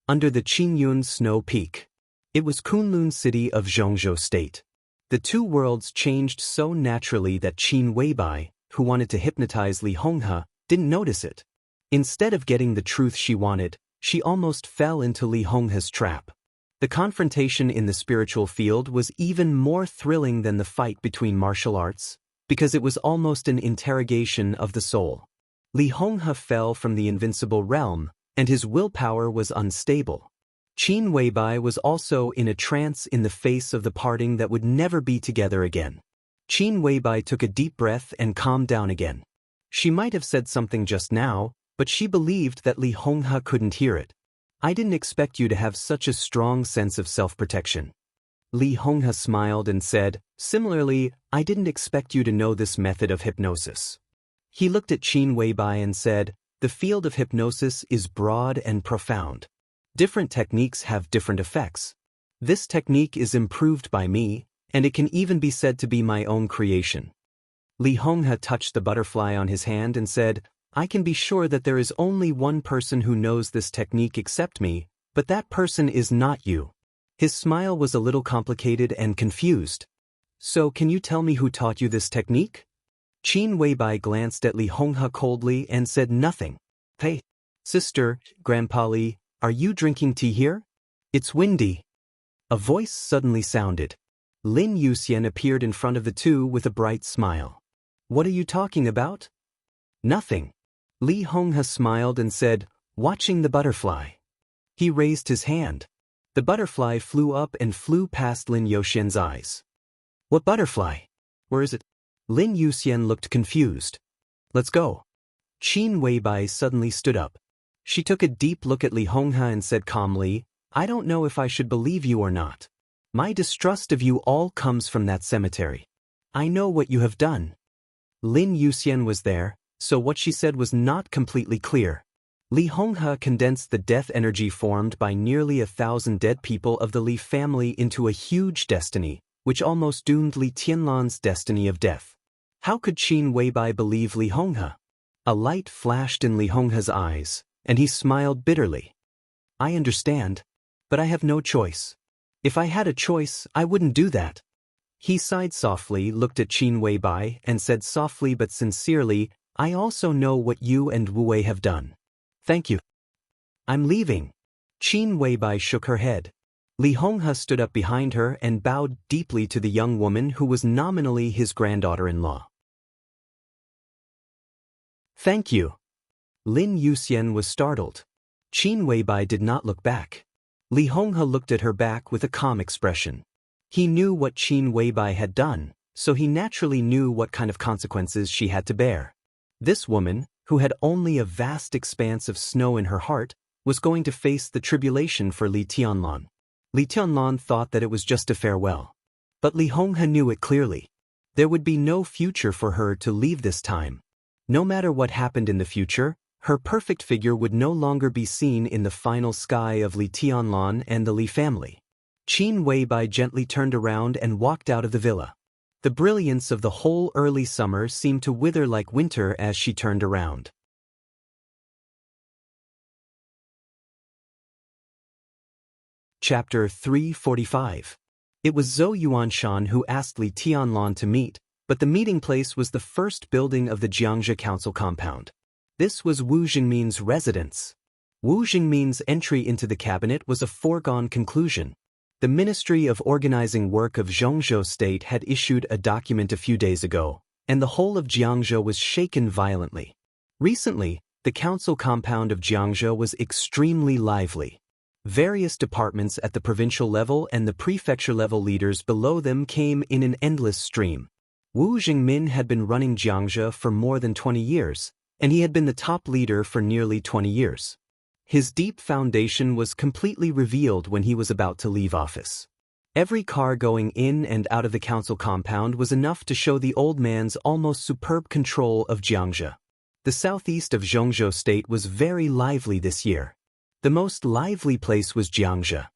Speaker 1: Under the Qingyun Snow Peak. It was Kunlun city of Xianxia state. The two worlds changed so naturally that Qin Weibai, who wanted to hypnotize Li Honghe, didn't notice it. Instead of getting the truth she wanted, she almost fell into Li Honghe's trap. The confrontation in the spiritual field was even more thrilling than the fight between martial arts, because it was almost an interrogation of the soul. Li Honghe fell from the invincible realm, and his willpower was unstable. Qin Weibai was also in a trance in the face of the parting that would never be together again. Qin Weibai took a deep breath and calmed down again. She might have said something just now, but she believed that Li Honghe couldn't hear it. I didn't expect you to have such a strong sense of self-protection. Li Honghe smiled and said, similarly, I didn't expect you to know this method of hypnosis. He looked at Qin Weibai and said, the field of hypnosis is broad and profound. Different techniques have different effects. This technique is improved by me, and it can even be said to be my own creation. Li Honghe touched the butterfly on his hand and said, I can be sure that there is only one person who knows this technique except me, but that person is not you. His smile was a little complicated and confused. So can you tell me who taught you this technique? Qin Weibai glanced at Li Honghe coldly and said nothing. Hey. Sister, Grandpa Li, are you drinking tea here? It's windy. A voice suddenly sounded. Lin Yuxian appeared in front of the two with a bright smile. What are you talking about? Nothing. Li Honghe smiled and said, watching the butterfly. He raised his hand. The butterfly flew up and flew past Lin Yuxian's eyes. What butterfly? Where is it? Lin Yuxian looked confused. Let's go. Qin Weibai suddenly stood up. She took a deep look at Li Honghe and said calmly, I don't know if I should believe you or not. My distrust of you all comes from that cemetery. I know what you have done. Lin Yuxian was there, so what she said was not completely clear. Li Honghe condensed the death energy formed by nearly 1,000 dead people of the Li family into a huge destiny, which almost doomed Li Tianlan's destiny of death. How could Qin Weibai believe Li Honghe? A light flashed in Li Honghe's eyes, and he smiled bitterly. I understand, but I have no choice. If I had a choice, I wouldn't do that. He sighed softly, looked at Qin Weibai, and said softly but sincerely, I also know what you and Wu Wei have done. Thank you. I'm leaving. Qin Weibai shook her head. Li Honghe stood up behind her and bowed deeply to the young woman who was nominally his granddaughter-in-law. Thank you. Lin Yuxian was startled. Qin Weibai did not look back. Li Honghe looked at her back with a calm expression. He knew what Qin Weibai had done, so he naturally knew what kind of consequences she had to bear. This woman, who had only a vast expanse of snow in her heart, was going to face the tribulation for Li Tianlan. Li Tianlan thought that it was just a farewell. But Li Honghe knew it clearly. There would be no future for her to leave this time. No matter what happened in the future, her perfect figure would no longer be seen in the final sky of Li Tianlan and the Li family. Qin Weibai gently turned around and walked out of the villa. The brilliance of the whole early summer seemed to wither like winter as she turned around. Chapter 345. It was Zhou Yuanshan who asked Li Tianlan to meet, but the meeting place was the first building of the Xianxia Council compound. This was Wu Jingmin's residence. Wu Jingmin's entry into the cabinet was a foregone conclusion. The Ministry of Organizing Work of Zhongzhou State had issued a document a few days ago, and the whole of Jiangzhou was shaken violently. Recently, the council compound of Jiangzhou was extremely lively. Various departments at the provincial level and the prefecture level leaders below them came in an endless stream. Wu Jingmin had been running Jiangzhou for more than 20 years, and he had been the top leader for nearly 20 years. His deep foundation was completely revealed when he was about to leave office. Every car going in and out of the council compound was enough to show the old man's almost superb control of Xianxia. The southeast of Zhongzhou State was very lively this year. The most lively place was Xianxia.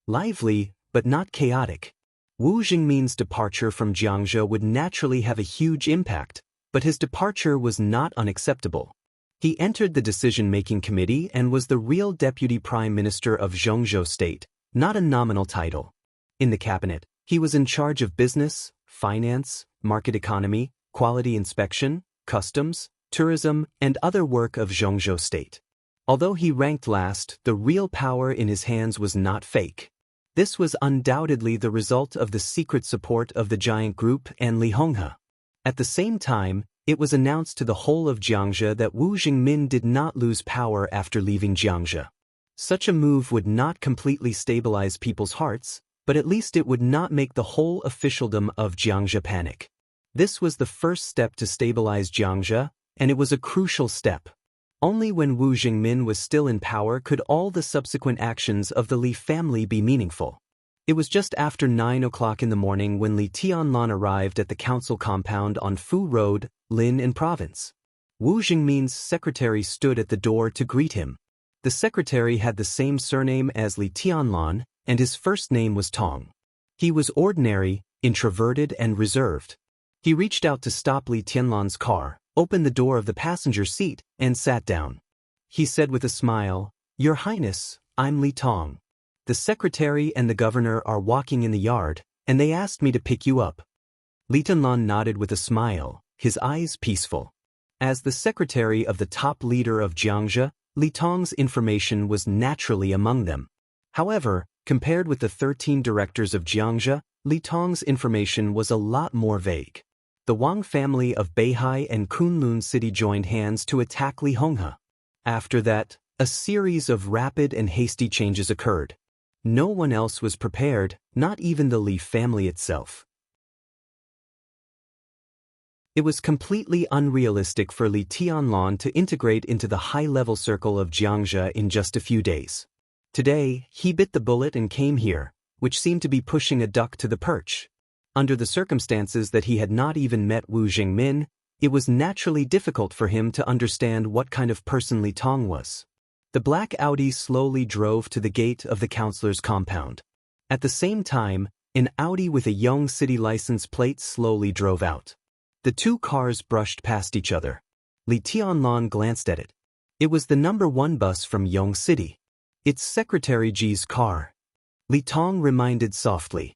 Speaker 1: Lively, but not chaotic. Wu Jingmin's departure from Xianxia would naturally have a huge impact, but his departure was not unacceptable. He entered the decision-making committee and was the real deputy prime minister of Zhongzhou State, not a nominal title. In the cabinet, he was in charge of business, finance, market economy, quality inspection, customs, tourism, and other work of Zhongzhou State. Although he ranked last, the real power in his hands was not fake. This was undoubtedly the result of the secret support of the giant group and Li Honghe. At the same time, it was announced to the whole of Jiangxia that Wu Jingmin did not lose power after leaving Jiangxia. Such a move would not completely stabilize people's hearts, but at least it would not make the whole officialdom of Jiangxia panic. This was the first step to stabilize Jiangxia, and it was a crucial step. Only when Wu Jingmin was still in power could all the subsequent actions of the Li family be meaningful. It was just after 9 o'clock in the morning when Li Tianlan arrived at the council compound on Fu Road, Lin in Province. Wu Jingmin's secretary stood at the door to greet him. The secretary had the same surname as Li Tianlan, and his first name was Tong. He was ordinary, introverted, and reserved. He reached out to stop Li Tianlan's car, opened the door of the passenger seat, and sat down. He said with a smile, "Your Highness, I'm Li Tong. The secretary and the governor are walking in the yard, and they asked me to pick you up." Li Tianlan nodded with a smile, his eyes peaceful. As the secretary of the top leader of Jiangxia, Li Tong's information was naturally among them. However, compared with the 13 directors of Xianxia, Li Tong's information was a lot more vague. The Wang family of Beihai and Kunlun City joined hands to attack Li Honghe. After that, a series of rapid and hasty changes occurred. No one else was prepared, not even the Li family itself. It was completely unrealistic for Li Tianlan to integrate into the high-level circle of Xianxia in just a few days. Today, he bit the bullet and came here, which seemed to be pushing a duck to the perch. Under the circumstances that he had not even met Wu Jingmin, it was naturally difficult for him to understand what kind of person Li Tong was. The black Audi slowly drove to the gate of the counselor's compound. At the same time, an Audi with a Yong City license plate slowly drove out. The two cars brushed past each other. Li Tianlan glanced at it. It was the number 1 bus from Yong City. It's Secretary Ji's car. Li Tong reminded softly.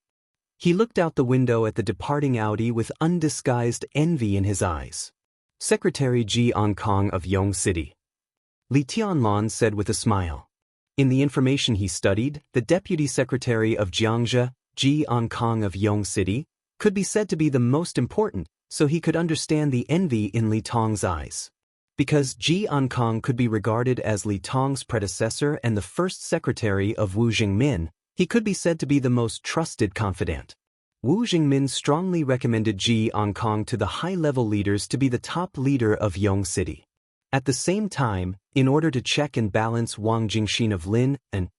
Speaker 1: He looked out the window at the departing Audi with undisguised envy in his eyes. Secretary Ji Ankong of Yong City. Li Tianlan said with a smile. In the information he studied, the Deputy Secretary of Xianxia, Ji Ankong of Yong City, could be said to be the most important, so he could understand the envy in Li Tong's eyes. Because Ji Ankong could be regarded as Li Tong's predecessor and the first secretary of Wu Jingmin, he could be said to be the most trusted confidant. Wu Jingmin strongly recommended Ji Ankong to the high-level leaders to be the top leader of Yong City. At the same time, in order to check and balance Wang Jingxin of Lin,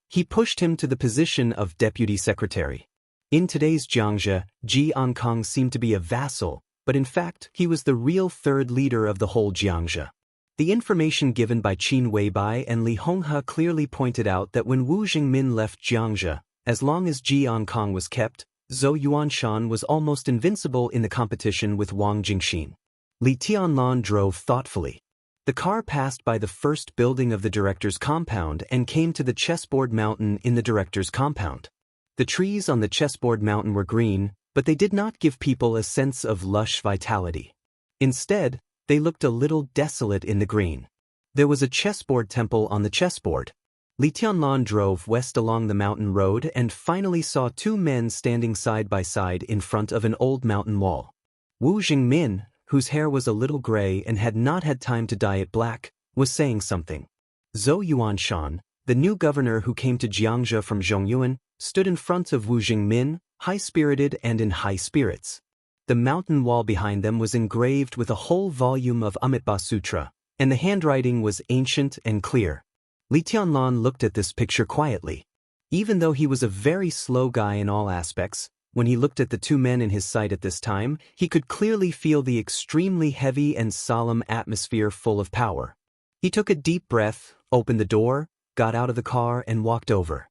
Speaker 1: he pushed him to the position of deputy secretary. In today's Xianxia, Ji Ankong seemed to be a vassal, but in fact he was the real third leader of the whole Xianxia. The information given by Qin Weibai and Li Honghe clearly pointed out that when Wu Jingmin left Xianxia, as long as Ji Ankong was kept, Zhou Yuanshan was almost invincible in the competition with Wang Jingxin. Li Tianlan drove thoughtfully. The car passed by the first building of the director's compound and came to the chessboard mountain in the director's compound. The trees on the chessboard mountain were green, but they did not give people a sense of lush vitality. Instead, they looked a little desolate in the green. There was a chessboard temple on the chessboard. Li Tianlan drove west along the mountain road and finally saw 2 men standing side by side in front of an old mountain wall. Wu Jingmin, whose hair was a little gray and had not had time to dye it black, was saying something. Zhou Yuanshan, the new governor who came to Xianxia from Zhongyuan, stood in front of Wu Jingmin, high-spirited and in high spirits. The mountain wall behind them was engraved with a whole volume of Amitabha Sutra, and the handwriting was ancient and clear. Li Tianlan looked at this picture quietly. Even though he was a very slow guy in all aspects, when he looked at the 2 men in his sight at this time, he could clearly feel the extremely heavy and solemn atmosphere full of power. He took a deep breath, opened the door, got out of the car and walked over.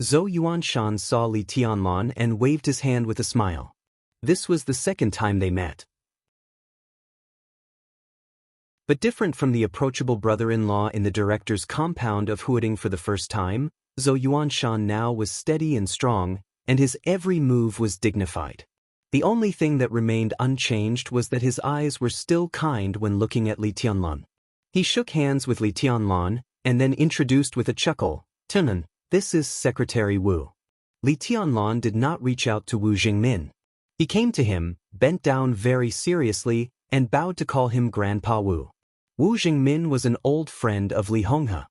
Speaker 1: Zhou Yuanshan saw Li Tianlan and waved his hand with a smile. This was the second time they met. But different from the approachable brother-in-law in the director's compound of Huading for the first time, Zhou Yuanshan now was steady and strong, and his every move was dignified. The only thing that remained unchanged was that his eyes were still kind when looking at Li Tianlan. He shook hands with Li Tianlan, and then introduced with a chuckle, "Tunan, this is Secretary Wu." Li Tianlan did not reach out to Wu Jingmin. He came to him, bent down very seriously, and bowed to call him Grandpa Wu. Wu Jingmin was an old friend of Li Honghe.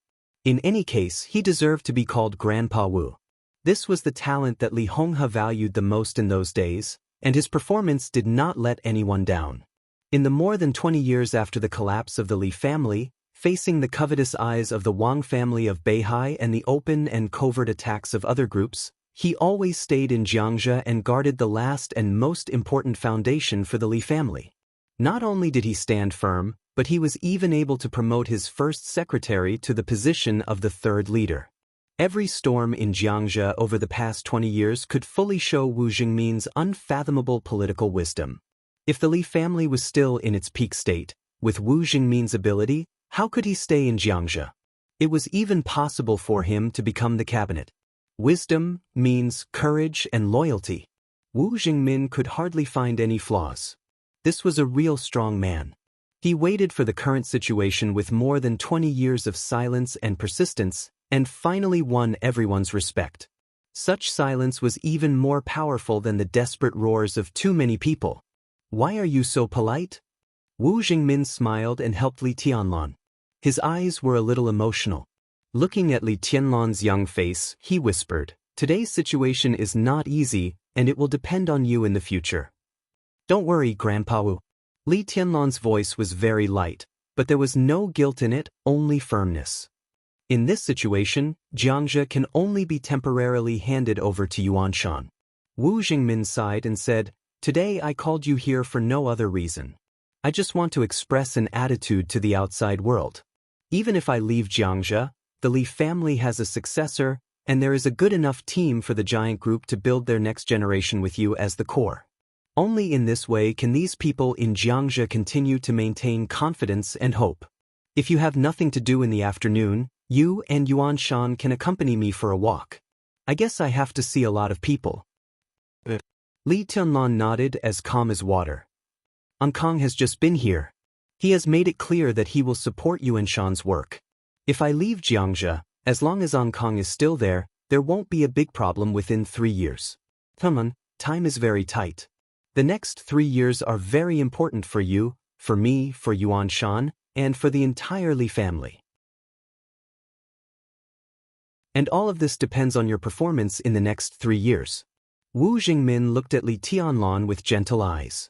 Speaker 1: In any case, he deserved to be called Grandpa Wu. This was the talent that Li Honghe valued the most in those days, and his performance did not let anyone down. In the more than 20 years after the collapse of the Li family, facing the covetous eyes of the Wang family of Beihai and the open and covert attacks of other groups, he always stayed in Xianxia and guarded the last and most important foundation for the Li family. Not only did he stand firm, but he was even able to promote his first secretary to the position of the third leader. Every storm in Xianxia over the past 20 years could fully show Wu Jingmin's unfathomable political wisdom. If the Li family was still in its peak state, with Wu Jingmin's ability, how could he stay in Xianxia? It was even possible for him to become the cabinet. Wisdom means courage and loyalty. Wu Jingmin could hardly find any flaws. This was a real strong man. He waited for the current situation with more than 20 years of silence and persistence, and finally won everyone's respect. Such silence was even more powerful than the desperate roars of too many people. Why are you so polite? Wu Jingmin smiled and helped Li Tianlan. His eyes were a little emotional. Looking at Li Tianlan's young face, he whispered, "Today's situation is not easy, and it will depend on you in the future." "Don't worry, Grandpa Wu." Li Tianlan's voice was very light, but there was no guilt in it, only firmness. In this situation, Xianxia can only be temporarily handed over to Yuanshan. Wu Jingmin sighed and said, "Today I called you here for no other reason. I just want to express an attitude to the outside world. Even if I leave Xianxia, the Li family has a successor, and there is a good enough team for the giant group to build their next generation with you as the core. Only in this way can these people in Xianxia continue to maintain confidence and hope. If you have nothing to do in the afternoon, you and Yuanshan can accompany me for a walk. I guess I have to see a lot of people." Li Tianlan nodded as calm as water. "Ankang has just been here. He has made it clear that he will support Yuanshan's work. If I leave Xianxia, as long as Ankang is still there won't be a big problem within 3 years. Time is very tight. The next 3 years are very important for you, for me, for Yuanshan, and for the entire Li family. And all of this depends on your performance in the next 3 years." Wu Jingmin looked at Li Tianlan with gentle eyes.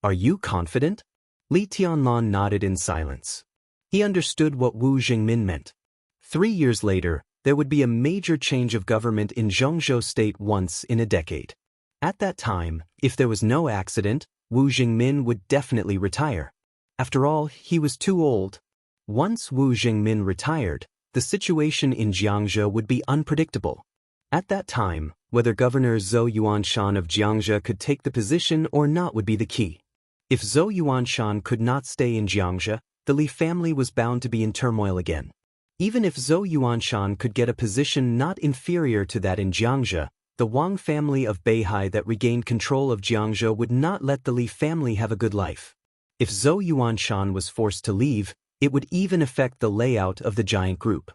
Speaker 1: "Are you confident?" Li Tianlan nodded in silence. He understood what Wu Jingmin meant. 3 years later, there would be a major change of government in Zhengzhou state once in a decade. At that time, if there was no accident, Wu Jingmin would definitely retire. After all, he was too old. Once Wu Jingmin retired, the situation in Xianxia would be unpredictable. At that time, whether Governor Zhou Yuanshan of Xianxia could take the position or not would be the key. If Zhou Yuanshan could not stay in Xianxia, the Li family was bound to be in turmoil again. Even if Zhou Yuanshan could get a position not inferior to that in Xianxia, the Wang family of Beihai that regained control of Xianxia would not let the Li family have a good life. If Zhou Yuanshan was forced to leave, it would even affect the layout of the giant group.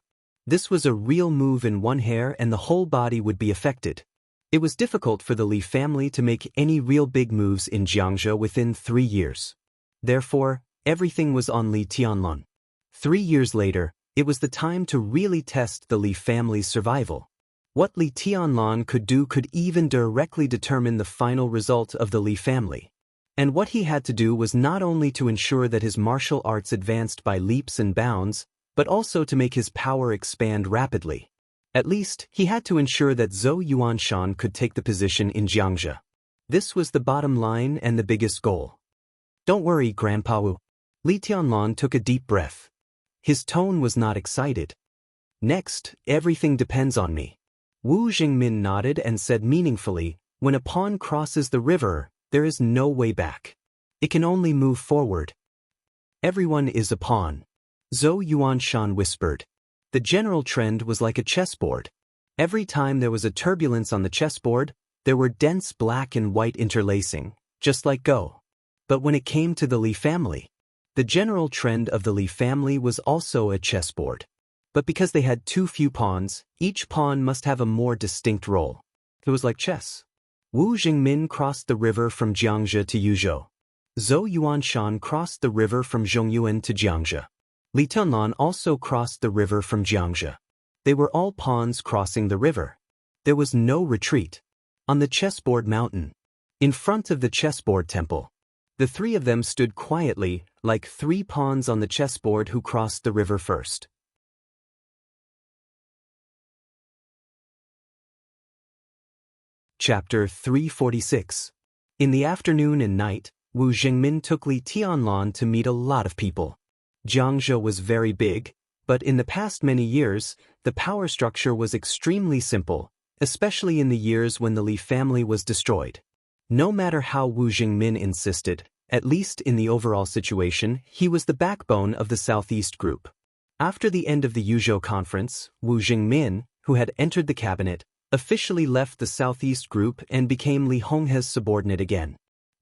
Speaker 1: This was a real move in one hair and the whole body would be affected. It was difficult for the Li family to make any real big moves in Xianxia within 3 years. Therefore, everything was on Li Tianlan. 3 years later, it was the time to really test the Li family's survival. What Li Tianlan could do could even directly determine the final result of the Li family. And what he had to do was not only to ensure that his martial arts advanced by leaps and bounds, but also to make his power expand rapidly. At least, he had to ensure that Zhou Yuanshan could take the position in Xianxia. This was the bottom line and the biggest goal. "Don't worry, Grandpa Wu." Li Tianlan took a deep breath. His tone was not excited. "Next, everything depends on me." Wu Jingmin nodded and said meaningfully, "When a pawn crosses the river, there is no way back. It can only move forward. Everyone is a pawn." Zhou Yuanshan whispered. The general trend was like a chessboard. Every time there was a turbulence on the chessboard, there were dense black and white interlacing, just like Go. But when it came to the Li family, the general trend of the Li family was also a chessboard. But because they had too few pawns, each pawn must have a more distinct role. It was like chess. Wu Jingmin crossed the river from Xianxia to Yuzhou. Zhou Yuanshan crossed the river from Zhongyuan to Jiangxia. Li Tianlan also crossed the river from Jiangxia. They were all pawns crossing the river. There was no retreat. On the chessboard mountain, in front of the chessboard temple, the three of them stood quietly, like 3 pawns on the chessboard who crossed the river first. Chapter 346. In the afternoon and night, Wu Jingmin took Li Tianlan to meet a lot of people. Jiangxia was very big, but in the past many years, the power structure was extremely simple, especially in the years when the Li family was destroyed. No matter how Wu Jingmin insisted, at least in the overall situation, he was the backbone of the Southeast group. After the end of the Yuzhou conference, Wu Jingmin, who had entered the cabinet, officially left the Southeast group and became Li Honghe's subordinate again.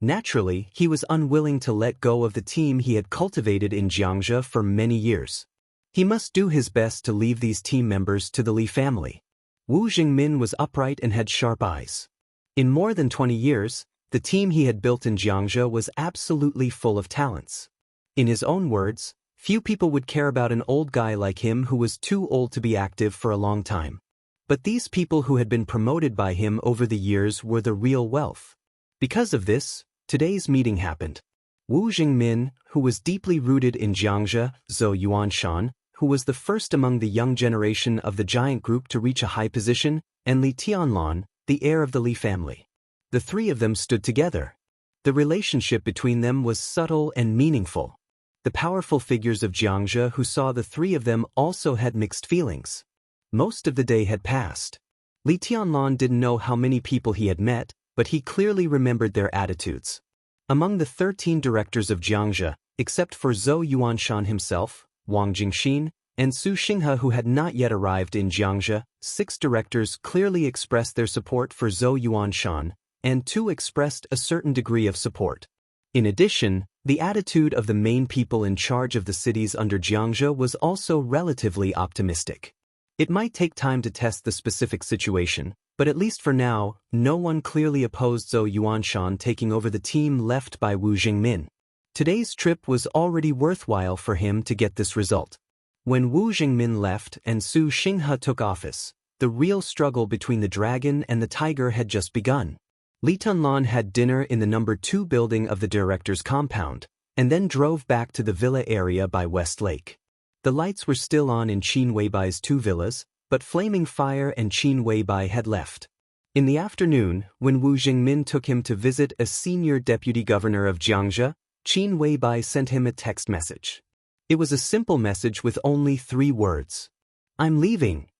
Speaker 1: Naturally, he was unwilling to let go of the team he had cultivated in Xianxia for many years. He must do his best to leave these team members to the Li family. Wu Jingmin was upright and had sharp eyes. In more than 20 years, the team he had built in Xianxia was absolutely full of talents. In his own words, few people would care about an old guy like him who was too old to be active for a long time. But these people who had been promoted by him over the years were the real wealth. Because of this, today's meeting happened. Wu Jingmin, who was deeply rooted in Xianxia, Zhou Yuanshan, who was the first among the young generation of the giant group to reach a high position, and Li Tianlan, the heir of the Li family. The three of them stood together. The relationship between them was subtle and meaningful. The powerful figures of Xianxia who saw the three of them also had mixed feelings. Most of the day had passed. Li Tianlan didn't know how many people he had met, but he clearly remembered their attitudes. Among the 13 directors of Xianxia, except for Zhou Yuanshan himself, Wang Jingxin, and Su Xinghe who had not yet arrived in Xianxia, 6 directors clearly expressed their support for Zhou Yuanshan, and 2 expressed a certain degree of support. In addition, the attitude of the main people in charge of the cities under Xianxia was also relatively optimistic. It might take time to test the specific situation, but at least for now, no one clearly opposed Zhou Yuanshan taking over the team left by Wu Jingmin. Today's trip was already worthwhile for him to get this result. When Wu Jingmin left and Su Xinghe took office, the real struggle between the dragon and the tiger had just begun. Li Tianlan had dinner in the number 2 building of the director's compound, and then drove back to the villa area by West Lake. The lights were still on in Qin Weibai's 2 villas, but Flaming Fire and Qin Weibai had left. In the afternoon, when Wu Jingmin took him to visit a senior deputy governor of Xianxia, Qin Weibai sent him a text message. It was a simple message with only 3 words. "I'm leaving."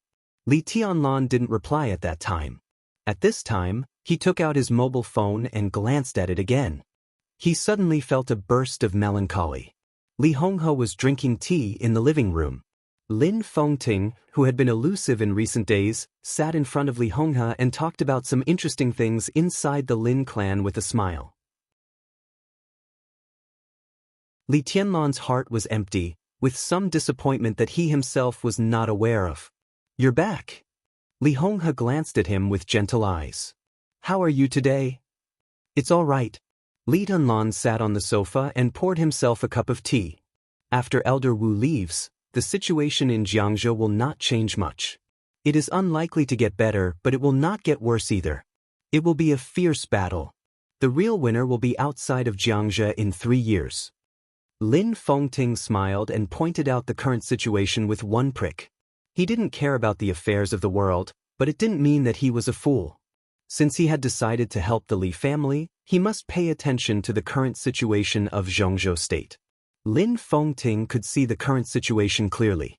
Speaker 1: Li Tianlan didn't reply at that time. At this time, he took out his mobile phone and glanced at it again. He suddenly felt a burst of melancholy. Li Honghe was drinking tea in the living room. Lin Fengting, who had been elusive in recent days, sat in front of Li Honghe and talked about some interesting things inside the Lin clan with a smile. Li Tianlan's heart was empty, with some disappointment that he himself was not aware of. "You're back." Li Honghe glanced at him with gentle eyes. "How are you today?" "It's all right." Li Tianlan sat on the sofa and poured himself a cup of tea. After Elder Wu leaves, the situation in Xianxia will not change much. It is unlikely to get better, but it will not get worse either. It will be a fierce battle. The real winner will be outside of Xianxia in 3 years. Lin Fengting smiled and pointed out the current situation with one prick. He didn't care about the affairs of the world, but it didn't mean that he was a fool. Since he had decided to help the Li family, he must pay attention to the current situation of Zhongzhou State. Lin Fengting could see the current situation clearly.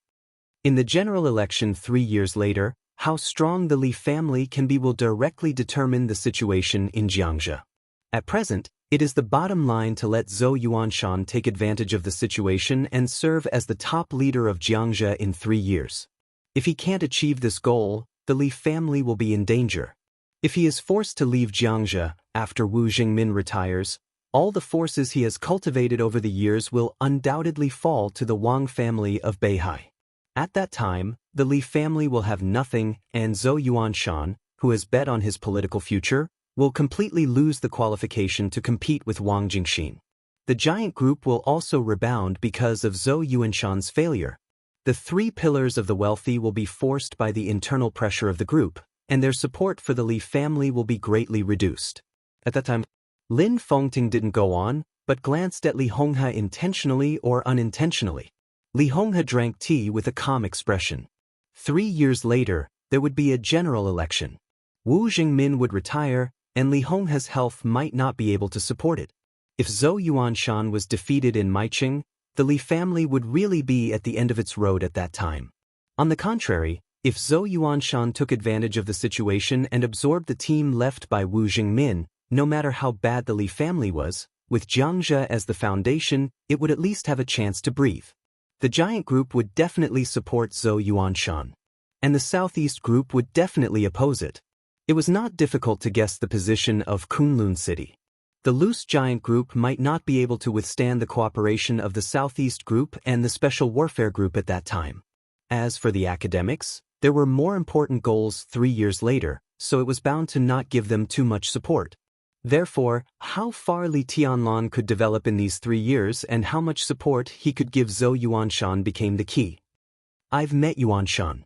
Speaker 1: In the general election 3 years later, how strong the Li family can be will directly determine the situation in Xianxia. At present, it is the bottom line to let Zhou Yuanshan take advantage of the situation and serve as the top leader of Xianxia in 3 years. If he can't achieve this goal, the Li family will be in danger. If he is forced to leave Xianxia after Wu Jingmin retires, all the forces he has cultivated over the years will undoubtedly fall to the Wang family of Beihai. At that time, the Li family will have nothing, and Zhou Yuanshan, who has bet on his political future, will completely lose the qualification to compete with Wang Jingxin. The giant group will also rebound because of Zhou Yuanshan's failure. The 3 pillars of the wealthy will be forced by the internal pressure of the group, and their support for the Li family will be greatly reduced. At that time, Lin Fengting didn't go on, but glanced at Li Honghe intentionally or unintentionally. Li Honghe drank tea with a calm expression. 3 years later, there would be a general election. Wu Jingmin would retire, and Li Honghe's health might not be able to support it. If Zhou Yuanshan was defeated in Maiqing, the Li family would really be at the end of its road at that time. On the contrary, if Zhou Yuanshan took advantage of the situation and absorbed the team left by Wu Jingmin, no matter how bad the Li family was, with Xianxia as the foundation, it would at least have a chance to breathe. The giant group would definitely support Zhou Yuanshan. And the southeast group would definitely oppose it. It was not difficult to guess the position of Kunlun City. The loose giant group might not be able to withstand the cooperation of the Southeast group and the Special Warfare group at that time. As for the academics, there were more important goals 3 years later, so it was bound to not give them too much support. Therefore, how far Li Tianlan could develop in these 3 years and how much support he could give Zhou Yuanshan became the key. I've met Yuanshan.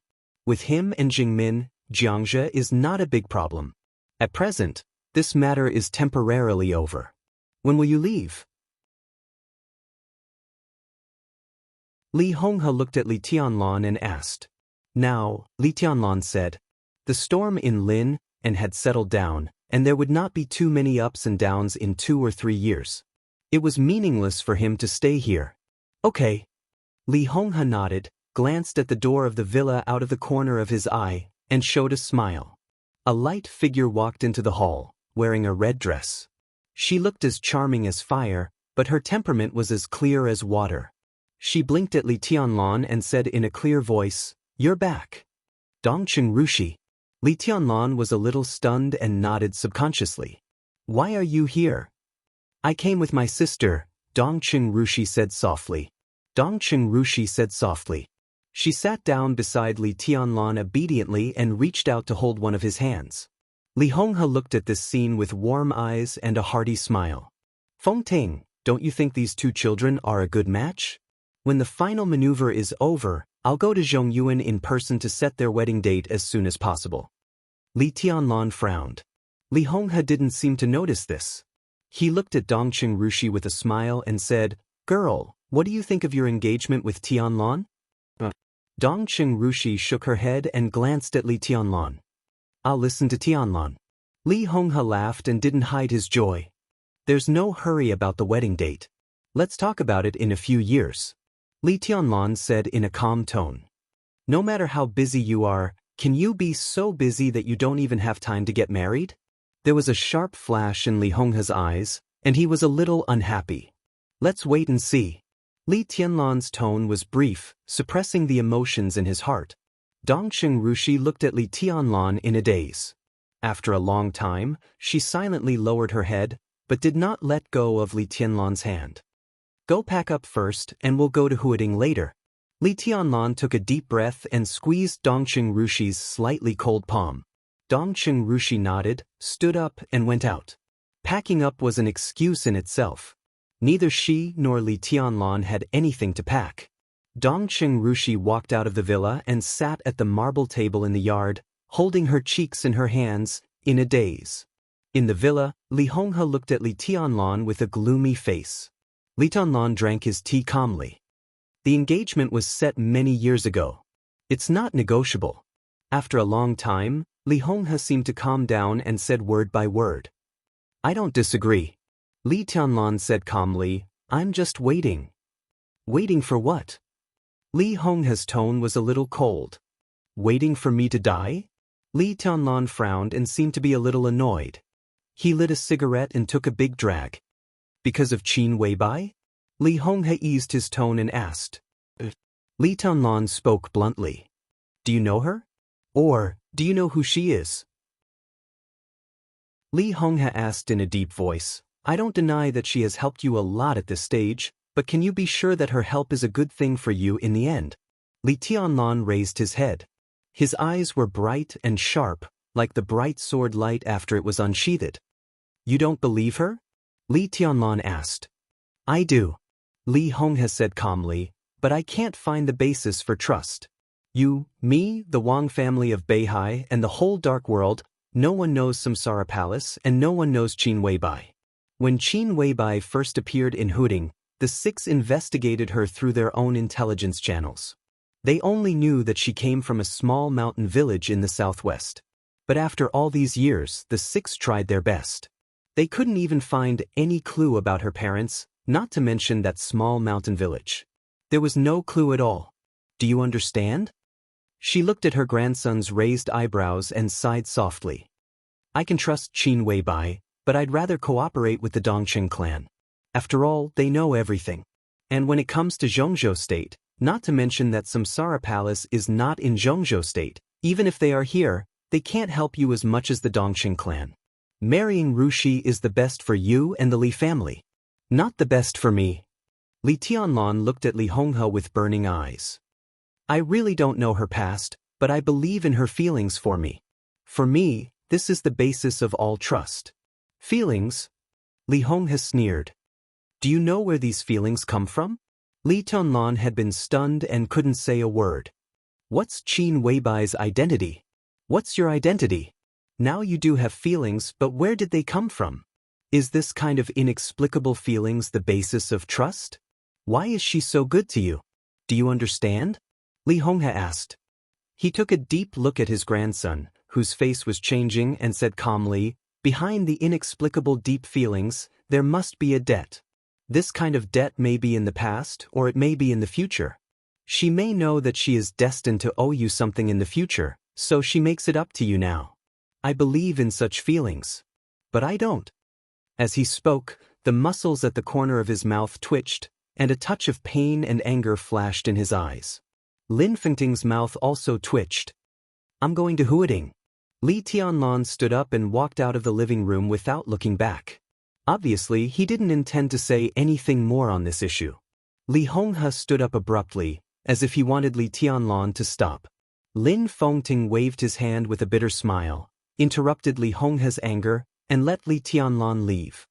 Speaker 1: With him and Jingmin, Xianxia is not a big problem. At present, this matter is temporarily over. When will you leave? Li Honghe looked at Li Tianlan and asked. Now, Li Tianlan said, the storm in Lin and had settled down, and there would not be too many ups and downs in 2 or 3 years. It was meaningless for him to stay here. Okay. Li Honghe nodded, glanced at the door of the villa out of the corner of his eye, and showed a smile. A light figure walked into the hall, wearing a red dress. She looked as charming as fire, but her temperament was as clear as water. She blinked at Li Tianlan and said in a clear voice, "You're back." Dongqing Rushi. Li Tianlan was a little stunned and nodded subconsciously. Why are you here? I came with my sister, Dongqing Rushi said softly. Dongqing Rushi said softly. She sat down beside Li Tianlan obediently and reached out to hold one of his hands. Li Honghe looked at this scene with warm eyes and a hearty smile. Feng Ting, don't you think these 2 children are a good match? When the final maneuver is over, I'll go to Zhongyuan in person to set their wedding date as soon as possible. Li Tianlan frowned. Li Honghe didn't seem to notice this. He looked at Dongqing Rushi with a smile and said, Girl, what do you think of your engagement with Tianlan? Dongqing Rushi shook her head and glanced at Li Tianlan. I'll listen to Tianlan. Li Honghe laughed and didn't hide his joy. There's no hurry about the wedding date. Let's talk about it in a few years. Li Tianlan said in a calm tone. No matter how busy you are, can you be so busy that you don't even have time to get married? There was a sharp flash in Li Honghe's eyes, and he was a little unhappy. Let's wait and see. Li Tianlan's tone was brief, suppressing the emotions in his heart. Dongqing Rushi looked at Li Tianlan in a daze. After a long time, she silently lowered her head, but did not let go of Li Tianlan's hand. Go pack up first and we'll go to Huading later. Li Tianlan took a deep breath and squeezed Dongqing Rushi's slightly cold palm. Dongqing Rushi nodded, stood up and went out. Packing up was an excuse in itself. Neither she nor Li Tianlan had anything to pack. Dongqing Rushi walked out of the villa and sat at the marble table in the yard, holding her cheeks in her hands, in a daze. In the villa, Li Honghe looked at Li Tianlan with a gloomy face. Li Tianlan drank his tea calmly. The engagement was set many years ago. It's not negotiable. After a long time, Li Honghe seemed to calm down and said word by word. I don't disagree. Li Tianlan said calmly, I'm just waiting. Waiting for what? Li Honghe's tone was a little cold. Waiting for me to die? Li Tianlan frowned and seemed to be a little annoyed. He lit a cigarette and took a big drag. Because of Qin Weibai? Li Honghe eased his tone and asked. Li Tianlan spoke bluntly. Do you know her? Or, do you know who she is? Li Honghe asked in a deep voice. I don't deny that she has helped you a lot at this stage, but can you be sure that her help is a good thing for you in the end? Li Tianlan raised his head. His eyes were bright and sharp, like the bright sword light after it was unsheathed. You don't believe her? Li Tianlan asked. I do. Li Honghe said calmly, but I can't find the basis for trust. You, me, the Wang family of Beihai, and the whole dark world, no one knows Samsara Palace and no one knows Qin Weibai. When Qin Weibai first appeared in Huding, the six investigated her through their own intelligence channels. They only knew that she came from a small mountain village in the southwest. But after all these years, the six tried their best. They couldn't even find any clue about her parents, not to mention that small mountain village. There was no clue at all. Do you understand? She looked at her grandson's raised eyebrows and sighed softly. I can trust Qin Weibai, but I'd rather cooperate with the Dongqing clan. After all, they know everything. And when it comes to Zhongzhou State, not to mention that Samsara Palace is not in Zhongzhou State, even if they are here, they can't help you as much as the Dongqing clan. Marrying Rushi is the best for you and the Li family. Not the best for me. Li Tianlan looked at Li Honghe with burning eyes. I really don't know her past, but I believe in her feelings for me. For me, this is the basis of all trust. Feelings? Li Honghe sneered. Do you know where these feelings come from? Li Tianlan had been stunned and couldn't say a word. What's Qin Weibai's identity? What's your identity? Now you do have feelings, but where did they come from? Is this kind of inexplicable feelings the basis of trust? Why is she so good to you? Do you understand? Li Honghe asked. He took a deep look at his grandson, whose face was changing, and said calmly, behind the inexplicable deep feelings, there must be a debt. This kind of debt may be in the past, or it may be in the future. She may know that she is destined to owe you something in the future, so she makes it up to you now. I believe in such feelings. But I don't. As he spoke, the muscles at the corner of his mouth twitched, and a touch of pain and anger flashed in his eyes. Lin Fengting's mouth also twitched. I'm going to Huading. Li Tianlan stood up and walked out of the living room without looking back. Obviously, he didn't intend to say anything more on this issue. Li Honghe stood up abruptly, as if he wanted Li Tianlan to stop. Lin Fengting waved his hand with a bitter smile, interrupted Li Honghe's anger, and let Li Tianlan leave.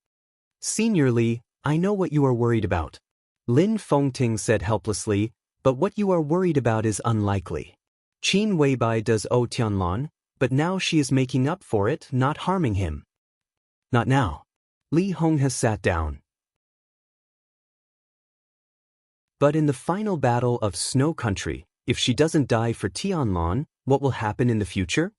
Speaker 1: Senior Li, I know what you are worried about. Lin Fengting said helplessly, but what you are worried about is unlikely. Qin Weibai does owe Tianlan, but now she is making up for it, not harming him. Not now. Li Honghe sat down. But in the final battle of Snow Country, if she doesn't die for Tianlan, what will happen in the future?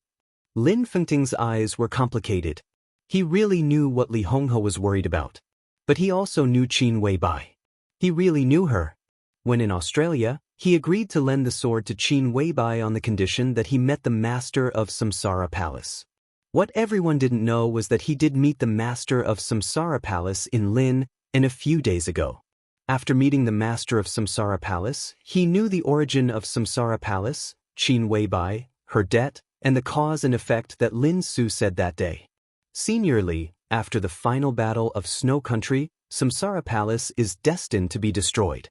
Speaker 1: Lin Fengting's eyes were complicated. He really knew what Li Honghe was worried about. But he also knew Qin Weibai. He really knew her. When in Australia, he agreed to lend the sword to Qin Weibai on the condition that he met the master of Samsara Palace. What everyone didn't know was that he did meet the master of Samsara Palace in Lin, and a few days ago. After meeting the master of Samsara Palace, he knew the origin of Samsara Palace, Qin Weibai, her debt, and the cause and effect that Lin Su said that day. Senior Li, after the final battle of Snow Country, Samsara Palace is destined to be destroyed.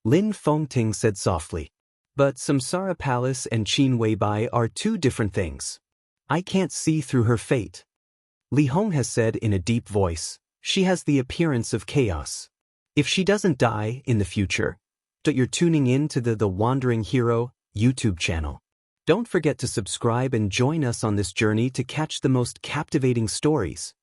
Speaker 1: Lin Fengting said softly. But Samsara Palace and Qin Weibai are two different things. I can't see through her fate. Li Honghe said in a deep voice, she has the appearance of chaos. If she doesn't die in the future, but you're tuning in to the Wandering Hero YouTube channel. Don't forget to subscribe and join us on this journey to catch the most captivating stories.